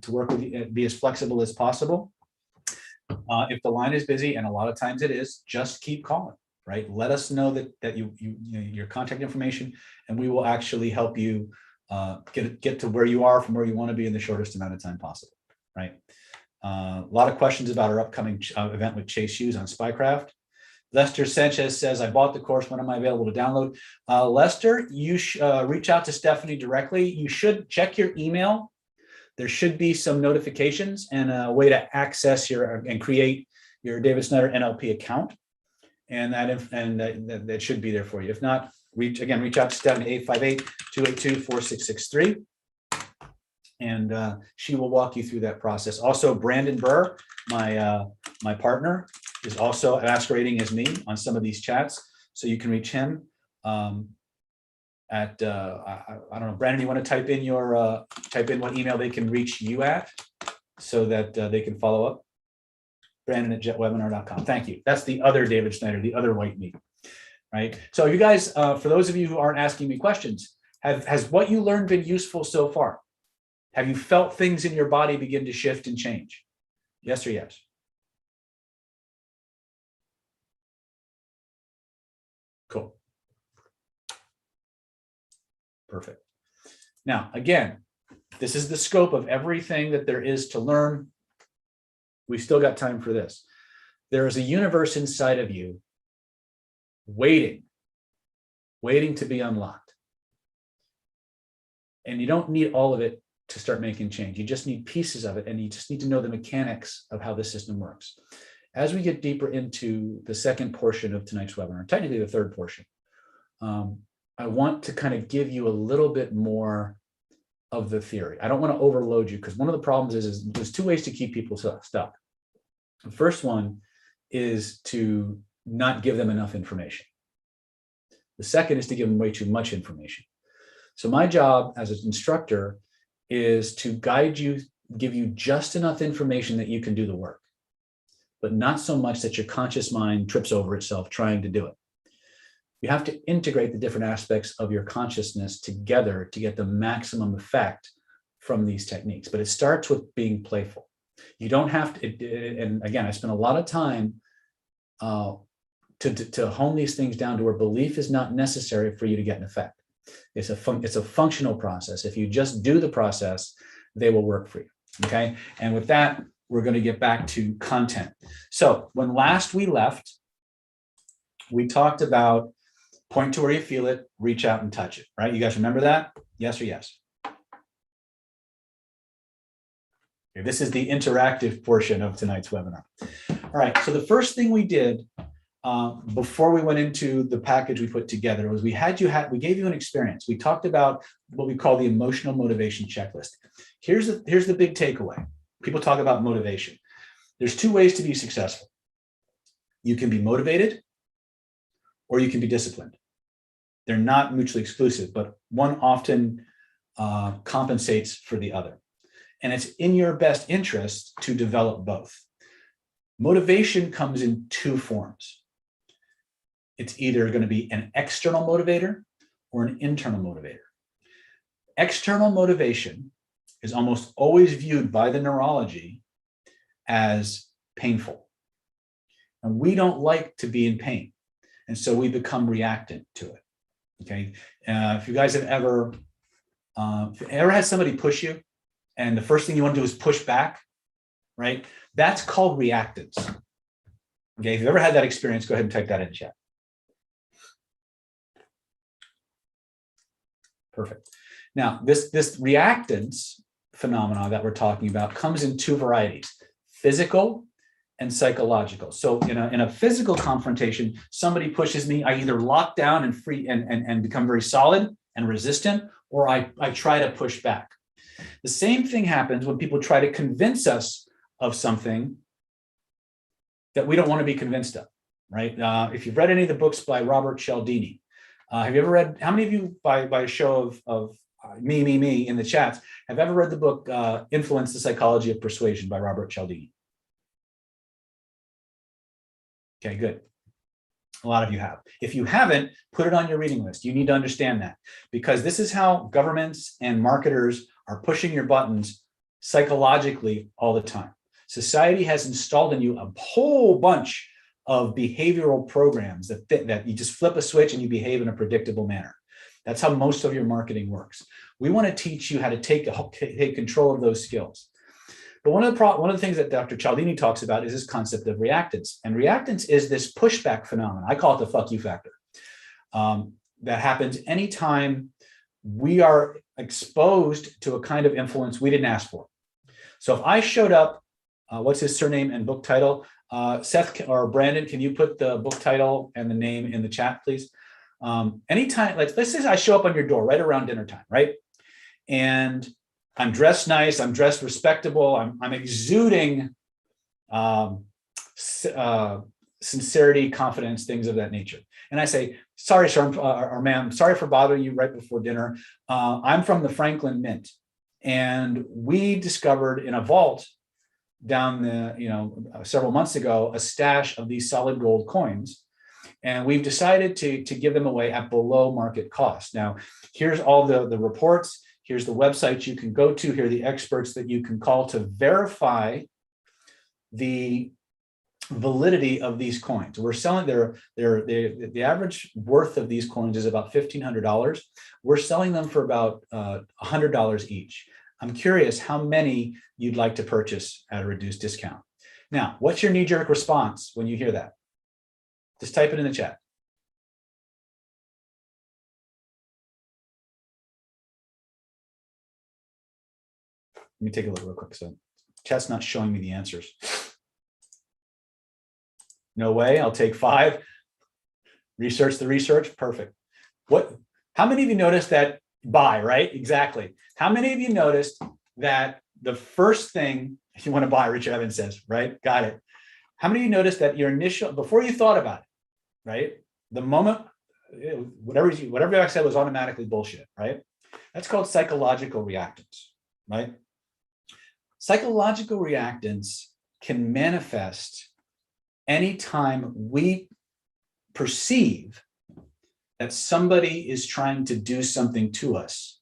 work with you, be as flexible as possible. If the line is busy, and a lot of times it is, just keep calling, right? Let us know that your contact information, and we will actually help you get to where you are from where you want to be in the shortest amount of time possible, right? A lot of questions about our upcoming event with Chase Hughes on Spycraft. Lester Sanchez says, I bought the course. When am I available to download? Lester, you reach out to Stephanie directly. You should check your email. There should be some notifications and a way to access and create your David Snyder NLP account, and that should be there for you. If not, reach out to Stephanie 858-282-4663, and she will walk you through that process. Also, Brandon Burr, my partner, is also masquerading as me on some of these chats, so you can reach him. I don't know, Brandon, you want to type in what email they can reach you at, so that they can follow up? Brandon at jetwebinar.com. Thank you. That's the other David Snyder, the other white meat, right? So you guys, for those of you who aren't asking me questions, has what you learned been useful so far? Have you felt things in your body begin to shift and change? Yes or yes? Cool. Perfect. Now, again, this is the scope of everything that there is to learn. We still got time for this. There is a universe inside of you waiting to be unlocked. And you don't need all of it to start making change. You just need pieces of it, and you just need to know the mechanics of how the system works. As we get deeper into the second portion of tonight's webinar, technically the third portion, I want to kind of give you a little bit more of the theory. I don't want to overload you, because one of the problems is there's two ways to keep people stuck. The first one is to not give them enough information. The second is to give them way too much information. So my job as an instructor is to guide you, give you just enough information that you can do the work, but not so much that your conscious mind trips over itself trying to do it. You have to integrate the different aspects of your consciousness together to get the maximum effect from these techniques. But it starts with being playful. You don't have to, and again, I spent a lot of time to hone these things down to where belief is not necessary for you to get an effect. It's a functional process. If you just do the process, they will work for you. Okay. And with that, we're going to get back to content. So when last we left, we talked about point to where you feel it, reach out and touch it, right? You guys remember that? Yes or yes? Okay, this is the interactive portion of tonight's webinar. All right, so the first thing we did before we went into the package we put together was we gave you an experience. We talked about what we call the emotional motivation checklist. Here's the big takeaway. People talk about motivation. There's two ways to be successful. You can be motivated or you can be disciplined. They're not mutually exclusive, but one often compensates for the other. And it's in your best interest to develop both. Motivation comes in two forms. It's either going to be an external motivator or an internal motivator. External motivation is almost always viewed by the neurology as painful. And we don't like to be in pain. And so we become reactant to it. Okay. If you guys have ever had somebody push you and the first thing you want to do is push back, right? That's called reactance. Okay. If you've ever had that experience, go ahead and type that in chat. Perfect. Now, this reactance phenomena that we're talking about comes in two varieties, physical and psychological. So in a physical confrontation, somebody pushes me, I either lock down and become very solid and resistant, or I try to push back. The same thing happens when people try to convince us of something that we don't want to be convinced of, right? If you've read any of the books by Robert Cialdini, have you ever read, how many of you by a show of me in the chats have ever read the book Influence, the Psychology of Persuasion by Robert Cialdini? Okay, good. A lot of you have. If you haven't, put it on your reading list. You need to understand that, because this is how governments and marketers are pushing your buttons psychologically all the time. Society has installed in you a whole bunch of behavioral programs that you just flip a switch and you behave in a predictable manner. That's how most of your marketing works. We want to teach you how to take control of those skills. But one of the things that Dr. Cialdini talks about is this concept of reactance. And reactance is this pushback phenomenon. I call it the fuck you factor. That happens anytime we are exposed to a kind of influence we didn't ask for. So if I showed up, what's his surname and book title? Seth or Brandon, can you put the book title and the name in the chat, please? Anytime, let's say I show up on your door right around dinner time, right? And I'm dressed nice, I'm dressed respectable, I'm exuding sincerity, confidence, things of that nature. And I say, sorry, sir, or ma'am, sorry for bothering you right before dinner. I'm from the Franklin Mint. And we discovered in a vault down several months ago, a stash of these solid gold coins. And we've decided to give them away at below market cost. Now, here's all the reports. Here's the websites you can go to. Here are the experts that you can call to verify the validity of these coins. We're selling the average worth of these coins is about $1,500. We're selling them for about $100 each. I'm curious how many you'd like to purchase at a reduced discount. Now, what's your knee-jerk response when you hear that? Just type it in the chat. Let me take a look real quick. So chat's not showing me the answers. No way, I'll take 5. Research the research, perfect. How many of you noticed that buy, right? Exactly. How many of you noticed that the first thing you want to buy, Richard Evans says, right? Got it. How many of you noticed that your initial, before you thought about it, right? The moment, whatever I said was automatically bullshit, right? That's called psychological reactance, right? Psychological reactance can manifest anytime we perceive that somebody is trying to do something to us,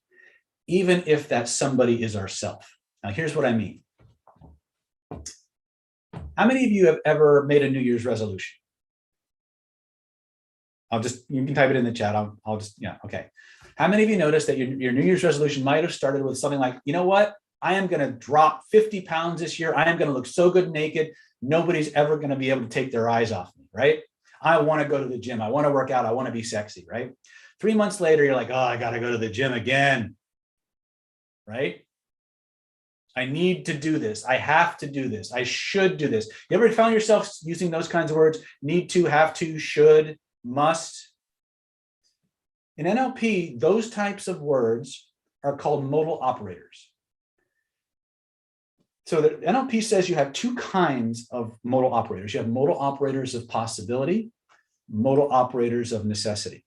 even if that somebody is ourself. Now, here's what I mean. How many of you have ever made a New Year's resolution? You can type it in the chat. I'll just, yeah, okay. How many of you noticed that your New Year's resolution might have started with something like, you know what? I am going to drop 50 pounds this year. I am going to look so good naked. Nobody's ever going to be able to take their eyes off me, right? I want to go to the gym. I want to work out. I want to be sexy, right? 3 months later, you're like, oh, I got to go to the gym again, right? I need to do this. I have to do this. I should do this. You ever found yourself using those kinds of words? Need to, have to, should, must. In NLP, those types of words are called modal operators. So the NLP says you have two kinds of modal operators. You have modal operators of possibility, modal operators of necessity,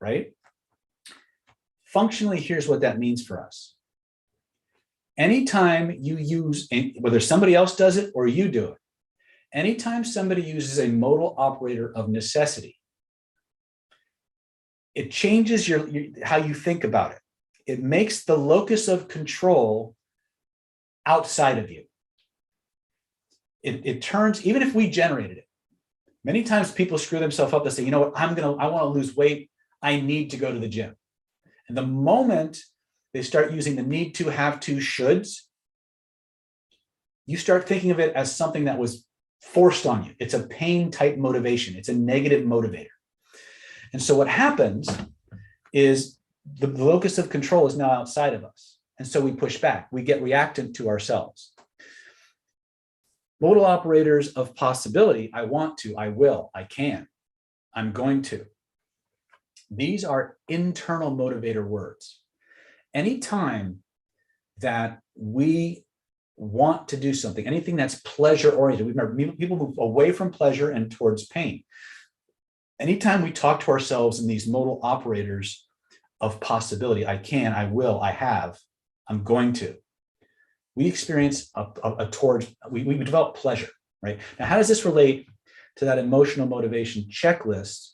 right? Functionally, here's what that means for us. Anytime you use, whether somebody else does it or you do it, anytime somebody uses a modal operator of necessity, it changes how you think about it. It makes the locus of control outside of you. It turns, even if we generated it, many times people screw themselves up. They say, you know what, I want to lose weight. I need to go to the gym. And the moment they start using the need to, have to, shoulds, you start thinking of it as something that was forced on you. It's a pain type motivation. It's a negative motivator. And so what happens is the locus of control is now outside of us. And so we push back. We get reactant to ourselves. Modal operators of possibility, I want to, I will, I can, I'm going to. These are internal motivator words. Anytime that we want to do something, anything that's pleasure oriented, people move away from pleasure and towards pain. Anytime we talk to ourselves in these modal operators of possibility, I can, I will, I have, I'm going to, we experience we develop pleasure, right? Now, how does this relate to that emotional motivation checklist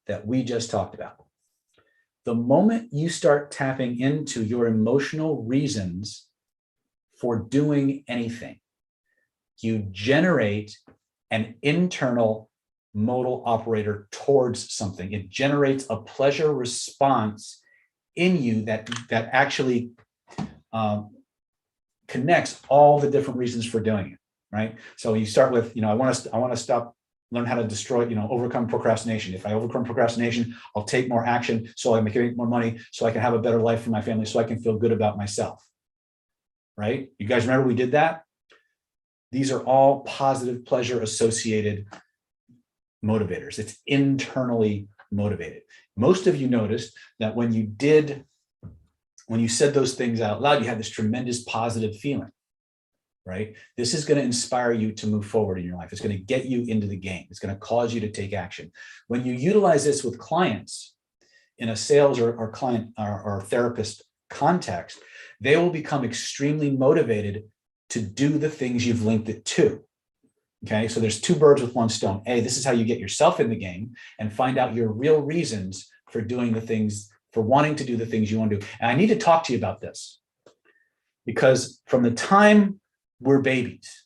that we just talked about? The moment you start tapping into your emotional reasons for doing anything, you generate an internal modal operator towards something. It generates a pleasure response in you that actually connects all the different reasons for doing it, right? So you start with, I want to stop, learn how to destroy, overcome procrastination. If I overcome procrastination, I'll take more action so I can make more money, so I can have a better life for my family, so I can feel good about myself, right? You guys remember we did that? These are all positive pleasure associated motivators. It's internally motivated. Most of you noticed that when you said those things out loud, you had this tremendous positive feeling, right? This is going to inspire you to move forward in your life. It's going to get you into the game. It's going to cause you to take action. When you utilize this with clients in a sales or client or therapist context, they will become extremely motivated to do the things you've linked it to. Okay, so there's two birds with one stone. A, this is how you get yourself in the game and find out your real reasons for doing the things, for wanting to do the things you want to do. And I need to talk to you about this, because from the time we're babies,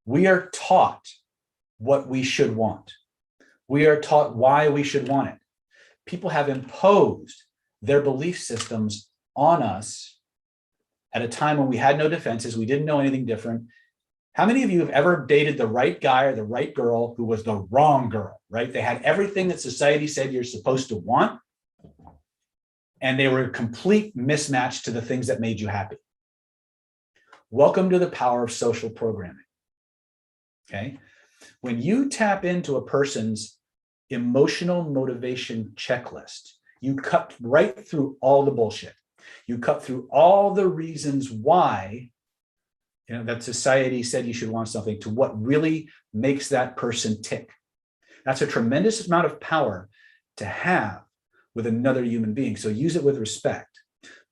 we are taught what we should want. We are taught why we should want it. People have imposed their belief systems on us at a time when we had no defenses, we didn't know anything different. How many of you have ever dated the right guy or the right girl who was the wrong girl, right? They had everything that society said you're supposed to want, and they were a complete mismatch to the things that made you happy. Welcome to the power of social programming, okay? When you tap into a person's emotional motivation checklist, you cut right through all the bullshit. You cut through all the reasons why that society said you should want something to what really makes that person tick. That's a tremendous amount of power to have with another human being. So use it with respect,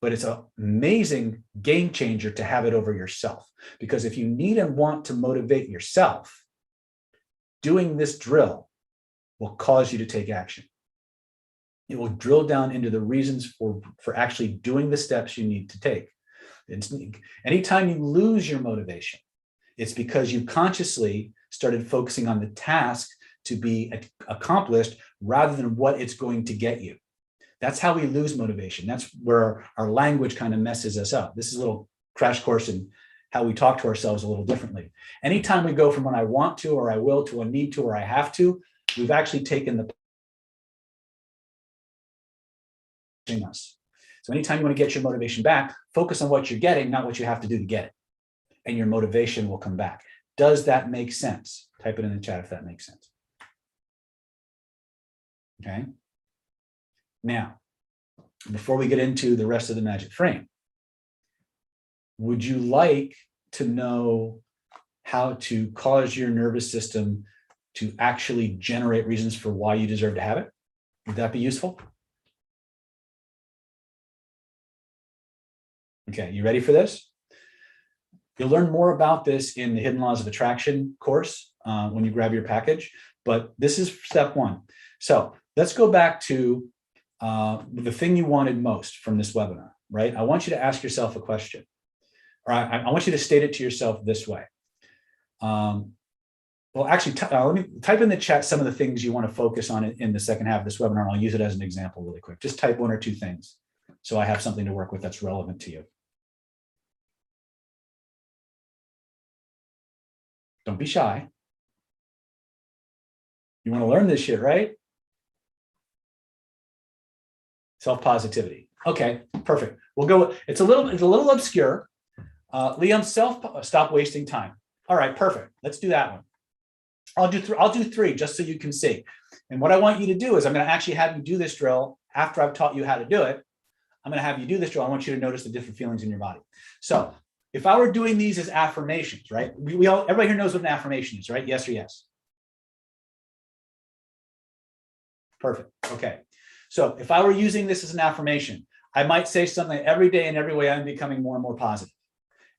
but it's an amazing game changer to have it over yourself. Because if you need and want to motivate yourself, doing this drill will cause you to take action. It will drill down into the reasons for actually doing the steps you need to take. Anytime you lose your motivation, it's because you consciously started focusing on the task to be accomplished rather than what it's going to get you. That's how we lose motivation. That's where our language kind of messes us up. This is a little crash course in how we talk to ourselves a little differently. Anytime we go from an I want to, or I will, to a need to, or I have to, we've actually taken the us. So anytime you want to get your motivation back, focus on what you're getting, not what you have to do to get it. And your motivation will come back. Does that make sense? Type it in the chat if that makes sense. Okay. Now, before we get into the rest of the magic frame, would you like to know how to cause your nervous system to actually generate reasons for why you deserve to have it? Would that be useful? Okay, you ready for this? You'll learn more about this in the Hidden Laws of Attraction course when you grab your package, but this is step one. So let's go back to the thing you wanted most from this webinar, right? I want you to ask yourself a question, or I want you to state it to yourself this way. Well, actually, let me type in the chat some of the things you want to focus on in the second half of this webinar, and I'll use it as an example really quick. Just type one or two things so I have something to work with that's relevant to you. Don't be shy. You want to learn this shit, right? Self-positivity. Okay, perfect. We'll go. It's a little obscure. Liam, stop wasting time. All right, perfect. Let's do that one. I'll do three just so you can see. And what I want you to do is I'm going to actually have you do this drill after I've taught you how to do it. I'm going to have you do this drill. I want you to notice the different feelings in your body. So if I were doing these as affirmations, right? Everybody here knows what an affirmation is, right? Yes or yes? Perfect. Okay. So if I were using this as an affirmation, I might say something like, every day in every way, I'm becoming more and more positive.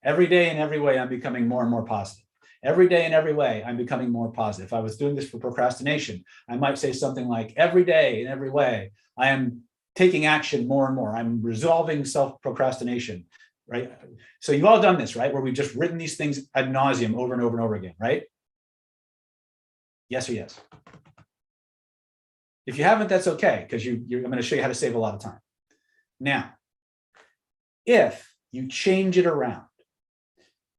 Every day in every way, I'm becoming more and more positive. Every day in every way, I'm becoming more positive. If I was doing this for procrastination, I might say something like, every day in every way, I am taking action more and more. I'm resolving self-procrastination, right? So you've all done this, right? Where we've just written these things ad nauseum over and over and over again, right? Yes or yes? If you haven't, that's okay, because I'm going to show you how to save a lot of time. Now, if you change it around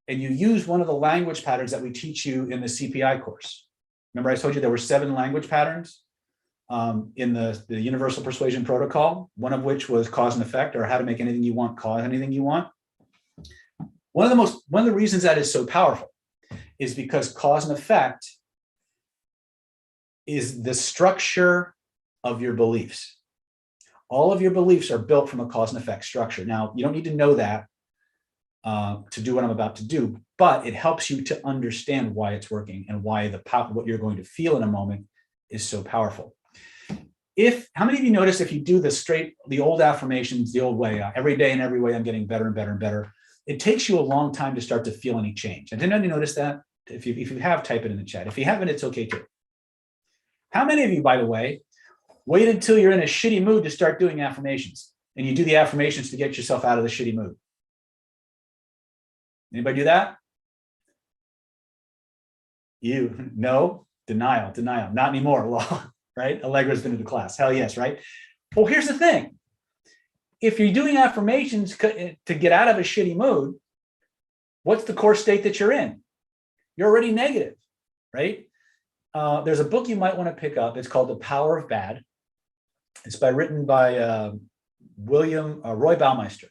and you use one of the language patterns that we teach you in the CPI course, remember I told you there were 7 language patterns in the Universal Persuasion Protocol, one of which was cause and effect, or how to make anything you want cause anything you want. One of the reasons that is so powerful is because cause and effect is the structure of your beliefs. All of your beliefs are built from a cause and effect structure. Now, you don't need to know that to do what I'm about to do, but it helps you to understand why it's working and why what you're going to feel in a moment is so powerful. How many of you notice if you do the old affirmations the old way, every day in every way I'm getting better and better and better, it takes you a long time to start to feel any change. And did anyone notice that? If you have, type it in the chat. If you haven't, it's okay too. How many of you, by the way, wait until you're in a shitty mood to start doing affirmations, and you do the affirmations to get yourself out of the shitty mood? Anybody do that? No? Denial. Not anymore. Right? Allegra's been to the class. Hell yes, right? Well, here's the thing. If you're doing affirmations to get out of a shitty mood, what's the core state that you're in? You're already negative, right? There's a book you might want to pick up. It's called The Power of Bad. It's written by Roy Baumeister.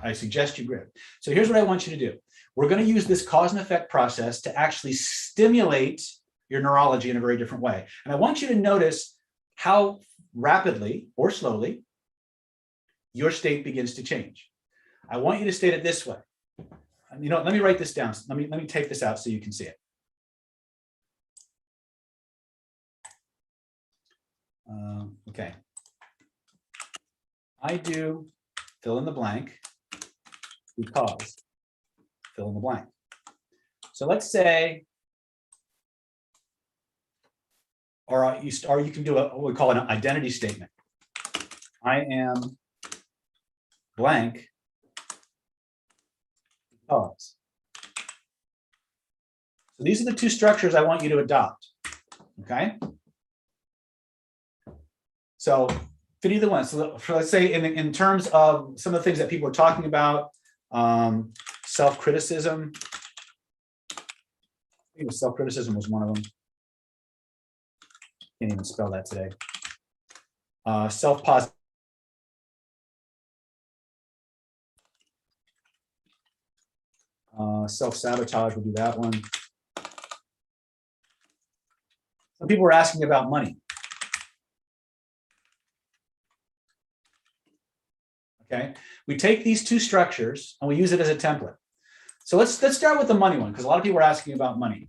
I suggest you grab. So here's what I want you to do. We're going to use this cause and effect process to actually stimulate your neurology in a very different way. And I want you to notice how rapidly or slowly your state begins to change. I want you to state it this way. Let me write this down. Let me take this out so you can see it. Okay. I do fill in the blank because fill in the blank. So let's say, or you can do what we call an identity statement. I am blank because. So these are the two structures I want you to adopt. Okay. So fit either one. So let's say in terms of some of the things that people are talking about, self-criticism. I think self-criticism was one of them. Can't even spell that today. Self-positive. Self-sabotage, we'll do that one. Some people were asking about money. Okay, we take these two structures and we use it as a template. So let's start with the money one, because a lot of people are asking about money.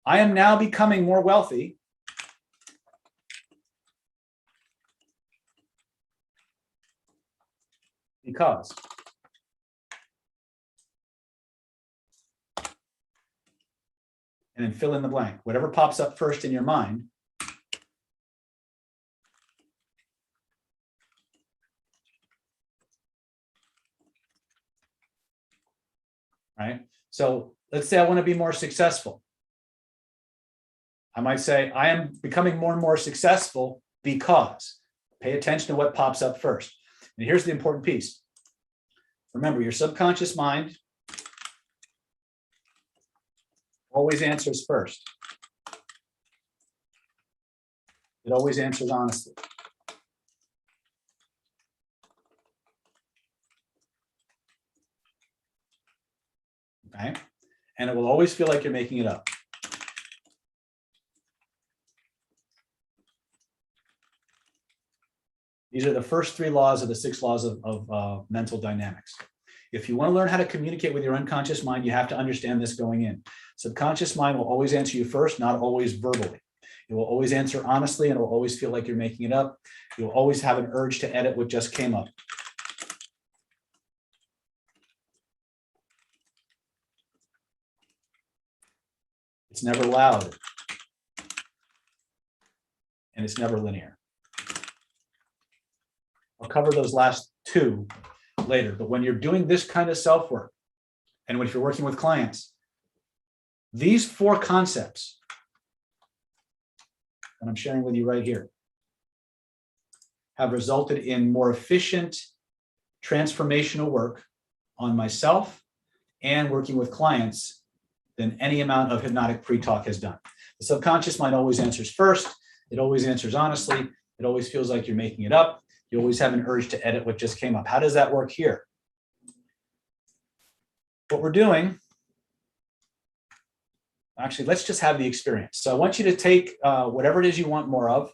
I am now becoming more wealthy because. And then fill in the blank. Whatever pops up first in your mind. Right? So let's say I want to be more successful. I might say, I am becoming more and more successful because. Pay attention to what pops up first. And here's the important piece. Remember, your subconscious mind always answers first. It always answers honestly. Okay? And it will always feel like you're making it up. These are the first 3 laws of the 6 laws of mental dynamics. If you want to learn how to communicate with your unconscious mind, you have to understand this going in. Subconscious mind will always answer you first, not always verbally. It will always answer honestly, and it will always feel like you're making it up. You'll always have an urge to edit what just came up. It's never loud. And it's never linear. I'll cover those last 2 later, but when you're doing this kind of self-work, and if you're working with clients, these 4 concepts that I'm sharing with you right here have resulted in more efficient transformational work on myself and working with clients than any amount of hypnotic pre-talk has done. The subconscious mind always answers first. It always answers honestly. It always feels like you're making it up. You always have an urge to edit what just came up. How does that work here? What we're doing, actually, let's just have the experience. So I want you to take whatever it is you want more of.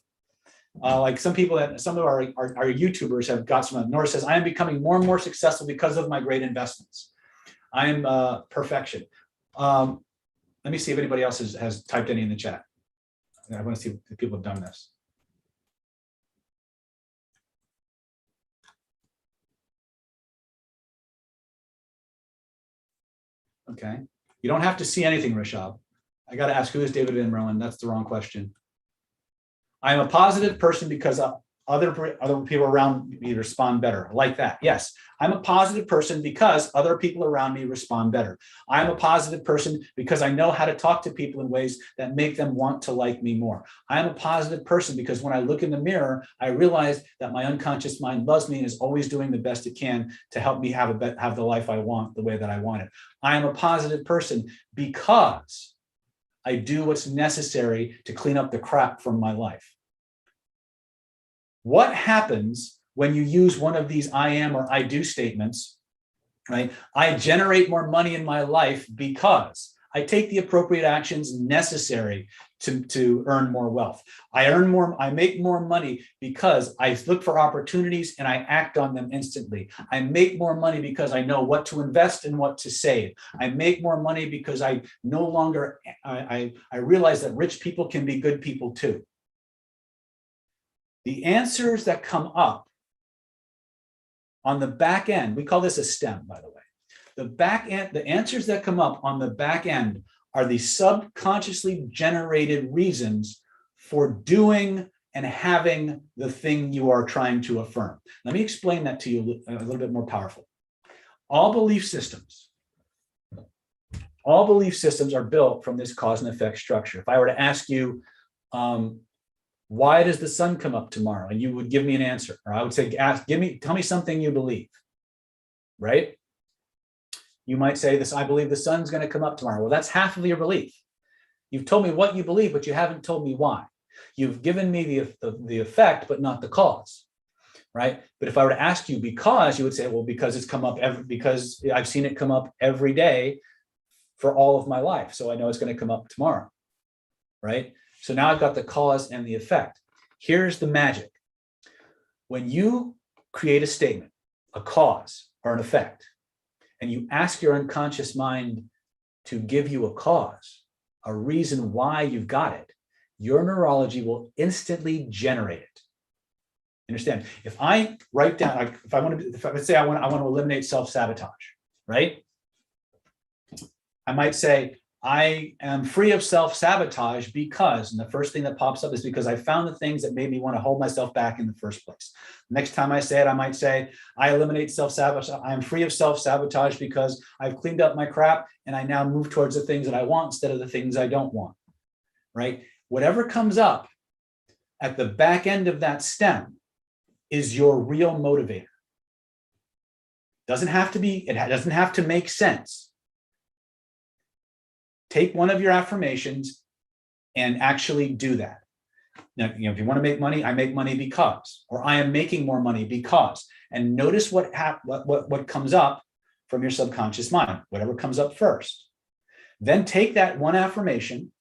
Like some people, some of our YouTubers have got some. Nora says, I am becoming more and more successful because of my great investments. I am perfection. Let me see if anybody else has typed any in the chat. I want to see if people have done this. Okay. You don't have to see anything, Rashab. I got to ask, who is David Van Merlin? That's the wrong question. I am a positive person because other people around me respond better. Like that. Yes, I'm a positive person because other people around me respond better. I'm a positive person because I know how to talk to people in ways that make them want to like me more. I'm a positive person because when I look in the mirror, I realize that my unconscious mind loves me and is always doing the best it can to help me have the life I want the way that I want it. I am a positive person because I do what's necessary to clean up the crap from my life. What happens when you use one of these I am or I do statements, right? I generate more money in my life because I take the appropriate actions necessary to earn more wealth. I make more money because I look for opportunities and I act on them instantly. I make more money because I know what to invest and what to save. I make more money because I no longer, I realize that rich people can be good people too. The answers that come up on the back end, we call this a stem, by the way. The back end, the answers that come up on the back end are the subconsciously generated reasons for doing and having the thing you are trying to affirm. Let me explain that to you a little bit more powerful. All belief systems All belief systems are built from this cause and effect structure. If I were to ask you, why does the sun come up tomorrow? And you would give me an answer. Or I would say, tell me something you believe, right? You might say this, I believe the sun's going to come up tomorrow. Well, that's half of your belief. You've told me what you believe, but you haven't told me why. You've given me the effect, but not the cause, right? But if I were to ask you because, you would say, well, because it's come up because I've seen it come up every day for all of my life. So I know it's going to come up tomorrow, right? So now I've got the cause and the effect. Here's the magic. When you create a statement, a cause or an effect, and you ask your unconscious mind to give you a cause, a reason why you've got it, your neurology will instantly generate it. Understand? If I write down, let's say I want to eliminate self-sabotage, right? I might say, I am free of self-sabotage because, and the first thing that pops up is because I found the things that made me want to hold myself back in the first place. Next time I say it, I might say, I eliminate self-sabotage. I am free of self-sabotage because I've cleaned up my crap and I now move towards the things that I want instead of the things I don't want, right? Whatever comes up at the back end of that stem is your real motivator. Doesn't have to be, it doesn't have to make sense. Take one of your affirmations and actually do that. Now, if you want to make money, I make money because, or I am making more money because, and notice what comes up from your subconscious mind, whatever comes up first. Then take that one affirmation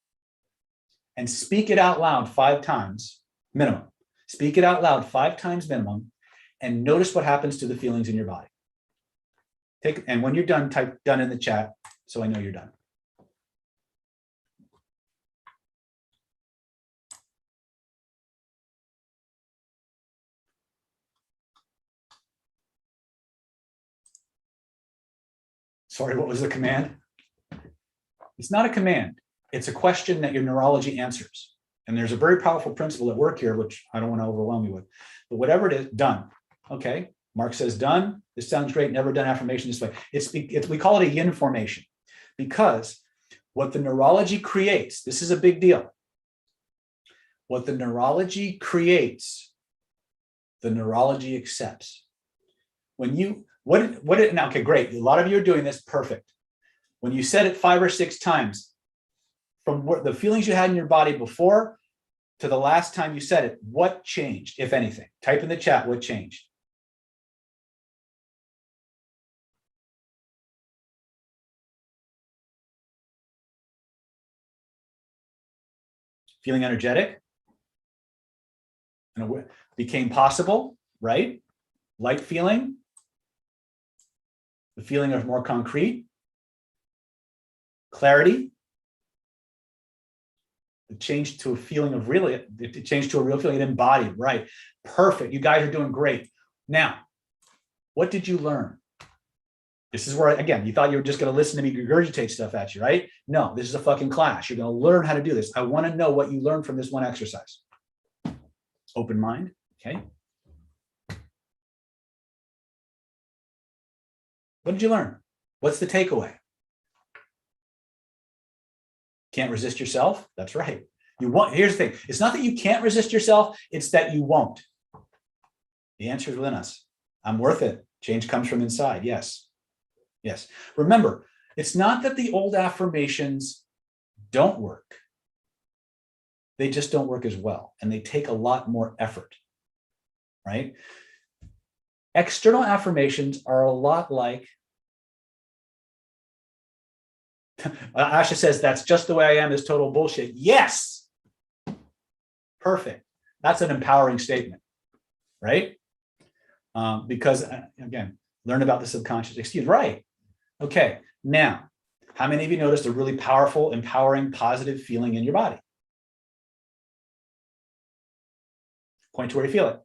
and speak it out loud 5 times minimum. Speak it out loud 5 times minimum, and notice what happens to the feelings in your body. And when you're done, type done in the chat so I know you're done. Sorry, what was the command? It's not a command. It's a question that your neurology answers. And there's a very powerful principle at work here, which I don't want to overwhelm you with. But whatever it is, done. Okay, Mark says done. This sounds great. Never done affirmation this way. We call it a yin formation because what the neurology creates, this is a big deal. What the neurology creates, the neurology accepts. When you, now, okay, great. A lot of you are doing this, perfect. When you said it 5 or 6 times, from what the feelings you had in your body before to the last time you said it, what changed, if anything? Type in the chat, what changed? Feeling energetic? And it became possible, right? Light feeling? The feeling of more concrete? Clarity? It changed to a feeling of it changed to a real feeling, it embodied, right? Perfect. You guys are doing great. Now, what did you learn? This is where, again, you thought you were just going to listen to me regurgitate stuff at you, right? No, this is a fucking class. You're going to learn how to do this. I want to know what you learned from this one exercise. Open mind, okay? What did you learn? What's the takeaway? Can't resist yourself? That's right. You won't. Here's the thing. It's not that you can't resist yourself. It's that you won't. The answer is within us. I'm worth it. Change comes from inside. Yes. Yes. Remember, it's not that the old affirmations don't work. They just don't work as well. And they take a lot more effort, right? External affirmations are a lot like, Asha says, that's just the way I am is total bullshit. Yes. Perfect. That's an empowering statement, right? Because again, learn about the subconscious. Excuse, right. Okay. Now, how many of you noticed a really powerful, empowering, positive feeling in your body? Point to where you feel it.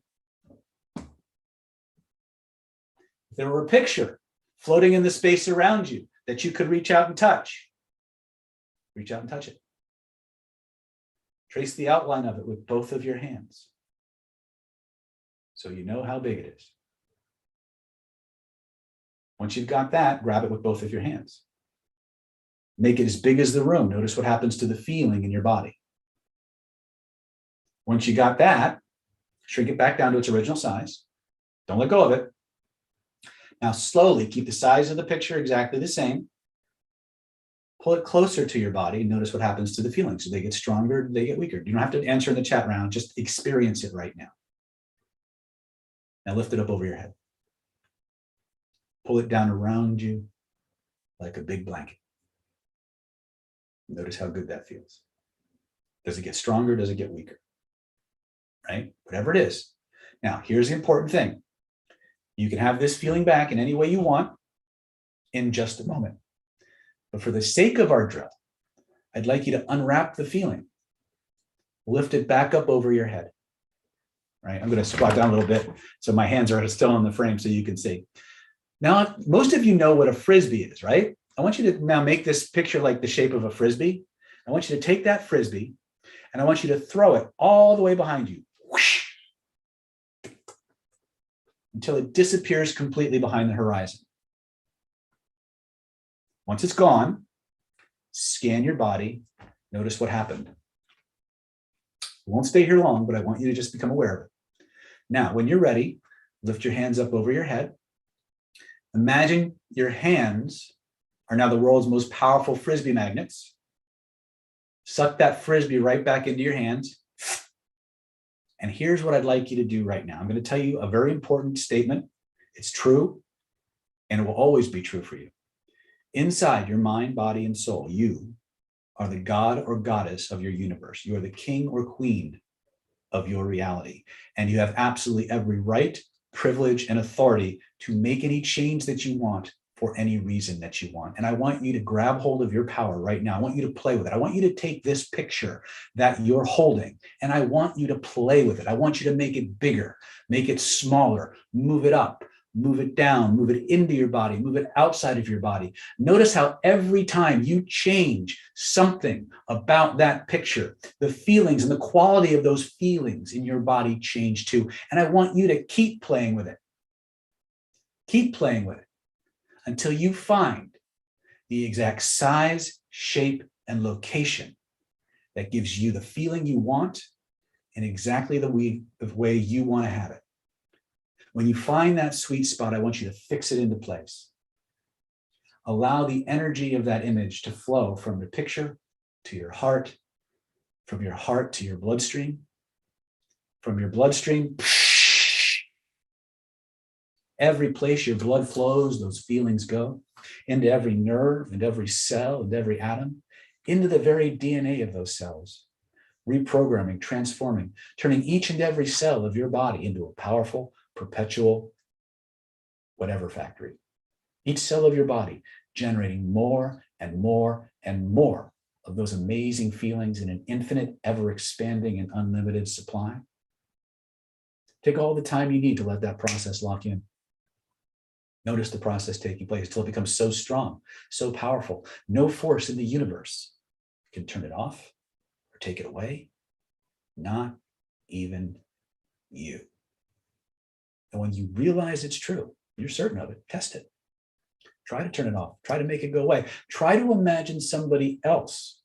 If there were a picture floating in the space around you that you could reach out and touch, reach out and touch it. Trace the outline of it with both of your hands so you know how big it is. Once you've got that, grab it with both of your hands. Make it as big as the room. Notice what happens to the feeling in your body. Once you got that, shrink it back down to its original size. Don't let go of it. Now slowly keep the size of the picture exactly the same. Pull it closer to your body and notice what happens to the feelings. Do they get stronger? Do they get weaker? You don't have to answer in the chat round. Just experience it right now. Now lift it up over your head. Pull it down around you like a big blanket. Notice how good that feels. Does it get stronger? Does it get weaker? Right? Whatever it is. Now, here's the important thing. You can have this feeling back in any way you want in just a moment. But for the sake of our drill, I'd like you to unwrap the feeling. Lift it back up over your head. Right? I'm going to squat down a little bit so my hands are still on the frame so you can see. Now, most of you know what a Frisbee is, right? I want you to now make this picture like the shape of a Frisbee. I want you to take that Frisbee and I want you to throw it all the way behind you. Whoosh, until it disappears completely behind the horizon. Once it's gone, scan your body. Notice what happened. We won't stay here long, but I want you to just become aware of it. Now, when you're ready, lift your hands up over your head. Imagine your hands are now the world's most powerful Frisbee magnets. Suck that Frisbee right back into your hands. And here's what I'd like you to do right now. I'm going to tell you a very important statement. It's true, and it will always be true for you. Inside your mind, body, and soul, you are the god or goddess of your universe. You are the king or queen of your reality. And you have absolutely every right, privilege, and authority to make any change that you want for any reason that you want. And I want you to grab hold of your power right now. I want you to play with it. I want you to take this picture that you're holding and I want you to play with it. I want you to make it bigger, make it smaller, move it up, move it down, move it into your body, move it outside of your body. Notice how every time you change something about that picture, the feelings and the quality of those feelings in your body change too. And I want you to keep playing with it. Keep playing with it until you find the exact size, shape, and location that gives you the feeling you want in exactly the way you want to have it. When you find that sweet spot, I want you to fix it into place. Allow the energy of that image to flow from the picture to your heart, from your heart to your bloodstream, from your bloodstream, every place your blood flows, those feelings go, into every nerve and every cell and every atom, into the very DNA of those cells, reprogramming, transforming, turning each and every cell of your body into a powerful, perpetual, whatever factory. Each cell of your body generating more and more and more of those amazing feelings in an infinite, ever-expanding and unlimited supply. Take all the time you need to let that process lock in. Notice the process taking place until it becomes so strong, so powerful. No force in the universe can turn it off or take it away, not even you. And when you realize it's true, you're certain of it, test it. Try to turn it off. Try to make it go away. Try to imagine somebody else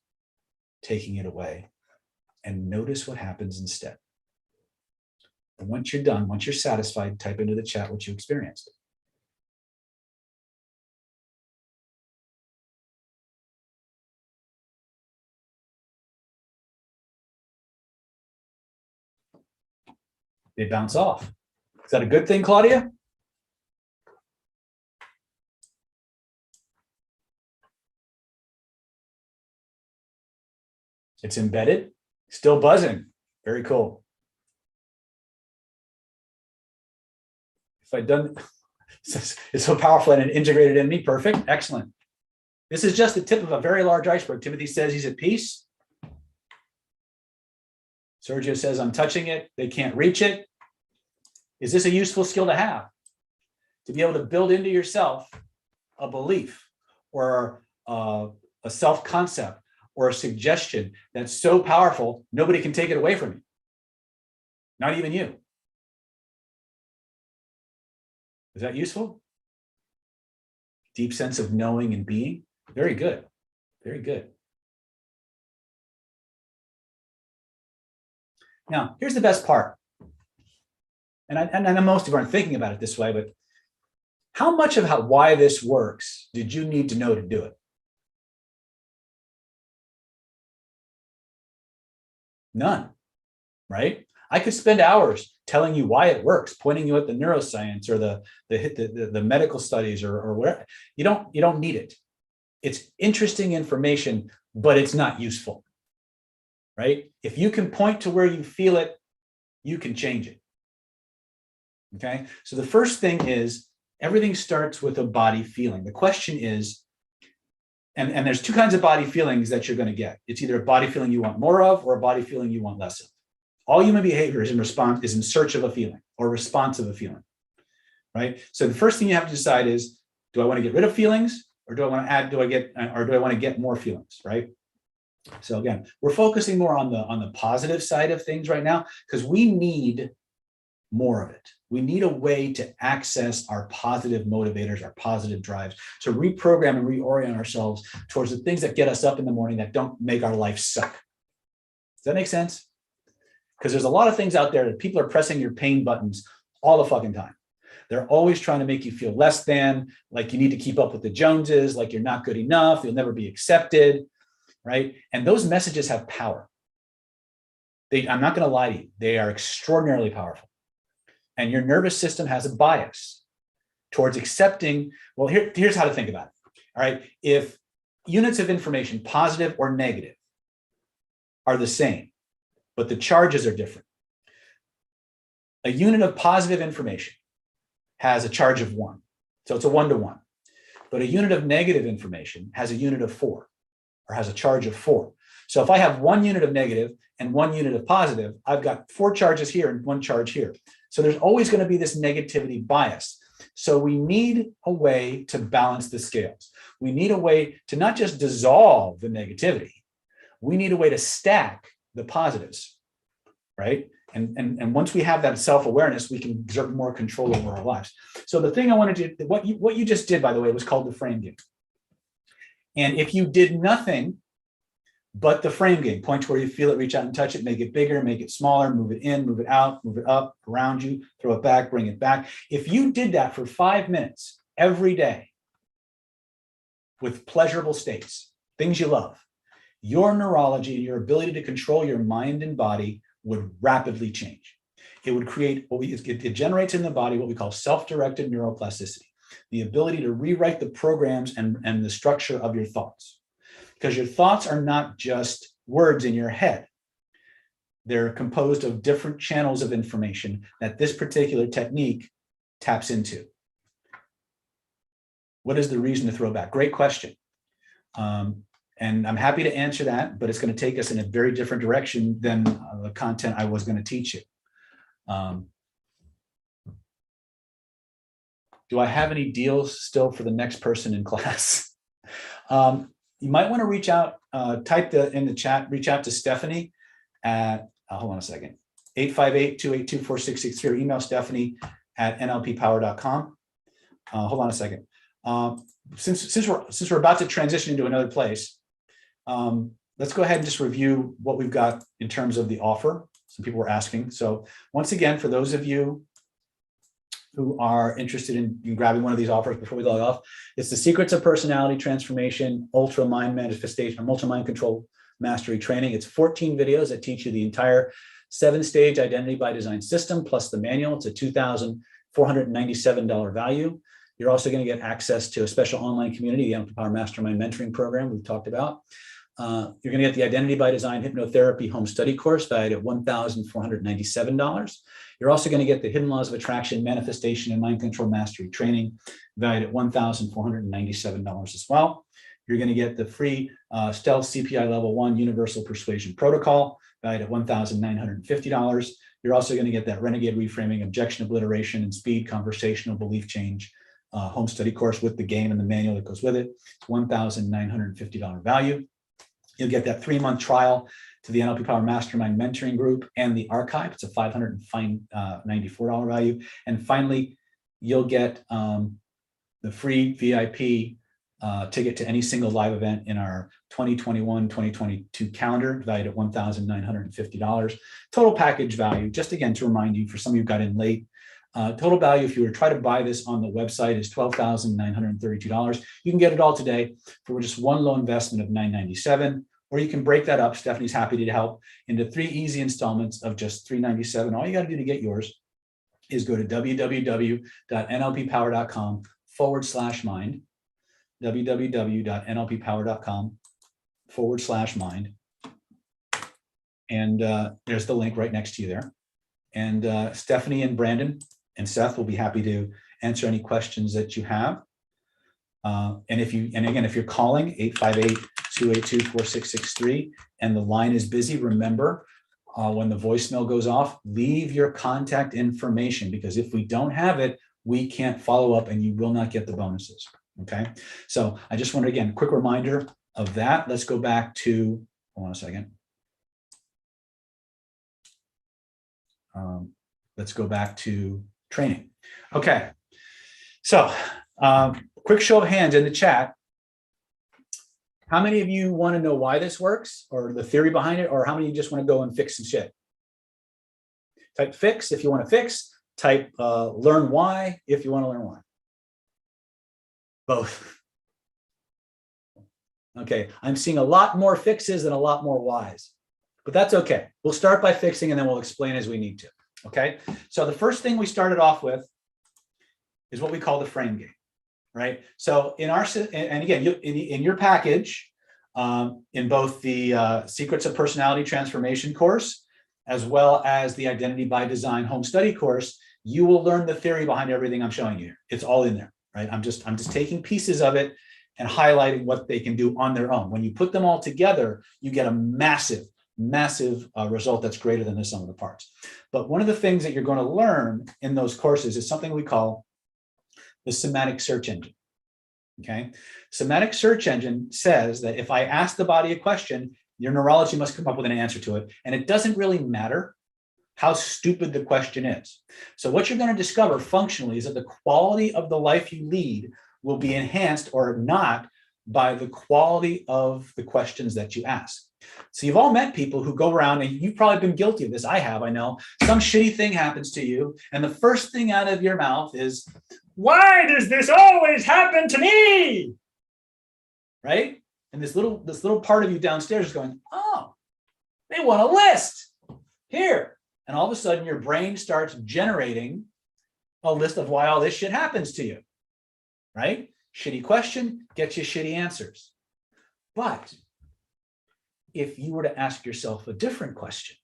taking it away and notice what happens instead. And once you're done, once you're satisfied, type into the chat what you experienced. They bounce off. Is that a good thing, Claudia? It's embedded, still buzzing. Very cool. If I'd done, it's so powerful and integrated in me, perfect, excellent. This is just the tip of a very large iceberg. Timothy says he's at peace. Sergio says, I'm touching it. They can't reach it. Is this a useful skill to have? To be able to build into yourself a belief or a self-concept or a suggestion that's so powerful, nobody can take it away from you. Not even you. Is that useful? Deep sense of knowing and being? Very good. Very good. Now, here's the best part. And I know most of you aren't thinking about it this way, but how much of why this works did you need to know to do it? None, right? I could spend hours telling you why it works, pointing you at the neuroscience or the medical studies or whatever. You don't need it. It's interesting information, but it's not useful, right? If you can point to where you feel it, you can change it. Okay, so the first thing is everything starts with a body feeling. The question is, and there's two kinds of body feelings that you're going to get. It's either a body feeling you want more of or a body feeling you want less of. All human behavior is in search of a feeling or response of a feeling, right? So the first thing you have to decide is, do I want to get rid of feelings or do I want to add, do I want to get more feelings, right? So again, we're focusing more on the positive side of things right now because we need more of it. We need a way to access our positive motivators, our positive drives, to reprogram and reorient ourselves towards the things that get us up in the morning that don't make our life suck. Does that make sense? Because there's a lot of things out there that people are pressing your pain buttons all the fucking time. They're always trying to make you feel less than, like you need to keep up with the Joneses, like you're not good enough, you'll never be accepted, right? And those messages have power. I'm not going to lie to you. They are extraordinarily powerful. And your nervous system has a bias towards accepting, well, here's how to think about it. All right. If units of information, positive or negative, are the same, but the charges are different. A unit of positive information has a charge of 1. So it's a 1-to-1. But a unit of negative information has a unit of 4 or has a charge of 4. So if I have 1 unit of negative and 1 unit of positive, I've got 4 charges here and 1 charge here. So there's always going to be this negativity bias. So we need a way to balance the scales. We need a way to not just dissolve the negativity. We need a way to stack the positives, right? And once we have that self-awareness, we can exert more control over our lives. So the thing I wanted to, what you just did, by the way, was called the frame game. And if you did nothing but the frame game, point to where you feel it, reach out and touch it, make it bigger, make it smaller, move it in, move it out, move it up, around you, throw it back, bring it back. If you did that for 5 minutes every day with pleasurable states, things you love, your neurology and your ability to control your mind and body would rapidly change. It would create it generates in the body what we call self-directed neuroplasticity, the ability to rewrite the programs and the structure of your thoughts. Because your thoughts are not just words in your head. They're composed of different channels of information that this particular technique taps into. What is the reason to throw back? Great question. And I'm happy to answer that, but it's going to take us in a very different direction than the content I was going to teach you. Do I have any deals still for the next person in class? You might want to reach out, type in the chat, reach out to Stephanie at, hold on a second, 858-282-4663, or email Stephanie at nlppower.com. Hold on a second. Since we're about to transition into another place, let's go ahead and just review what we've got in terms of the offer. Some people were asking. So once again, for those of you who are interested in grabbing one of these offers before we log off, it's the Secrets of Personality Transformation, Ultra Mind Manifestation, Ultra Mind Control Mastery Training. It's 14 videos that teach you the entire 7-stage Identity by Design system, plus the manual. It's a $2,497 value. You're also going to get access to a special online community, the NLP Power Mastermind mentoring program we've talked about. You're going to get the Identity by Design Hypnotherapy Home Study course valued at $1,497. You're also going to get the Hidden Laws of Attraction, Manifestation, and Mind Control Mastery training valued at $1,497 as well. You're going to get the free Stealth CPI Level 1 Universal Persuasion Protocol valued at $1,950. You're also going to get that Renegade Reframing, Objection Obliteration, and Speed Conversational Belief Change home study course with the game and the manual that goes with it. It's $1,950 value. You'll get that 3-month trial to the NLP Power Mastermind mentoring group and the archive. It's a $594 value. And finally, you'll get the free VIP ticket to any single live event in our 2021-2022 calendar, valued at $1,950. Total package value, just again to remind you, for some of you who got in late, total value, if you were to try to buy this on the website, is $12,932. You can get it all today for just one low investment of $997, or you can break that up. Stephanie's happy to help into 3 easy installments of just $397. All you got to do to get yours is go to www.nlppower.com/mind, www.nlppower.com/mind. And there's the link right next to you there. And Stephanie and Brandon and Seth will be happy to answer any questions that you have. And again, if you're calling 858-282-4663 and the line is busy, remember, when the voicemail goes off, leave your contact information, because if we don't have it, we can't follow up and you will not get the bonuses. Okay. So I just want to, again, quick reminder of that. Let's go back to, hold on a second. Let's go back to training. Okay. So quick show of hands in the chat. How many of you want to know why this works, or the theory behind it, or how many of you just want to go and fix some shit? Type fix if you want to fix. Type learn why if you want to learn why. Both. Okay, I'm seeing a lot more fixes and a lot more whys, but that's okay. We'll start by fixing and then we'll explain as we need to. Okay, so the first thing we started off with is what we call the frame game, right? So in our, and again, in your package, in both the Secrets of Personality Transformation course, as well as the Identity by Design home study course, you will learn the theory behind everything I'm showing you here. It's all in there, right? I'm just taking pieces of it and highlighting what they can do on their own. When you put them all together, you get a massive result that's greater than the sum of the parts. But one of the things that you're going to learn in those courses is something we call the somatic search engine. Okay, somatic search engine says that if I ask the body a question, your neurology must come up with an answer to it, and it doesn't really matter how stupid the question is. So what you're going to discover functionally is that the quality of the life you lead will be enhanced or not by the quality of the questions that you ask. So you've all met people who go around, and you've probably been guilty of this. I have, I know. Some shitty thing happens to you, and the first thing out of your mouth is, "Why does this always happen to me?" Right? And this little part of you downstairs is going, "Oh, they want a list here." And all of a sudden your brain starts generating a list of why all this shit happens to you, right? Shitty question gets you shitty answers. But if you were to ask yourself a different question,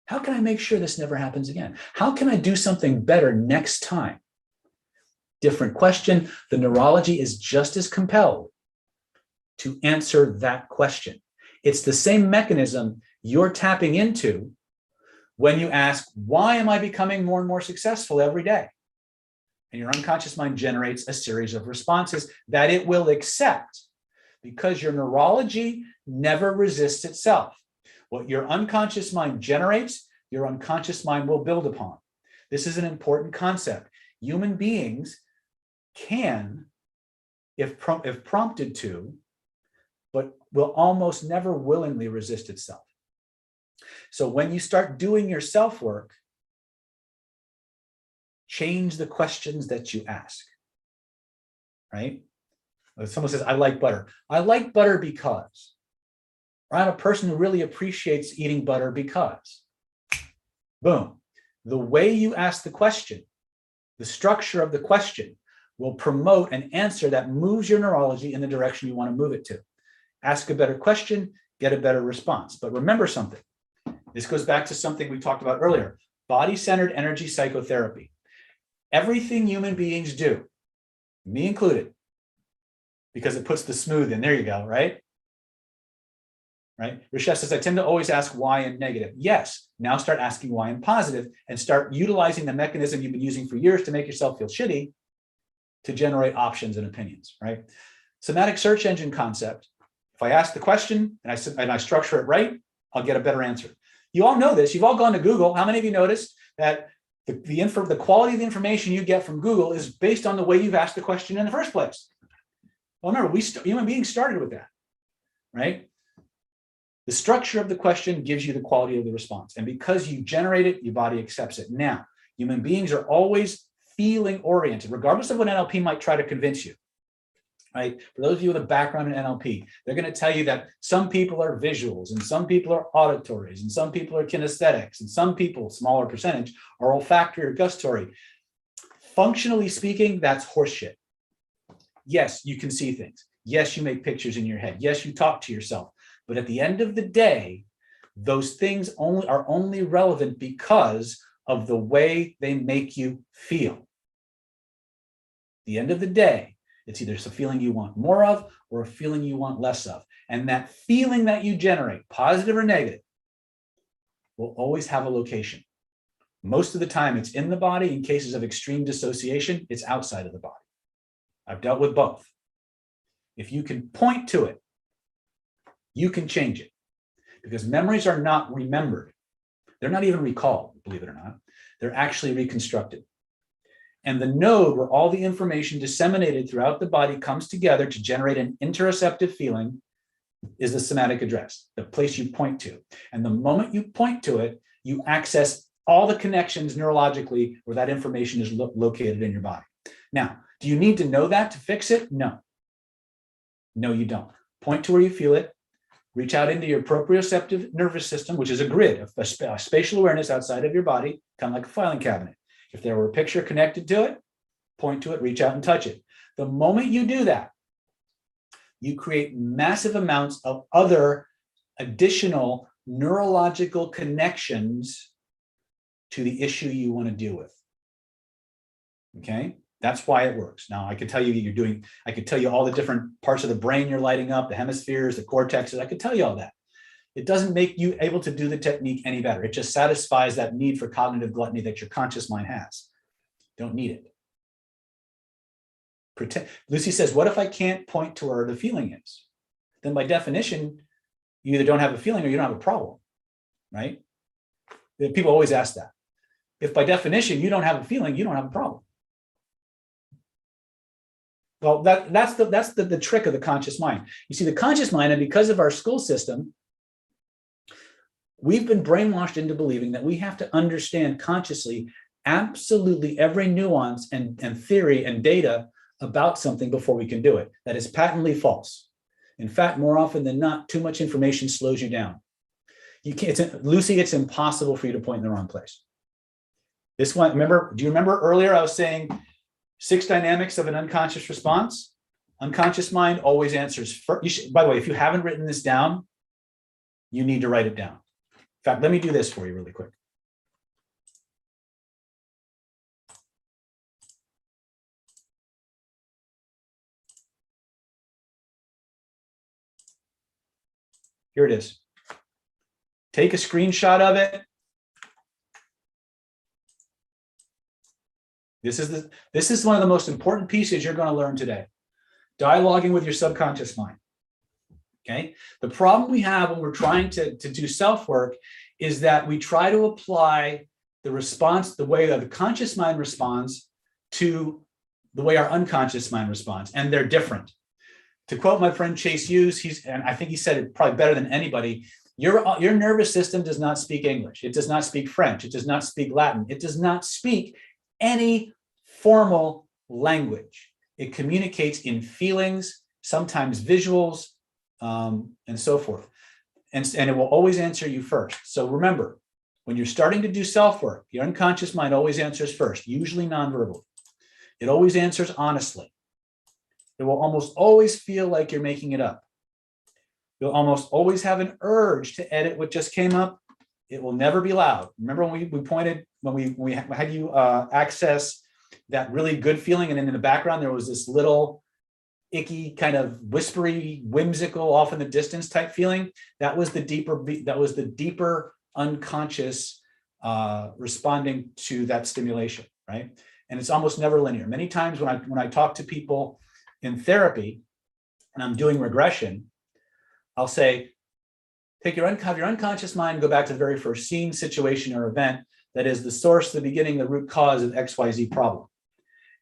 how can I make sure this never happens again? How can I do something better next time? Different question. The neurology is just as compelled to answer that question. It's the same mechanism you're tapping into when you ask, why am I becoming more and more successful every day? And your unconscious mind generates a series of responses that it will accept, because your neurology never resists itself. What your unconscious mind generates, your unconscious mind will build upon. This is an important concept. Human beings can, if prompted to, but will almost never willingly resist itself. So when you start doing your self-work, change the questions that you ask, right? Someone says, "I like butter." I like butter because, or I'm a person who really appreciates eating butter because. Boom. The way you ask the question, the structure of the question will promote an answer that moves your neurology in the direction you want to move it to. Ask a better question, get a better response. But remember something. This goes back to something we talked about earlier, body-centered energy psychotherapy. Everything human beings do, me included, because it puts the smooth in. There you go, right? Right? Rishesh says, I tend to always ask why in negative. Yes, now start asking why in positive and start utilizing the mechanism you've been using for years to make yourself feel shitty to generate options and opinions, right? Somatic search engine concept. If I ask the question and I structure it right, I'll get a better answer. You all know this. You've all gone to Google. How many of you noticed that the quality of the information you get from Google is based on the way you've asked the question in the first place? Well, remember, human beings started with that, right? The structure of the question gives you the quality of the response. And because you generate it, your body accepts it. Now, human beings are always feeling oriented, regardless of what NLP might try to convince you, right? For those of you with a background in NLP, they're going to tell you that some people are visuals and some people are auditories and some people are kinesthetics and some people, smaller percentage, are olfactory or gustatory. Functionally speaking, that's horseshit. Yes, you can see things. Yes, you make pictures in your head. Yes, you talk to yourself. But at the end of the day, those things are only relevant because of the way they make you feel. At the end of the day, it's either a feeling you want more of or a feeling you want less of. And that feeling that you generate, positive or negative, will always have a location. Most of the time, it's in the body. In cases of extreme dissociation, it's outside of the body. I've dealt with both. If you can point to it, you can change it, because memories are not remembered. They're not even recalled, believe it or not. They're actually reconstructed. And the node where all the information disseminated throughout the body comes together to generate an interoceptive feeling is the somatic address, the place you point to. And the moment you point to it, you access all the connections neurologically where that information is located in your body. Now, do you need to know that to fix it? No. No, you don't. Point to where you feel it. Reach out into your proprioceptive nervous system, which is a grid, a spatial awareness outside of your body, kind of like a filing cabinet. If there were a picture connected to it, point to it, reach out and touch it. The moment you do that, you create massive amounts of other additional neurological connections to the issue you want to deal with. Okay? That's why it works. Now, I could tell you I could tell you all the different parts of the brain you're lighting up, the hemispheres, the cortexes. I could tell you all that. It doesn't make you able to do the technique any better. It just satisfies that need for cognitive gluttony that your conscious mind has. Don't need it. Lucy says, what if I can't point to where the feeling is? Then by definition, you either don't have a feeling or you don't have a problem, right? People always ask that. If by definition you don't have a feeling, you don't have a problem. Well, that's the trick of the conscious mind. You see, the conscious mind, and because of our school system, we've been brainwashed into believing that we have to understand consciously absolutely every nuance and theory and data about something before we can do it. That is patently false. In fact, more often than not, too much information slows you down. You can't, Lucy, it's impossible for you to point in the wrong place. This one, remember, do you remember earlier I was saying 6 dynamics of an unconscious response? Unconscious mind always answers first. By the way, if you haven't written this down, you need to write it down. In fact, let me do this for you really quick. Here it is. Take a screenshot of it. This is one of the most important pieces you're going to learn today. Dialoguing with your subconscious mind. Okay. The problem we have when we're trying to do self-work is that we try to apply the response, the way that the conscious mind responds to the way our unconscious mind responds, and they're different. To quote my friend Chase Hughes, and I think he said it probably better than anybody, your nervous system does not speak English. It does not speak French. It does not speak Latin. It does not speak any formal language. It communicates in feelings, sometimes visuals, and so forth. And it will always answer you first. So remember, when you're starting to do self-work, your unconscious mind always answers first, usually nonverbally. It always answers honestly. It will almost always feel like you're making it up. You'll almost always have an urge to edit what just came up. It will never be loud. Remember when we had you access that really good feeling, and then in the background there was this little icky kind of whispery, whimsical, off in the distance type feeling? That was the deeper unconscious responding to that stimulation, right? And it's almost never linear. Many times when I talk to people in therapy and I'm doing regression, I'll say, have your unconscious mind go back to the very first scene, situation, or event that is the source, the beginning, the root cause of XYZ problem.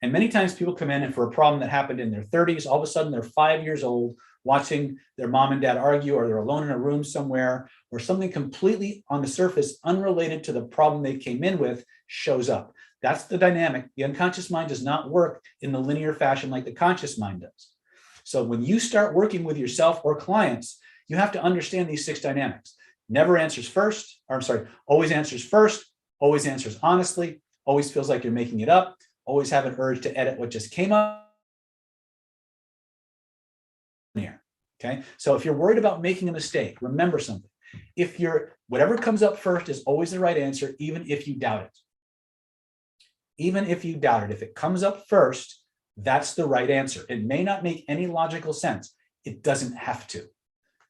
And many times people come in and for a problem that happened in their 30s, all of a sudden they're 5 years old, watching their mom and dad argue, or they're alone in a room somewhere, or something completely on the surface unrelated to the problem they came in with shows up. That's the dynamic. The unconscious mind does not work in the linear fashion like the conscious mind does. So when you start working with yourself or clients, you have to understand these 6 dynamics. Never answers first, or I'm sorry, always answers first, always answers honestly, always feels like you're making it up, always have an urge to edit what just came up here. Okay. So if you're worried about making a mistake, remember something. If whatever comes up first is always the right answer, even if you doubt it. Even if you doubt it, if it comes up first, that's the right answer. It may not make any logical sense. It doesn't have to.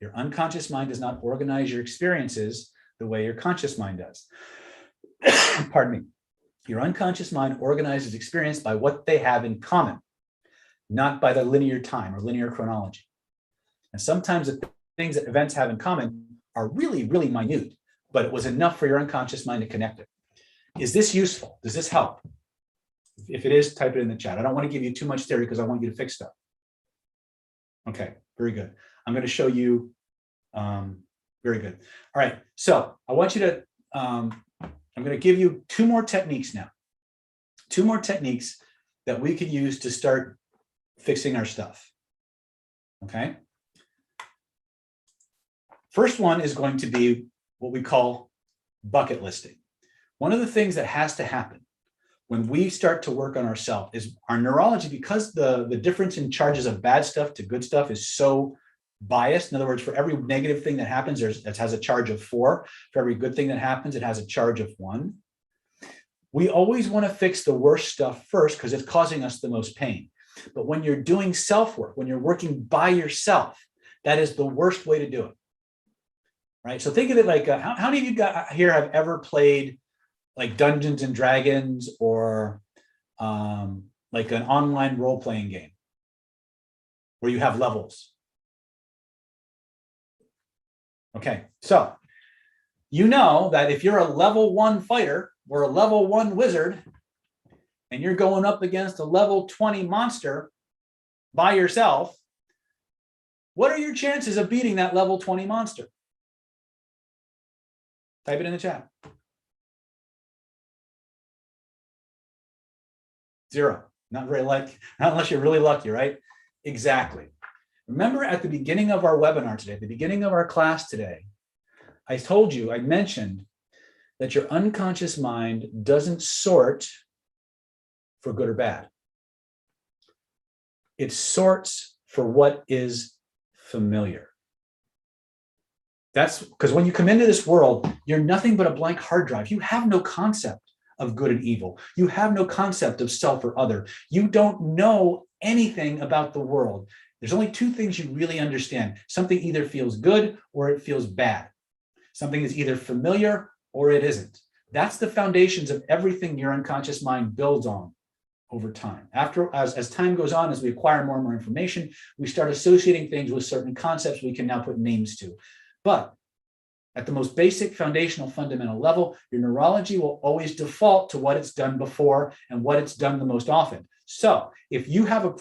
Your unconscious mind does not organize your experiences the way your conscious mind does. Pardon me. Your unconscious mind organizes experience by what they have in common, not by the linear time or linear chronology. And sometimes the things that events have in common are really, really minute, but it was enough for your unconscious mind to connect it. Is this useful? Does this help? If it is, type it in the chat. I don't want to give you too much theory because I want you to fix stuff. Okay, very good. I'm going to show you, very good. All right, so I want you to, I'm going to give you 2 more techniques now. 2 more techniques that we could use to start fixing our stuff. Okay. First one is going to be what we call bucket listing. One of the things that has to happen when we start to work on ourselves is our neurology, because the difference in charges of bad stuff to good stuff is so biased. In other words, for every negative thing that happens, it has a charge of 4. For every good thing that happens, it has a charge of 1. We always want to fix the worst stuff first because it's causing us the most pain. But when you're doing self-work, when you're working by yourself, that is the worst way to do it. Right? So think of it like, how many of you here have ever played like Dungeons and Dragons or like an online role-playing game where you have levels? Okay, so you know that if you're a level 1 fighter or a level 1 wizard and you're going up against a level 20 monster by yourself, what are your chances of beating that level 20 monster? Type it in the chat. 0. Not very likely, not unless you're really lucky, right? Exactly. Remember at the beginning of our webinar today, at the beginning of our class today, I mentioned that your unconscious mind doesn't sort for good or bad. It sorts for what is familiar. That's because when you come into this world, you're nothing but a blank hard drive. You have no concept of good and evil. You have no concept of self or other. You don't know anything about the world. There's only 2 things you really understand. Something either feels good or it feels bad. Something is either familiar or it isn't. That's the foundations of everything your unconscious mind builds on over time. As time goes on, as we acquire more and more information, we start associating things with certain concepts we can now put names to. But at the most basic, foundational, fundamental level, your neurology will always default to what it's done before and what it's done the most often. So if you have one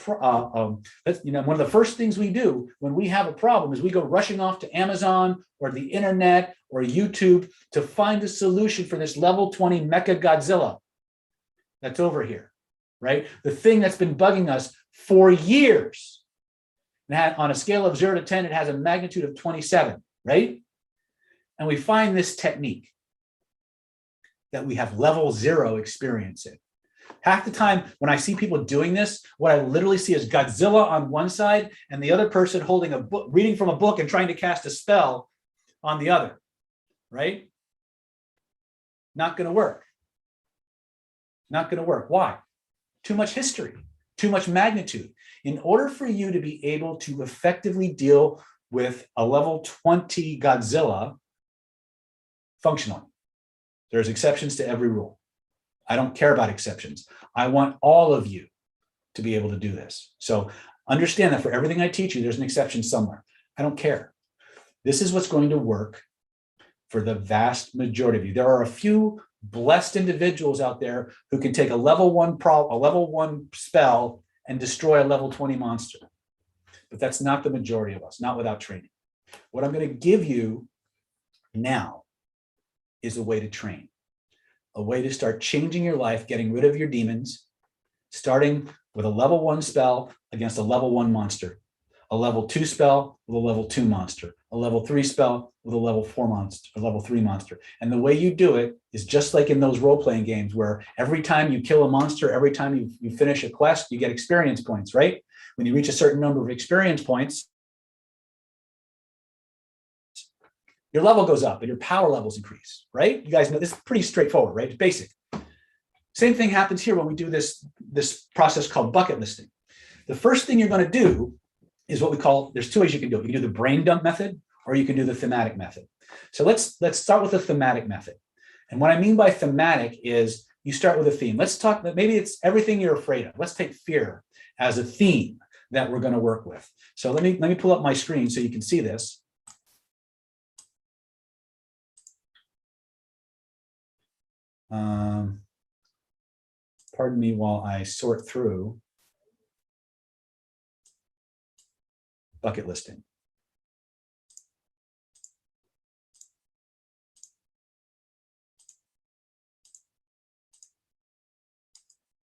of the first things we do when we have a problem is we go rushing off to Amazon or the internet or YouTube to find a solution for this level 20 Mecha Godzilla that's over here, right? The thing that's been bugging us for years. And on a scale of 0 to 10, it has a magnitude of 27, right? And we find this technique that we have level 0 experience in. Half the time when I see people doing this, what I literally see is Godzilla on one side and the other person holding a book, reading from a book and trying to cast a spell on the other, right? Not going to work. Not going to work. Why? Too much history, too much magnitude. In order for you to be able to effectively deal with a level 20 Godzilla functionally, there's exceptions to every rule. I don't care about exceptions. I want all of you to be able to do this. So understand that for everything I teach you, there's an exception somewhere. I don't care. This is what's going to work for the vast majority of you. There are a few blessed individuals out there who can take a level 1 spell and destroy a level 20 monster. But that's not the majority of us, not without training. What I'm going to give you now is a way to train, a way to start changing your life, getting rid of your demons, starting with a level 1 spell against a level 1 monster, a level 2 spell with a level 2 monster, a level 3 spell with a level 4 monster, a level 3 monster. And the way you do it is just like in those role-playing games where every time you kill a monster, every time you finish a quest, you get experience points, right? When you reach a certain number of experience points, your level goes up and your power levels increase, right? You guys know this is pretty straightforward, right? It's basic. Same thing happens here when we do this process called bucket listing. The first thing you're going to do is what we call, there's 2 ways you can do it. You can do the brain dump method, or you can do the thematic method. So let's start with the thematic method. And what I mean by thematic is you start with a theme. Let's talk, maybe it's everything you're afraid of. Let's take fear as a theme that we're going to work with. So let me pull up my screen so you can see this. Pardon me while I sort through bucket listing.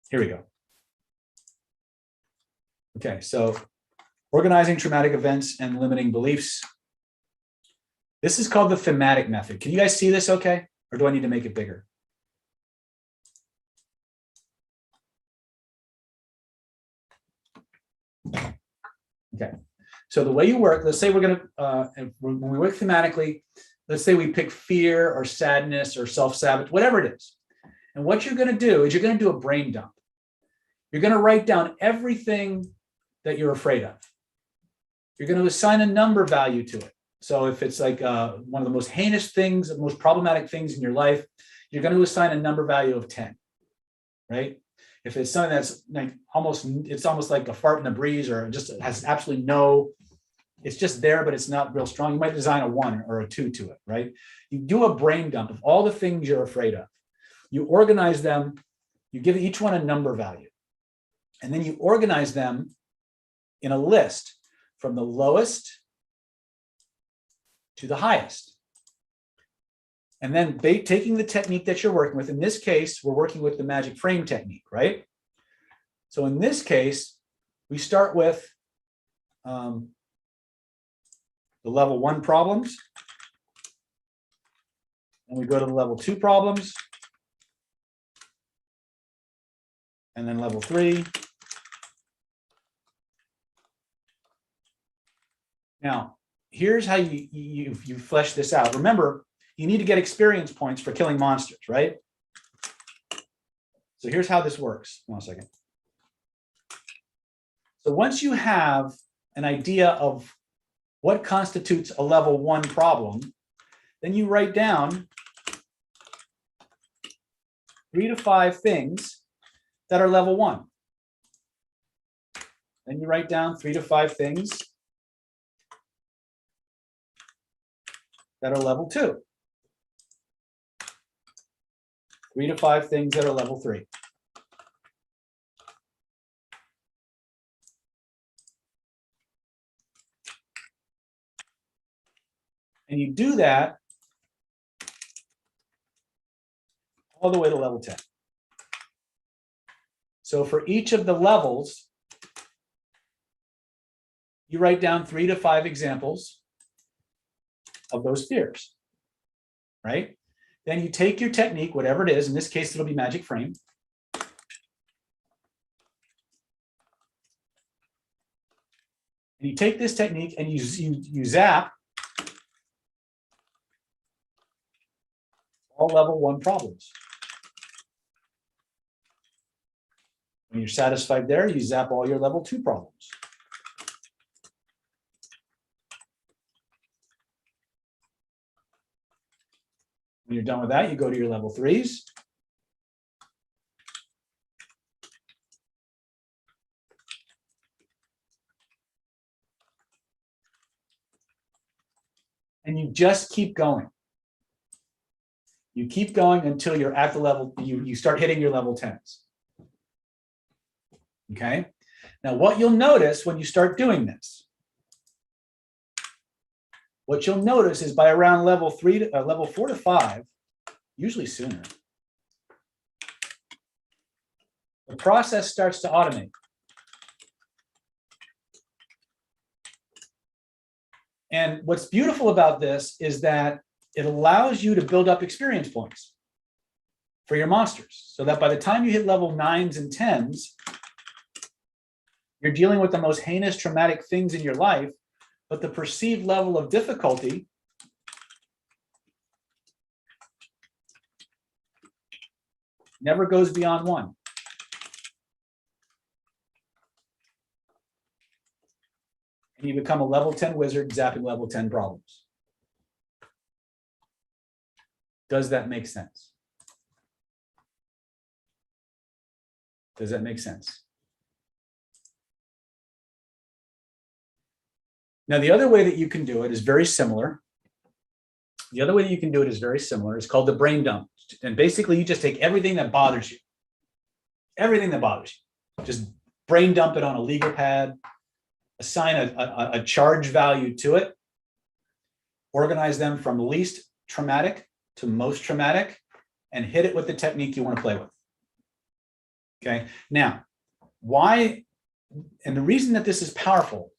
Here we go. Okay, so organizing traumatic events and limiting beliefs. This is called the thematic method. Can you guys see this okay? Or do I need to make it bigger? Okay, so the way you work, let's say we're going to, when we work thematically, let's say we pick fear or sadness or self-sabotage, whatever it is. And what you're going to do is you're going to do a brain dump. You're going to write down everything that you're afraid of. You're going to assign a number value to it. So if it's like one of the most heinous things, the most problematic things in your life, you're going to assign a number value of 10, right? If it's something that's like it's almost like a fart in the breeze, or just has absolutely no, it's just there, but it's not real strong, you might design a 1 or a 2 to it, right? You do a brain dump of all the things you're afraid of. You organize them, you give each one a number value, and then you organize them in a list from the lowest to the highest. And then taking the technique that you're working with, in this case, we're working with the magic frame technique, right? So in this case, we start with the level 1 problems, and we go to the level 2 problems, and then level 3. Now, here's how you flesh this out. Remember, you need to get experience points for killing monsters, right? So here's how this works. One second. So once you have an idea of what constitutes a level 1 problem, then you write down 3 to 5 things that are level 1. Then you write down 3 to 5 things that are level 2. 3 to 5 things that are level 3. And you do that all the way to level 10. So for each of the levels, you write down 3 to 5 examples of those fears, right? Then you take your technique, whatever it is, in this case, it'll be magic frame. And you take this technique and you zap all level 1 problems. When you're satisfied there, you zap all your level 2 problems. When you're done with that, you go to your level 3s. And you just keep going. You keep going until you're at the level, you start hitting your level 10s. Okay. Now, what you'll notice when you start doing this, what you'll notice is by around level 4 to 5, usually sooner, the process starts to automate. And what's beautiful about this is that it allows you to build up experience points for your monsters, so that by the time you hit level 9s and 10s, you're dealing with the most heinous traumatic things in your life, but the perceived level of difficulty never goes beyond 1. And you become a level 10 wizard zapping level 10 problems. Does that make sense? Does that make sense? Now, the other way that you can do it is very similar. The other way that you can do it is very similar. It's called the brain dump. And basically, you just take everything that bothers you, just brain dump it on a legal pad, assign a charge value to it, organize them from least traumatic to most traumatic, and hit it with the technique you want to play with. Okay. Now, why? And the reason that this is powerful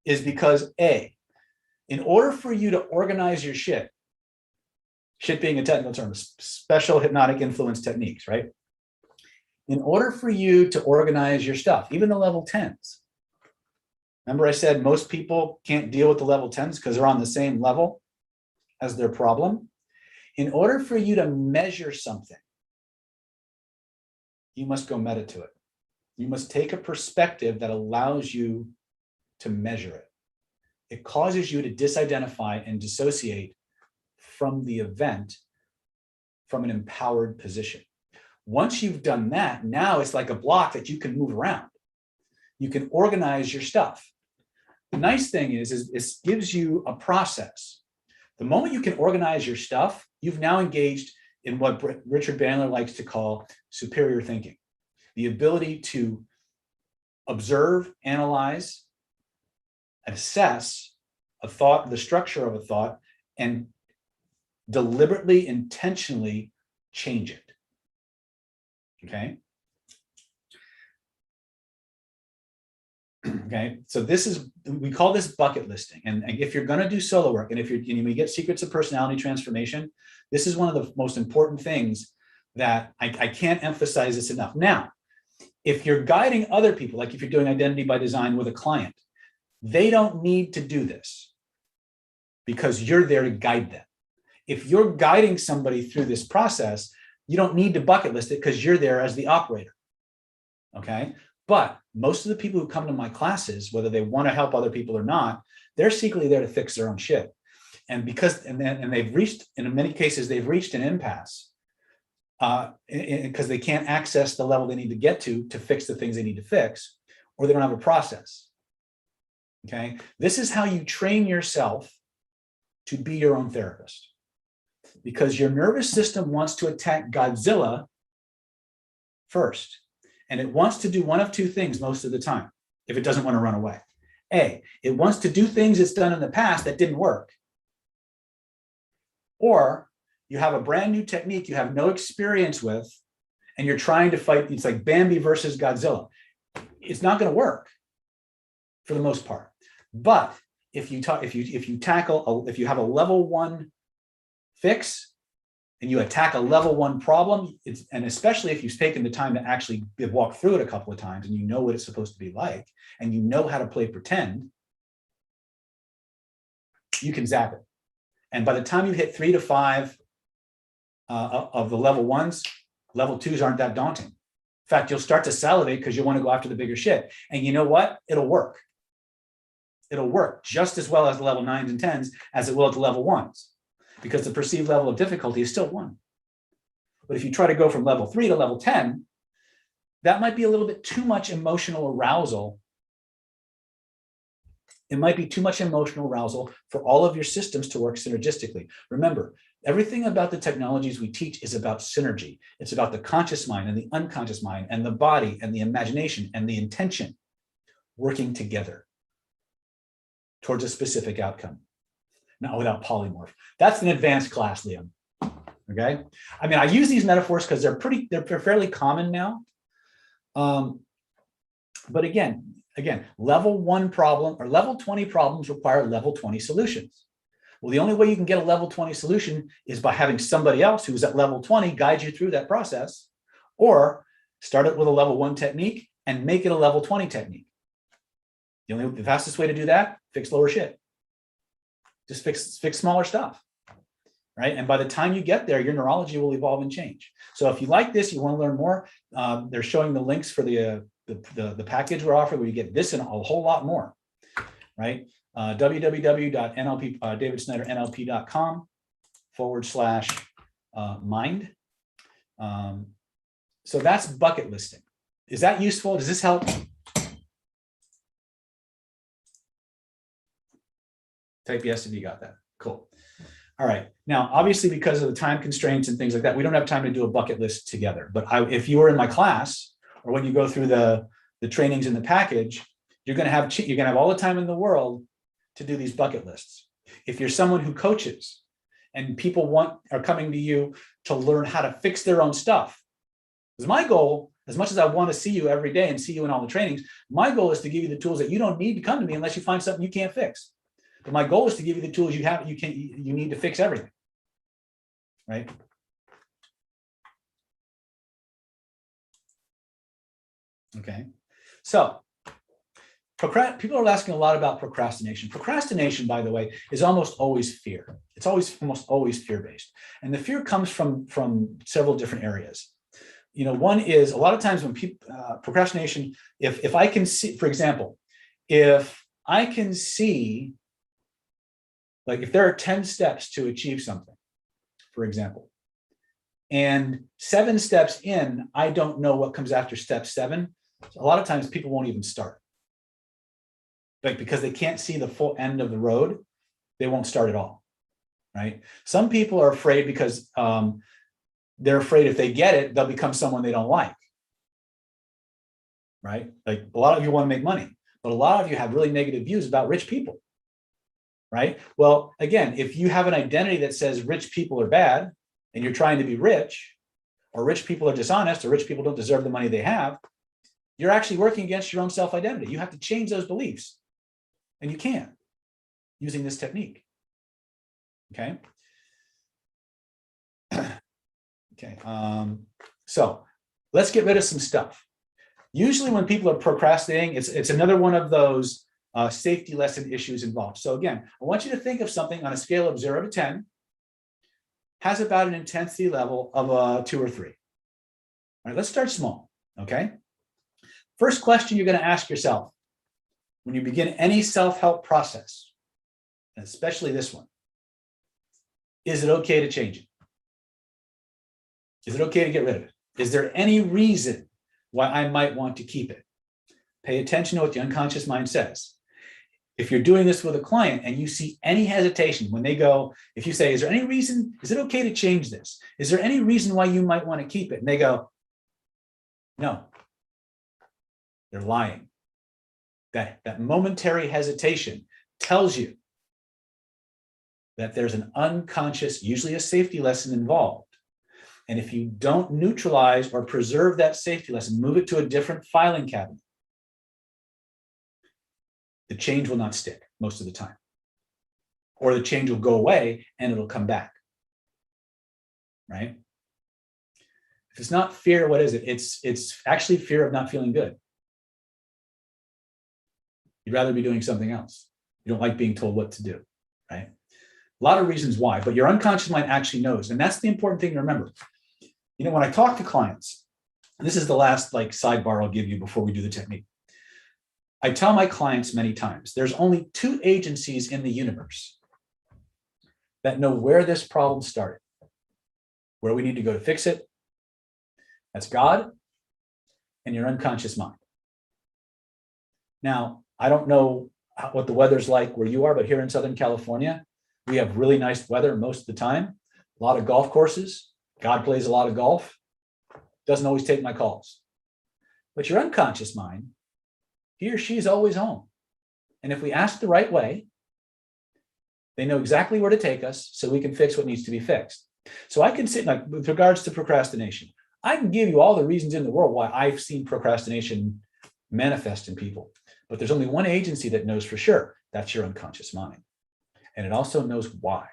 is because A, in order for you to organize your shit being a technical term, special hypnotic influence techniques, right? In order for you to organize your stuff, even the level 10s, remember I said most people can't deal with the level 10s because they're on the same level as their problem. In order for you to measure something, you must go meta to it. You must take a perspective that allows you to measure it. It causes you to disidentify and dissociate from the event from an empowered position. Once you've done that, now it's like a block that you can move around. You can organize your stuff. The nice thing is it gives you a process. The moment you can organize your stuff, you've now engaged in what Richard Bandler likes to call superior thinking, the ability to observe, analyze, assess a thought, the structure of a thought, and deliberately, intentionally change it. Okay. Okay. So this is, we call this bucket listing. And if you're going to do solo work, and if you're, and we get secrets of personality transformation, this is one of the most important things that I can't emphasize this enough. Now, if you're guiding other people, like if you're doing identity by design with a client, they don't need to do this because you're there to guide them. If you're guiding somebody through this process, you don't need to bucket list it because you're there as the operator. Okay. But most of the people who come to my classes, whether they want to help other people or not, they're secretly there to fix their own shit. And because, and they've reached, in many cases, they've reached an impasse because they can't access the level they need to get to fix the things they need to fix, or they don't have a process. Okay. This is how you train yourself to be your own therapist, because your nervous system wants to attack Godzilla first. And it wants to do one of two things most of the time if it doesn't want to run away. A, it wants to do things it's done in the past that didn't work. Or you have a brand new technique you have no experience with, and you're trying to fight. It's like Bambi versus Godzilla. It's not going to work for the most part. But if you have a level 1 fix, and you attack a level 1 problem, and especially if you've taken the time to actually walk through it a couple of times and you know what it's supposed to be like, and you know how to play pretend, you can zap it. And by the time you hit 3 to 5 of the level 1s, level 2s aren't that daunting. In fact, you'll start to salivate because you want to go after the bigger shit. And you know what? It'll work. It'll work just as well as the level 9s and 10s as it will at the level 1s. Because the perceived level of difficulty is still 1. But if you try to go from level 3 to level 10, that might be a little bit too much emotional arousal It might be too much emotional arousal for all of your systems to work synergistically. Remember, everything about the technologies we teach is about synergy. It's about the conscious mind and the unconscious mind and the body and the imagination and the intention working together towards a specific outcome, not without polymorph. That's an advanced class, Liam. Okay. I mean, I use these metaphors because they're fairly common now. But again, level 1 problem or level 20 problems require level 20 solutions. Well, the only way you can get a level 20 solution is by having somebody else who's at level 20 guide you through that process, or start it with a level 1 technique and make it a level 20 technique. The fastest way to do that, fix lower shit. Just fix smaller stuff, right? And by the time you get there, your neurology will evolve and change. So if you like this, you want to learn more, they're showing the links for the package we're offering where you get this and a whole lot more, right? www.davidsnyder.nlp.com/mind. So that's bucket listing. Is that useful? Does this help? Type yes if you got that. Cool. All right. Now, obviously, because of the time constraints and things like that, we don't have time to do a bucket list together. But if you were in my class, or when you go through the trainings in the package, you're going to have all the time in the world to do these bucket lists. If you're someone who coaches and people are coming to you to learn how to fix their own stuff, because my goal, as much as I want to see you every day and see you in all the trainings, my goal is to give you the tools that you don't need to come to me unless you find something you can't fix. But my goal is to give you the tools you need to fix everything, right? Okay, so people are asking a lot about procrastination. Procrastination, by the way, is almost always fear. It's almost always fear-based, and the fear comes from several different areas. One is a lot of times when people procrastination. If I can see, for example, if I can see. Like if there are 10 steps to achieve something, for example, and 7 steps in, I don't know what comes after step 7. So a lot of times people won't even start. Like because they can't see the full end of the road, they won't start at all, right? Some people are afraid because they're afraid if they get it, they'll become someone they don't like, right? Like a lot of you want to make money, but a lot of you have really negative views about rich people. Right? Well, again, if you have an identity that says rich people are bad and you're trying to be rich, or rich people are dishonest, or rich people don't deserve the money they have, you're actually working against your own self-identity. You have to change those beliefs, and you can using this technique. Okay. Okay. So let's get rid of some stuff. Usually when people are procrastinating, it's another one of those safety lesson issues involved. So again, I want you to think of something on a scale of 0 to 10, has about an intensity level of a 2 or 3. All right, let's start small, okay? First question you're going to ask yourself when you begin any self-help process, and especially this one, is it okay to change it? Is it okay to get rid of it? Is there any reason why I might want to keep it? Pay attention to what the unconscious mind says. If you're doing this with a client and you see any hesitation when they go, if you say, is there any reason, is it okay to change this? Is there any reason why you might want to keep it? And they go, no, they're lying. That momentary hesitation tells you that there's an unconscious, usually a safety lesson involved. And if you don't neutralize or preserve that safety lesson, move it to a different filing cabinet, the change will not stick most of the time. Or the change will go away and it'll come back, right? If it's not fear, what is it? It's actually fear of not feeling good. You'd rather be doing something else. You don't like being told what to do, right? A lot of reasons why, but your unconscious mind actually knows. And that's the important thing to remember. When I talk to clients, and this is the last sidebar I'll give you before we do the technique. I tell my clients many times, there's only 2 agencies in the universe that know where this problem started, where we need to go to fix it. That's God and your unconscious mind. Now, I don't know
what the weather's like where you are, but here in Southern California, we have really nice weather most of the time. A lot of golf courses. God plays a lot of golf. Doesn't always take my calls. But your unconscious mind, he or she is always home. And if we ask the right way, they know exactly where to take us so we can fix what needs to be fixed. So I can sit, like with regards to procrastination, I can give you all the reasons in the world why I've seen procrastination manifest in people. But there's only one agency that knows for sure. That's your unconscious mind. And it also knows why.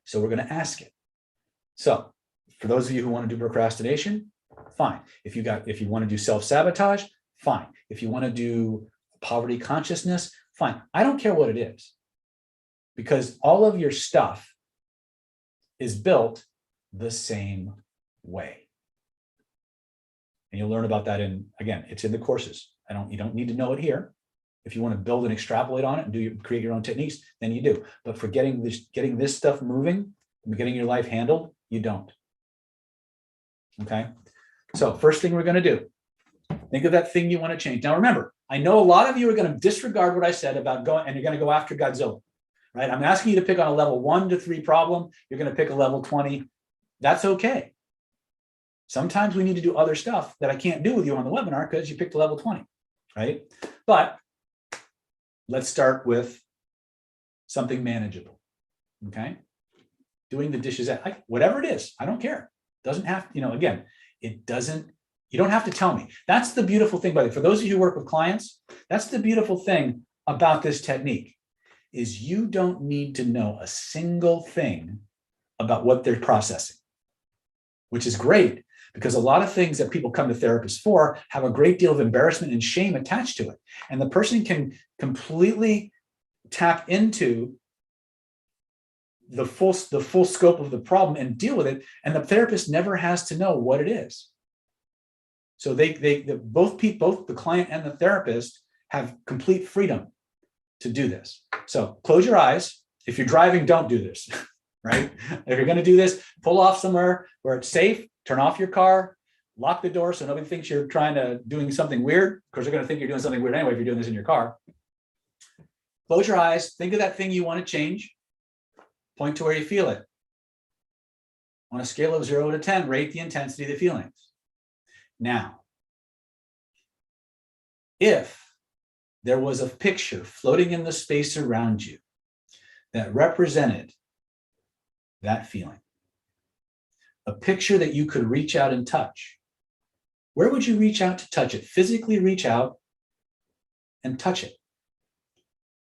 So we're going to ask it. So for those of you who want to do procrastination, fine. If you want to do self-sabotage, fine. If you want to do poverty consciousness, fine. I don't care what it is, because all of your stuff is built the same way. And you'll learn about that it's in the courses. You don't need to know it here. If you want to build and extrapolate on it and create your own techniques, then you do. But for getting this stuff moving and getting your life handled, you don't. Okay. So first thing we're going to do, think of that thing you want to change. Now, remember, I know a lot of you are going to disregard what I said about going, and you're going to go after Godzilla, right? I'm asking you to pick on a level 1 to 3 problem. You're going to pick a level 20. That's okay. Sometimes we need to do other stuff that I can't do with you on the webinar because you picked a level 20, right? But let's start with something manageable, okay? Doing the dishes, whatever it is, I don't care. Doesn't have, again, it doesn't, you don't have to tell me. That's the beautiful thing, by the way, for those of you who work with clients, that's the beautiful thing about this technique, is you don't need to know a single thing about what they're processing, which is great, because a lot of things that people come to therapists for have a great deal of embarrassment and shame attached to it. And the person can completely tap into the full scope of the problem and deal with it. And the therapist never has to know what it is. So both the client and the therapist have complete freedom to do this. So close your eyes. If you're driving, don't do this, right? If you're going to do this, pull off somewhere where it's safe, turn off your car, lock the door so nobody thinks you're doing something weird, because they're going to think you're doing something weird anyway if you're doing this in your car. Close your eyes. Think of that thing you want to change. Point to where you feel it. On a scale of 0 to 10, rate the intensity of the feelings. Now, if there was a picture floating in the space around you that represented that feeling, a picture that you could reach out and touch, where would you reach out to touch it? Physically reach out and touch it.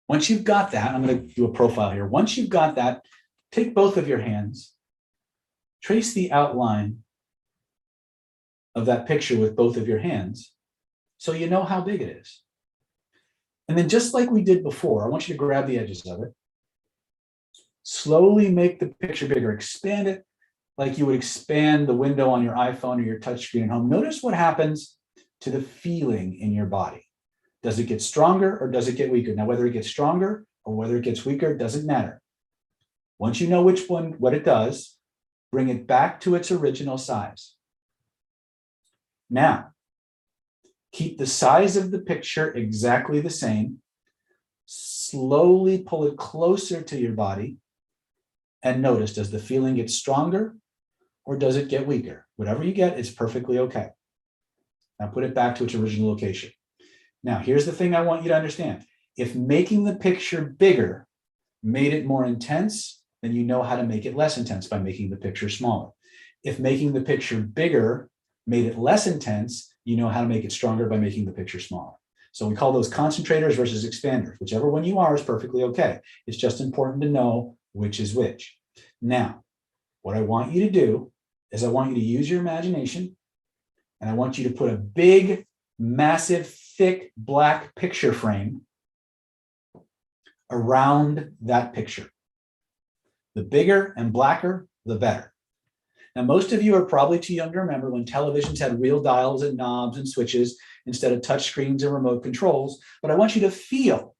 Once you've got that, I'm going to do a profile here. Once you've got that, take both of your hands, trace the outline of that picture with both of your hands so you know how big it is. And then, just like we did before, I want you to grab the edges of it. Slowly make the picture bigger. Expand it like you would expand the window on your iPhone or your touchscreen at home. Notice what happens to the feeling in your body. Does it get stronger or does it get weaker? Now, whether it gets stronger or whether it gets weaker doesn't matter. Once you know what it does, bring it back to its original size. Now, keep the size of the picture exactly the same. Slowly pull it closer to your body and notice, does the feeling get stronger or does it get weaker? Whatever you get, it's perfectly okay. Now put it back to its original location. Now, here's the thing I want you to understand. If making the picture bigger made it more intense, then you know how to make it less intense by making the picture smaller. If making the picture bigger made it less intense, you know how to make it stronger by making the picture smaller. So we call those concentrators versus expanders. Whichever one you are is perfectly okay. It's just important to know which is which. Now, what I want you to do is I want you to use your imagination, and I want you to put a big, massive, thick black picture frame around that picture. The bigger and blacker, the better. Now, most of you are probably too young to remember when televisions had real dials and knobs and switches instead of touch screens and remote controls, but I want you to feel.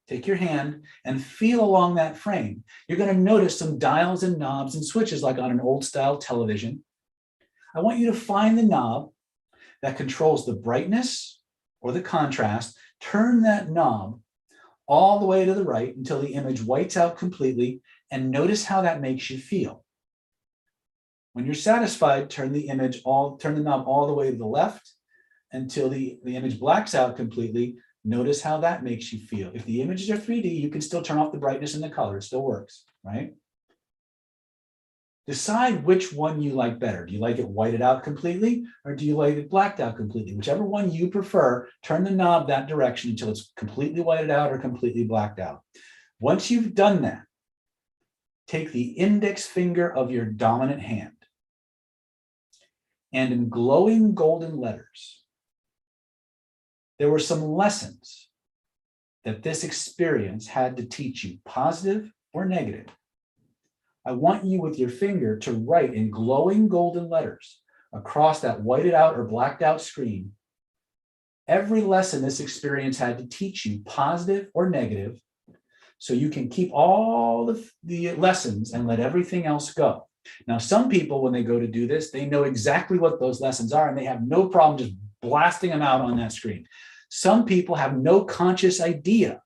Take your hand and feel along that frame. You're going to notice some dials and knobs and switches like on an old style television. I want you to find the knob that controls the brightness or the contrast Turn that knob all the way to the right until the image whites out completely, and notice how that makes you feel. When you're satisfied, turn the knob all the way to the left until the image blacks out completely. Notice how that makes you feel. If the images are 3D, you can still turn off the brightness and the color. It still works, right? Decide which one you like better. Do you like it whited out completely, or do you like it blacked out completely? Whichever one you prefer, turn the knob that direction until it's completely whited out or completely blacked out. Once you've done that, take the index finger of your dominant hand, and in glowing golden letters, there were some lessons that this experience had to teach you, positive or negative. I want you with your finger to write in glowing golden letters across that whited out or blacked out screen every lesson this experience had to teach you, positive or negative, so you can keep all the lessons and let everything else go. Now, some people, when they go to do this, they know exactly what those lessons are and they have no problem just blasting them out on that screen. Some people have no conscious idea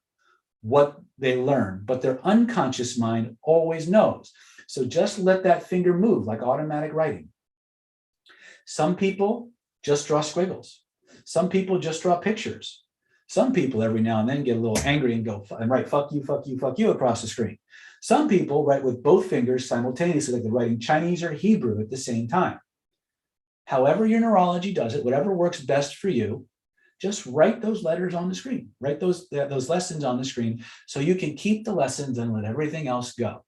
what they learn, but their unconscious mind always knows. So just let that finger move like automatic writing. Some people just draw squiggles. Some people just draw pictures. Some people every now and then get a little angry and go and write fuck you, fuck you, fuck you across the screen. Some people write with both fingers simultaneously, like they're writing Chinese or Hebrew at the same time. However your neurology does it, whatever works best for you, just write those letters on the screen. Write those lessons on the screen so you can keep the lessons and let everything else go.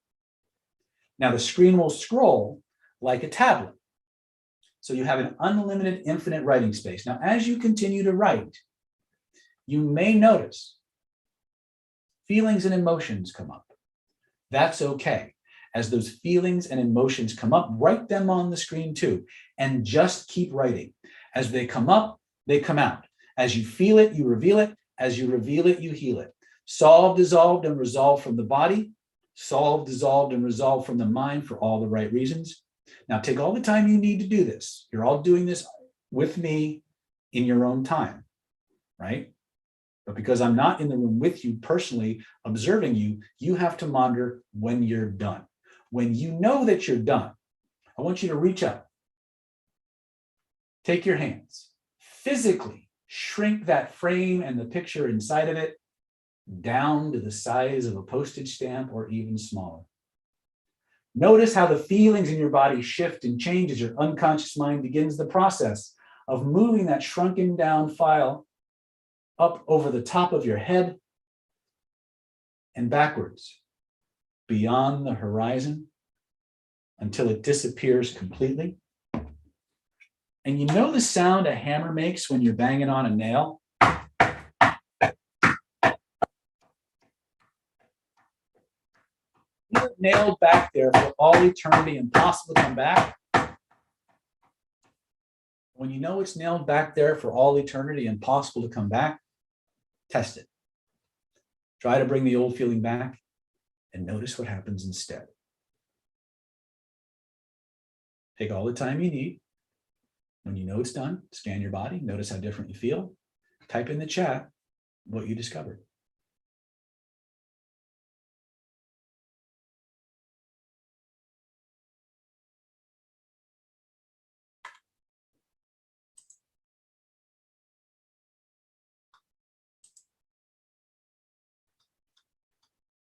Now the screen will scroll like a tablet. So you have an unlimited, infinite writing space. Now, as you continue to write, you may notice feelings and emotions come up. That's okay. As those feelings and emotions come up, write them on the screen too, and just keep writing. As they come up, they come out. As you feel it, you reveal it. As you reveal it, you heal it. Solve, dissolved, and resolved from the body. Solve, dissolved, and resolved from the mind for all the right reasons. Now, take all the time you need to do this. You're all doing this with me in your own time, right? But because I'm not in the room with you personally observing you, you have to monitor when you're done. When you know that you're done, I want you to reach up. Take your hands, physically shrink that frame and the picture inside of it down to the size of a postage stamp or even smaller. Notice how the feelings in your body shift and change as your unconscious mind begins the process of moving that shrunken down file up over the top of your head and backwards beyond the horizon until it disappears completely. And you know the sound a hammer makes when you're banging on a nail? Nailed back there for all eternity, impossible to come back. When you know it's nailed back there for all eternity, impossible to come back, test it. Try to bring the old feeling back and notice what happens instead. Take all the time you need. When you know it's done, scan your body, notice how different you feel. Type in the chat what you discovered.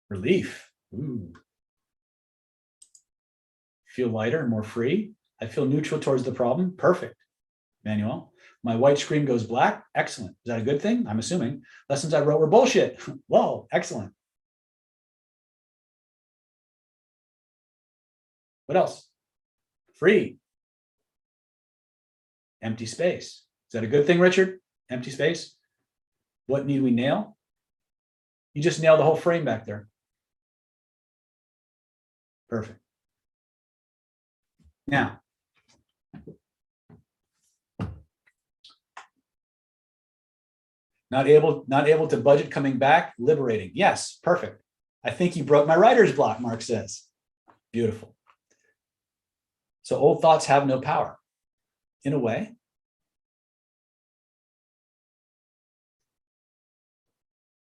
Relief. Ooh. Feel lighter, more free. I feel neutral towards the problem. Perfect. Manuel. My white screen goes black. Excellent. Is that a good thing? I'm assuming. Lessons I wrote were bullshit. Whoa, excellent. What else? Free. Empty space. Is that a good thing, Richard? Empty space. What need we nail? You just nailed the whole frame back there. Perfect. Now, not able to budget coming back, liberating. Yes, perfect. I think you broke my writer's block, Mark says. Beautiful. So old thoughts have no power. In a way,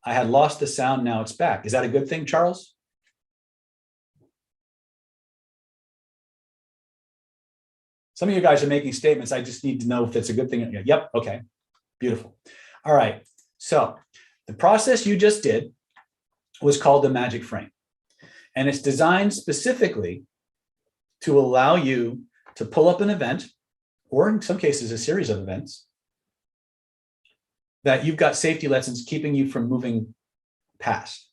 I had lost the sound, now it's back. Is that a good thing, Charles? Some of you guys are making statements. I just need to know if it's a good thing. Yep, okay, beautiful. All right, so the process you just did was called the magic frame. And it's designed specifically to allow you to pull up an event, or in some cases, a series of events, that you've got safety lessons keeping you from moving past,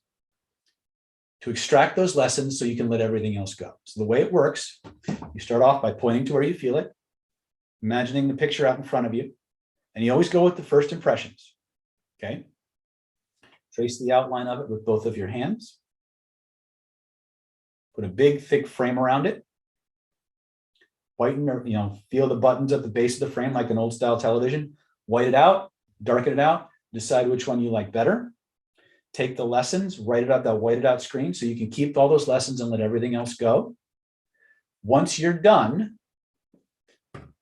to extract those lessons so you can let everything else go. So the way it works, you start off by pointing to where you feel it, imagining the picture out in front of you, and you always go with the first impressions, okay? Trace the outline of it with both of your hands. Put a big, thick frame around it. Whiten or, feel the buttons at the base of the frame like an old style television. White it out, darken it out, decide which one you like better. Take the lessons, write it out that whited out screen so you can keep all those lessons and let everything else go. Once you're done,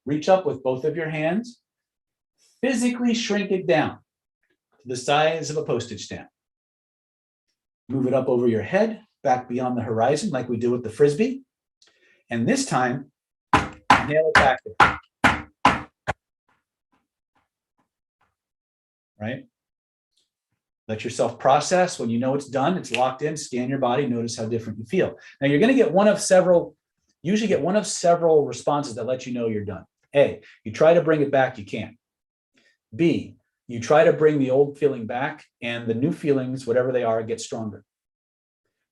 reach up with both of your hands, physically shrink it down to the size of a postage stamp. Move it up over your head, back beyond the horizon like we did with the Frisbee. And this time, nail it back there. Right? Let yourself process. When you know it's done, it's locked in, scan your body, notice how different you feel. Now you're going to get usually get one of several responses that let you know you're done. A, you try to bring it back, you can't. B, you try to bring the old feeling back and the new feelings, whatever they are, get stronger.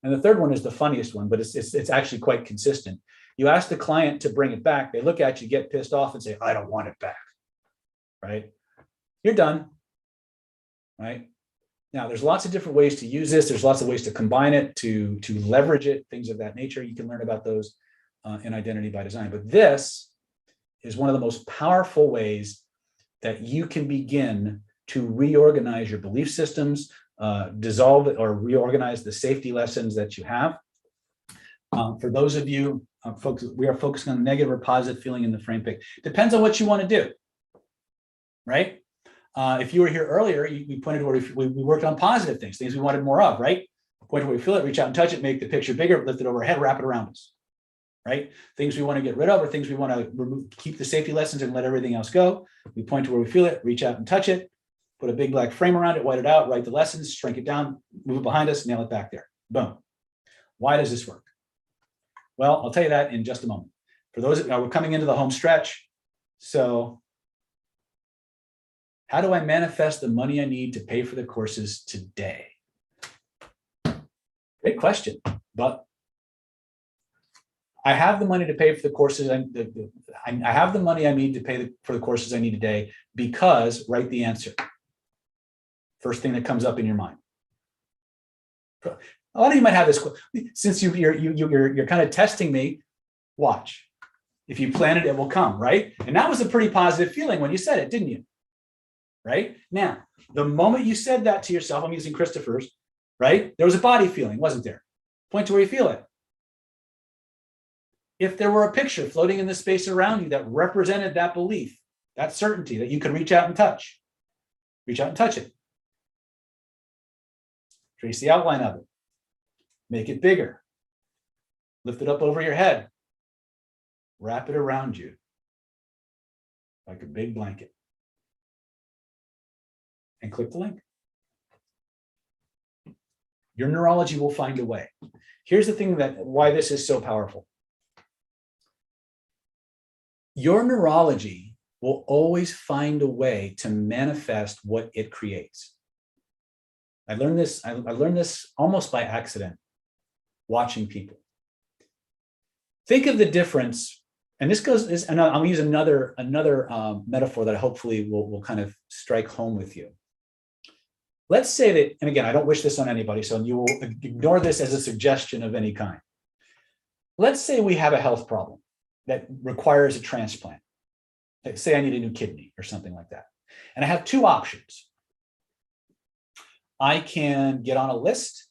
And the third one is the funniest one, but it's actually quite consistent. You ask the client to bring it back, they look at you, get pissed off and say, I don't want it back, right? You're done, right? Now, there's lots of different ways to use this. There's lots of ways to combine it, to leverage it, things of that nature. You can learn about those in Identity by Design. But this is one of the most powerful ways that you can begin to reorganize your belief systems, dissolve or reorganize the safety lessons that you have. For those of you, folks, we are focusing on negative or positive feeling in the frame pick. Depends on what you want to do, right? If you were here earlier, we pointed where we worked on positive things we wanted more of, right? Point where we feel it, reach out and touch it, make the picture bigger, lift it overhead, wrap it around us, right? Things we want to get rid of or things we want to remove, keep the safety lessons and let everything else go. We point to where we feel it, reach out and touch it, put a big black frame around it, white it out, write the lessons, shrink it down, move it behind us, nail it back there. Boom. Why does this work? Well, I'll tell you that in just a moment. For those, we're coming into the home stretch. So how do I manifest the money I need to pay for the courses today? Great question, but I have the money to pay for the courses. I have the money I need to pay for the courses I need today because, write the answer. First thing that comes up in your mind. A lot of you might have this, since you're kind of testing me, watch. If you plan it, it will come, right? And that was a pretty positive feeling when you said it, didn't you? Right? Now, the moment you said that to yourself, I'm using Christopher's, right? There was a body feeling, wasn't there? Point to where you feel it. If there were a picture floating in the space around you that represented that belief, that certainty that you could reach out and touch, reach out and touch it. Trace the outline of it. Make it bigger. Lift it up over your head. Wrap it around you like a big blanket. And click the link. Your neurology will find a way. Here's the thing why this is so powerful. Your neurology will always find a way to manifest what it creates. I learned this almost by accident, watching people. Think of the difference, and and I'll use another metaphor that hopefully will kind of strike home with you. Let's say that, and again, I don't wish this on anybody, so you will ignore this as a suggestion of any kind. Let's say we have a health problem that requires a transplant. Say I need a new kidney or something like that. And I have two options. I can get on a list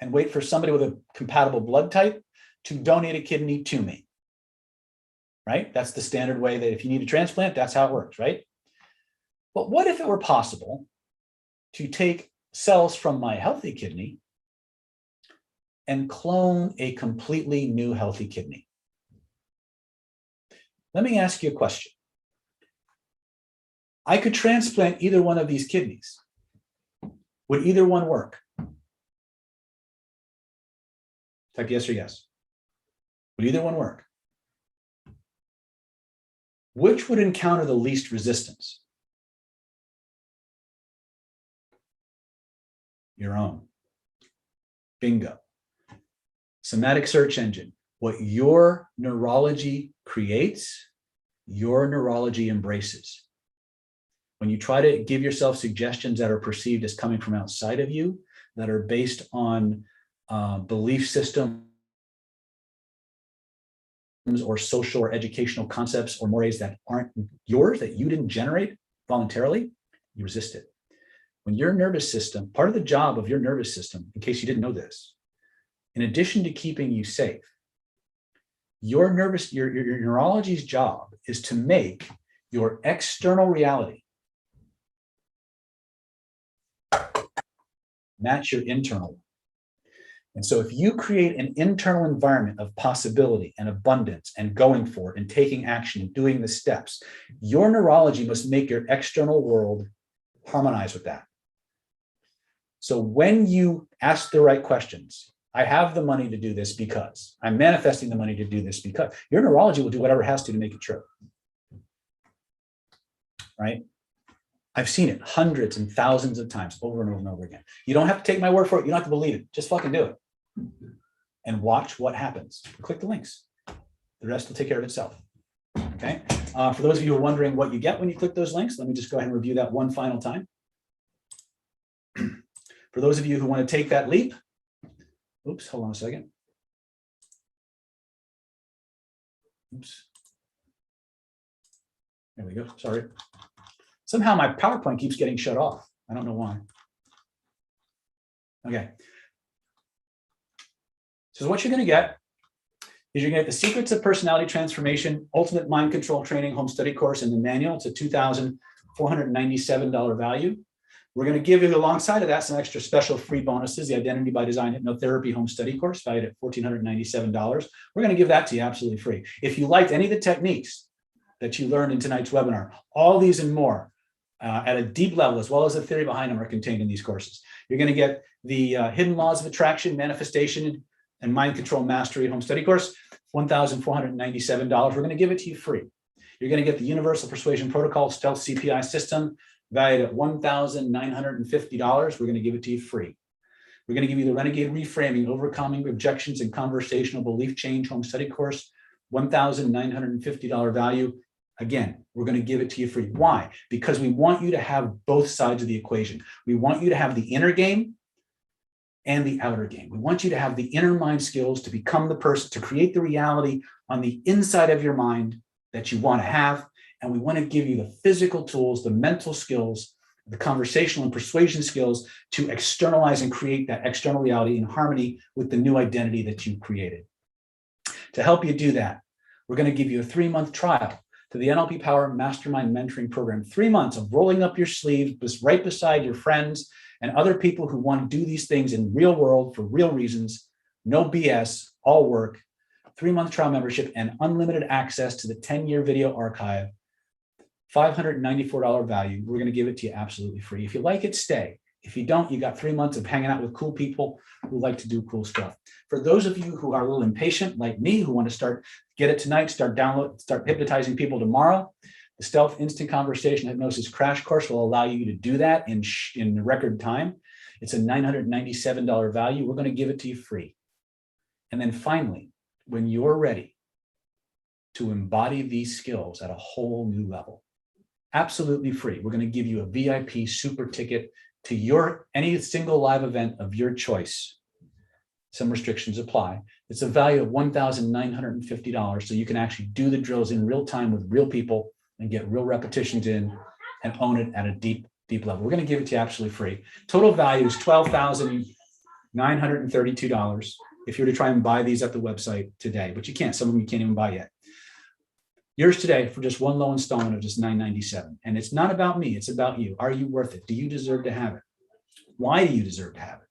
and wait for somebody with a compatible blood type to donate a kidney to me, right? That's the standard way that if you need a transplant, that's how it works, right? But what if it were possible to take cells from my healthy kidney and clone a completely new healthy kidney. Let me ask you a question. I could transplant either one of these kidneys. Would either one work? Type yes or yes. Would either one work? Which would encounter the least resistance? Your own. Bingo. Somatic search engine. What your neurology creates, your neurology embraces. When you try to give yourself suggestions that are perceived as coming from outside of you, that are based on belief systems or social or educational concepts or mores that aren't yours, that you didn't generate voluntarily, you resist it. When your nervous system, part of the job of your nervous system, in case you didn't know this, in addition to keeping you safe, your neurology's job is to make your external reality match your internal one. And so if you create an internal environment of possibility and abundance and going for it and taking action and doing the steps, your neurology must make your external world harmonize with that. So when you ask the right questions, I have the money to do this because, I'm manifesting the money to do this because, your neurology will do whatever it has to make it true. Right? I've seen it hundreds and thousands of times over and over and over again. You don't have to take my word for it. You don't have to believe it. Just fucking do it. And watch what happens. Click the links. The rest will take care of itself. Okay. For those of you who are wondering what you get when you click those links, let me just go ahead and review that one final time. For those of you who want to take that leap, oops, hold on a second. Oops. There we go. Sorry. Somehow my PowerPoint keeps getting shut off. I don't know why. Okay. So what you're going to get is you're going to get the Secrets of Personality Transformation, Ultimate Mind Control Training Home Study Course and the manual. It's a $2,497 value. We're going to give you alongside of that some extra special free bonuses, the Identity by Design Hypnotherapy Home Study Course valued at $1,497. We're going to give that to you absolutely free. If you liked any of the techniques that you learned in tonight's webinar, all these and more at a deep level, as well as the theory behind them, are contained in these courses. You're going to get the Hidden Laws of Attraction, Manifestation, and Mind Control Mastery Home Study Course, $1,497. We're going to give it to you free. You're going to get the Universal Persuasion Protocol Stealth CPI System, valued at $1,950. We're going to give it to you free. We're going to give you the Renegade Reframing, Overcoming Objections and Conversational Belief Change Home Study Course, $1,950 value. Again, we're going to give it to you free. Why? Because we want you to have both sides of the equation. We want you to have the inner game and the outer game. We want you to have the inner mind skills to become the person, to create the reality on the inside of your mind that you want to have. And we want to give you the physical tools, the mental skills, the conversational and persuasion skills to externalize and create that external reality in harmony with the new identity that you've created. To help you do that, we're going to give you a 3-month trial to the NLP Power Mastermind Mentoring Program. 3 months of rolling up your sleeves right beside your friends and other people who want to do these things in real world for real reasons, no BS, all work, 3-month trial membership and unlimited access to the 10-year video archive, $594 value. We're going to give it to you absolutely free. If you like it, stay. If you don't, you got 3 months of hanging out with cool people who like to do cool stuff. For those of you who are a little impatient like me, who want to get it tonight, start hypnotizing people tomorrow, the Stealth Instant Conversation Hypnosis Crash Course will allow you to do that in record time. It's a $997 value. We're going to give it to you free. And then finally, when you're ready to embody these skills at a whole new level, absolutely free, we're going to give you a VIP super ticket to any single live event of your choice. Some restrictions apply. It's a value of $1,950, so you can actually do the drills in real time with real people and get real repetitions in and own it at a deep, deep level. We're going to give it to you absolutely free. Total value is $12,932 if you were to try and buy these at the website today, but you can't. Some of them you can't even buy yet. Yours today for just one low installment of just $997. And it's not about me, it's about you. Are you worth it? Do you deserve to have it? Why do you deserve to have it?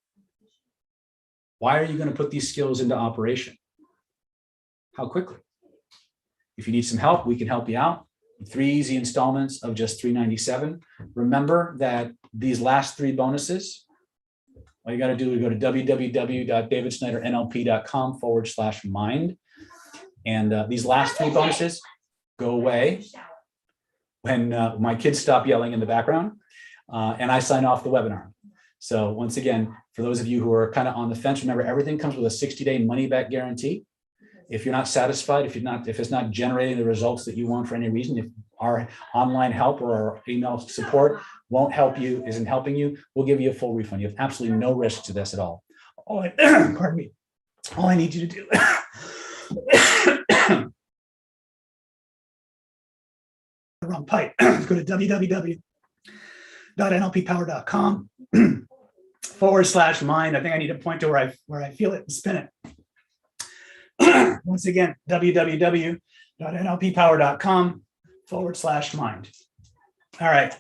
Why are you going to put these skills into operation? How quickly? If you need some help, we can help you out. 3 easy installments of just $397. Remember that these last 3 bonuses, all you got to do is go to www.davidsnydernlp.com/mind. And these last 3 bonuses go away when my kids stop yelling in the background and I sign off the webinar. So once again, for those of you who are kind of on the fence, remember everything comes with a 60-day money-back guarantee. If you're not satisfied, if it's not generating the results that you want for any reason, if our online help or our email support isn't helping you, we'll give you a full refund. You have absolutely no risk to this at all. Pardon me. All I need you to do. Wrong pipe. Go to www.nlppower.com/mind. I think I need to point to where I feel it and spin it. Once again, www.nlppower.com/mind. All right.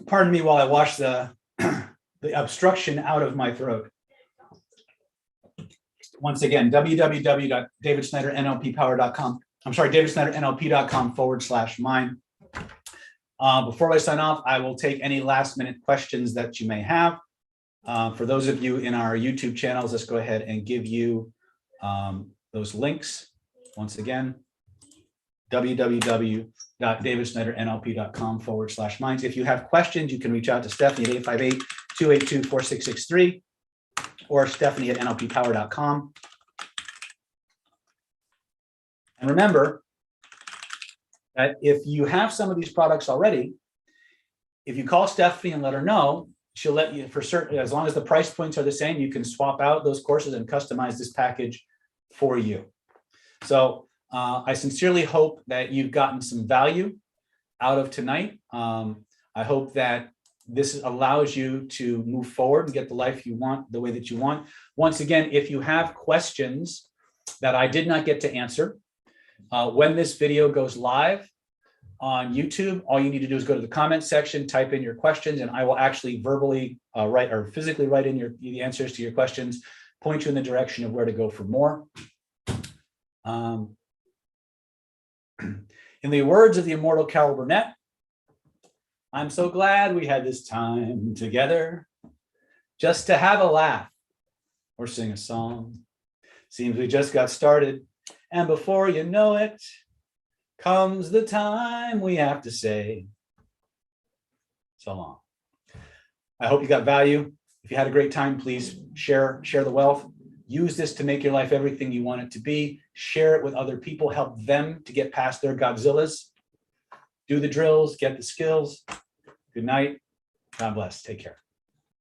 Pardon me while I wash the obstruction out of my throat. Once again, www.davidsnydernlppower.com. I'm sorry, davidsnydernlp.com/mind. Before I sign off, I will take any last minute questions that you may have. For those of you in our YouTube channels, let's go ahead and give you those links. Once again, www.davidsnydernlp.com/minds. If you have questions, you can reach out to Stephanie at 858-282-4663 or Stephanie@nlppower.com. And remember that if you have some of these products already, if you call Stephanie and let her know, she'll let you, for certain, as long as the price points are the same, you can swap out those courses and customize this package for you. So I sincerely hope that you've gotten some value out of tonight. I hope that this allows you to move forward and get the life you want the way that you want. Once again, if you have questions that I did not get to answer, when this video goes live on YouTube, all you need to do is go to the comment section, type in your questions, and I will actually verbally write or physically write in the answers to your questions, point you in the direction of where to go for more. In the words of the immortal Carol Burnett, I'm so glad we had this time together just to have a laugh or sing a song. Seems we just got started, and before you know it, comes the time we have to say so long. I hope you got value. If you had a great time, please share the wealth. Use this to make your life everything you want it to be. Share it with other people. Help them to get past their Godzillas. Do the drills, get the skills. Good night. God bless. Take care.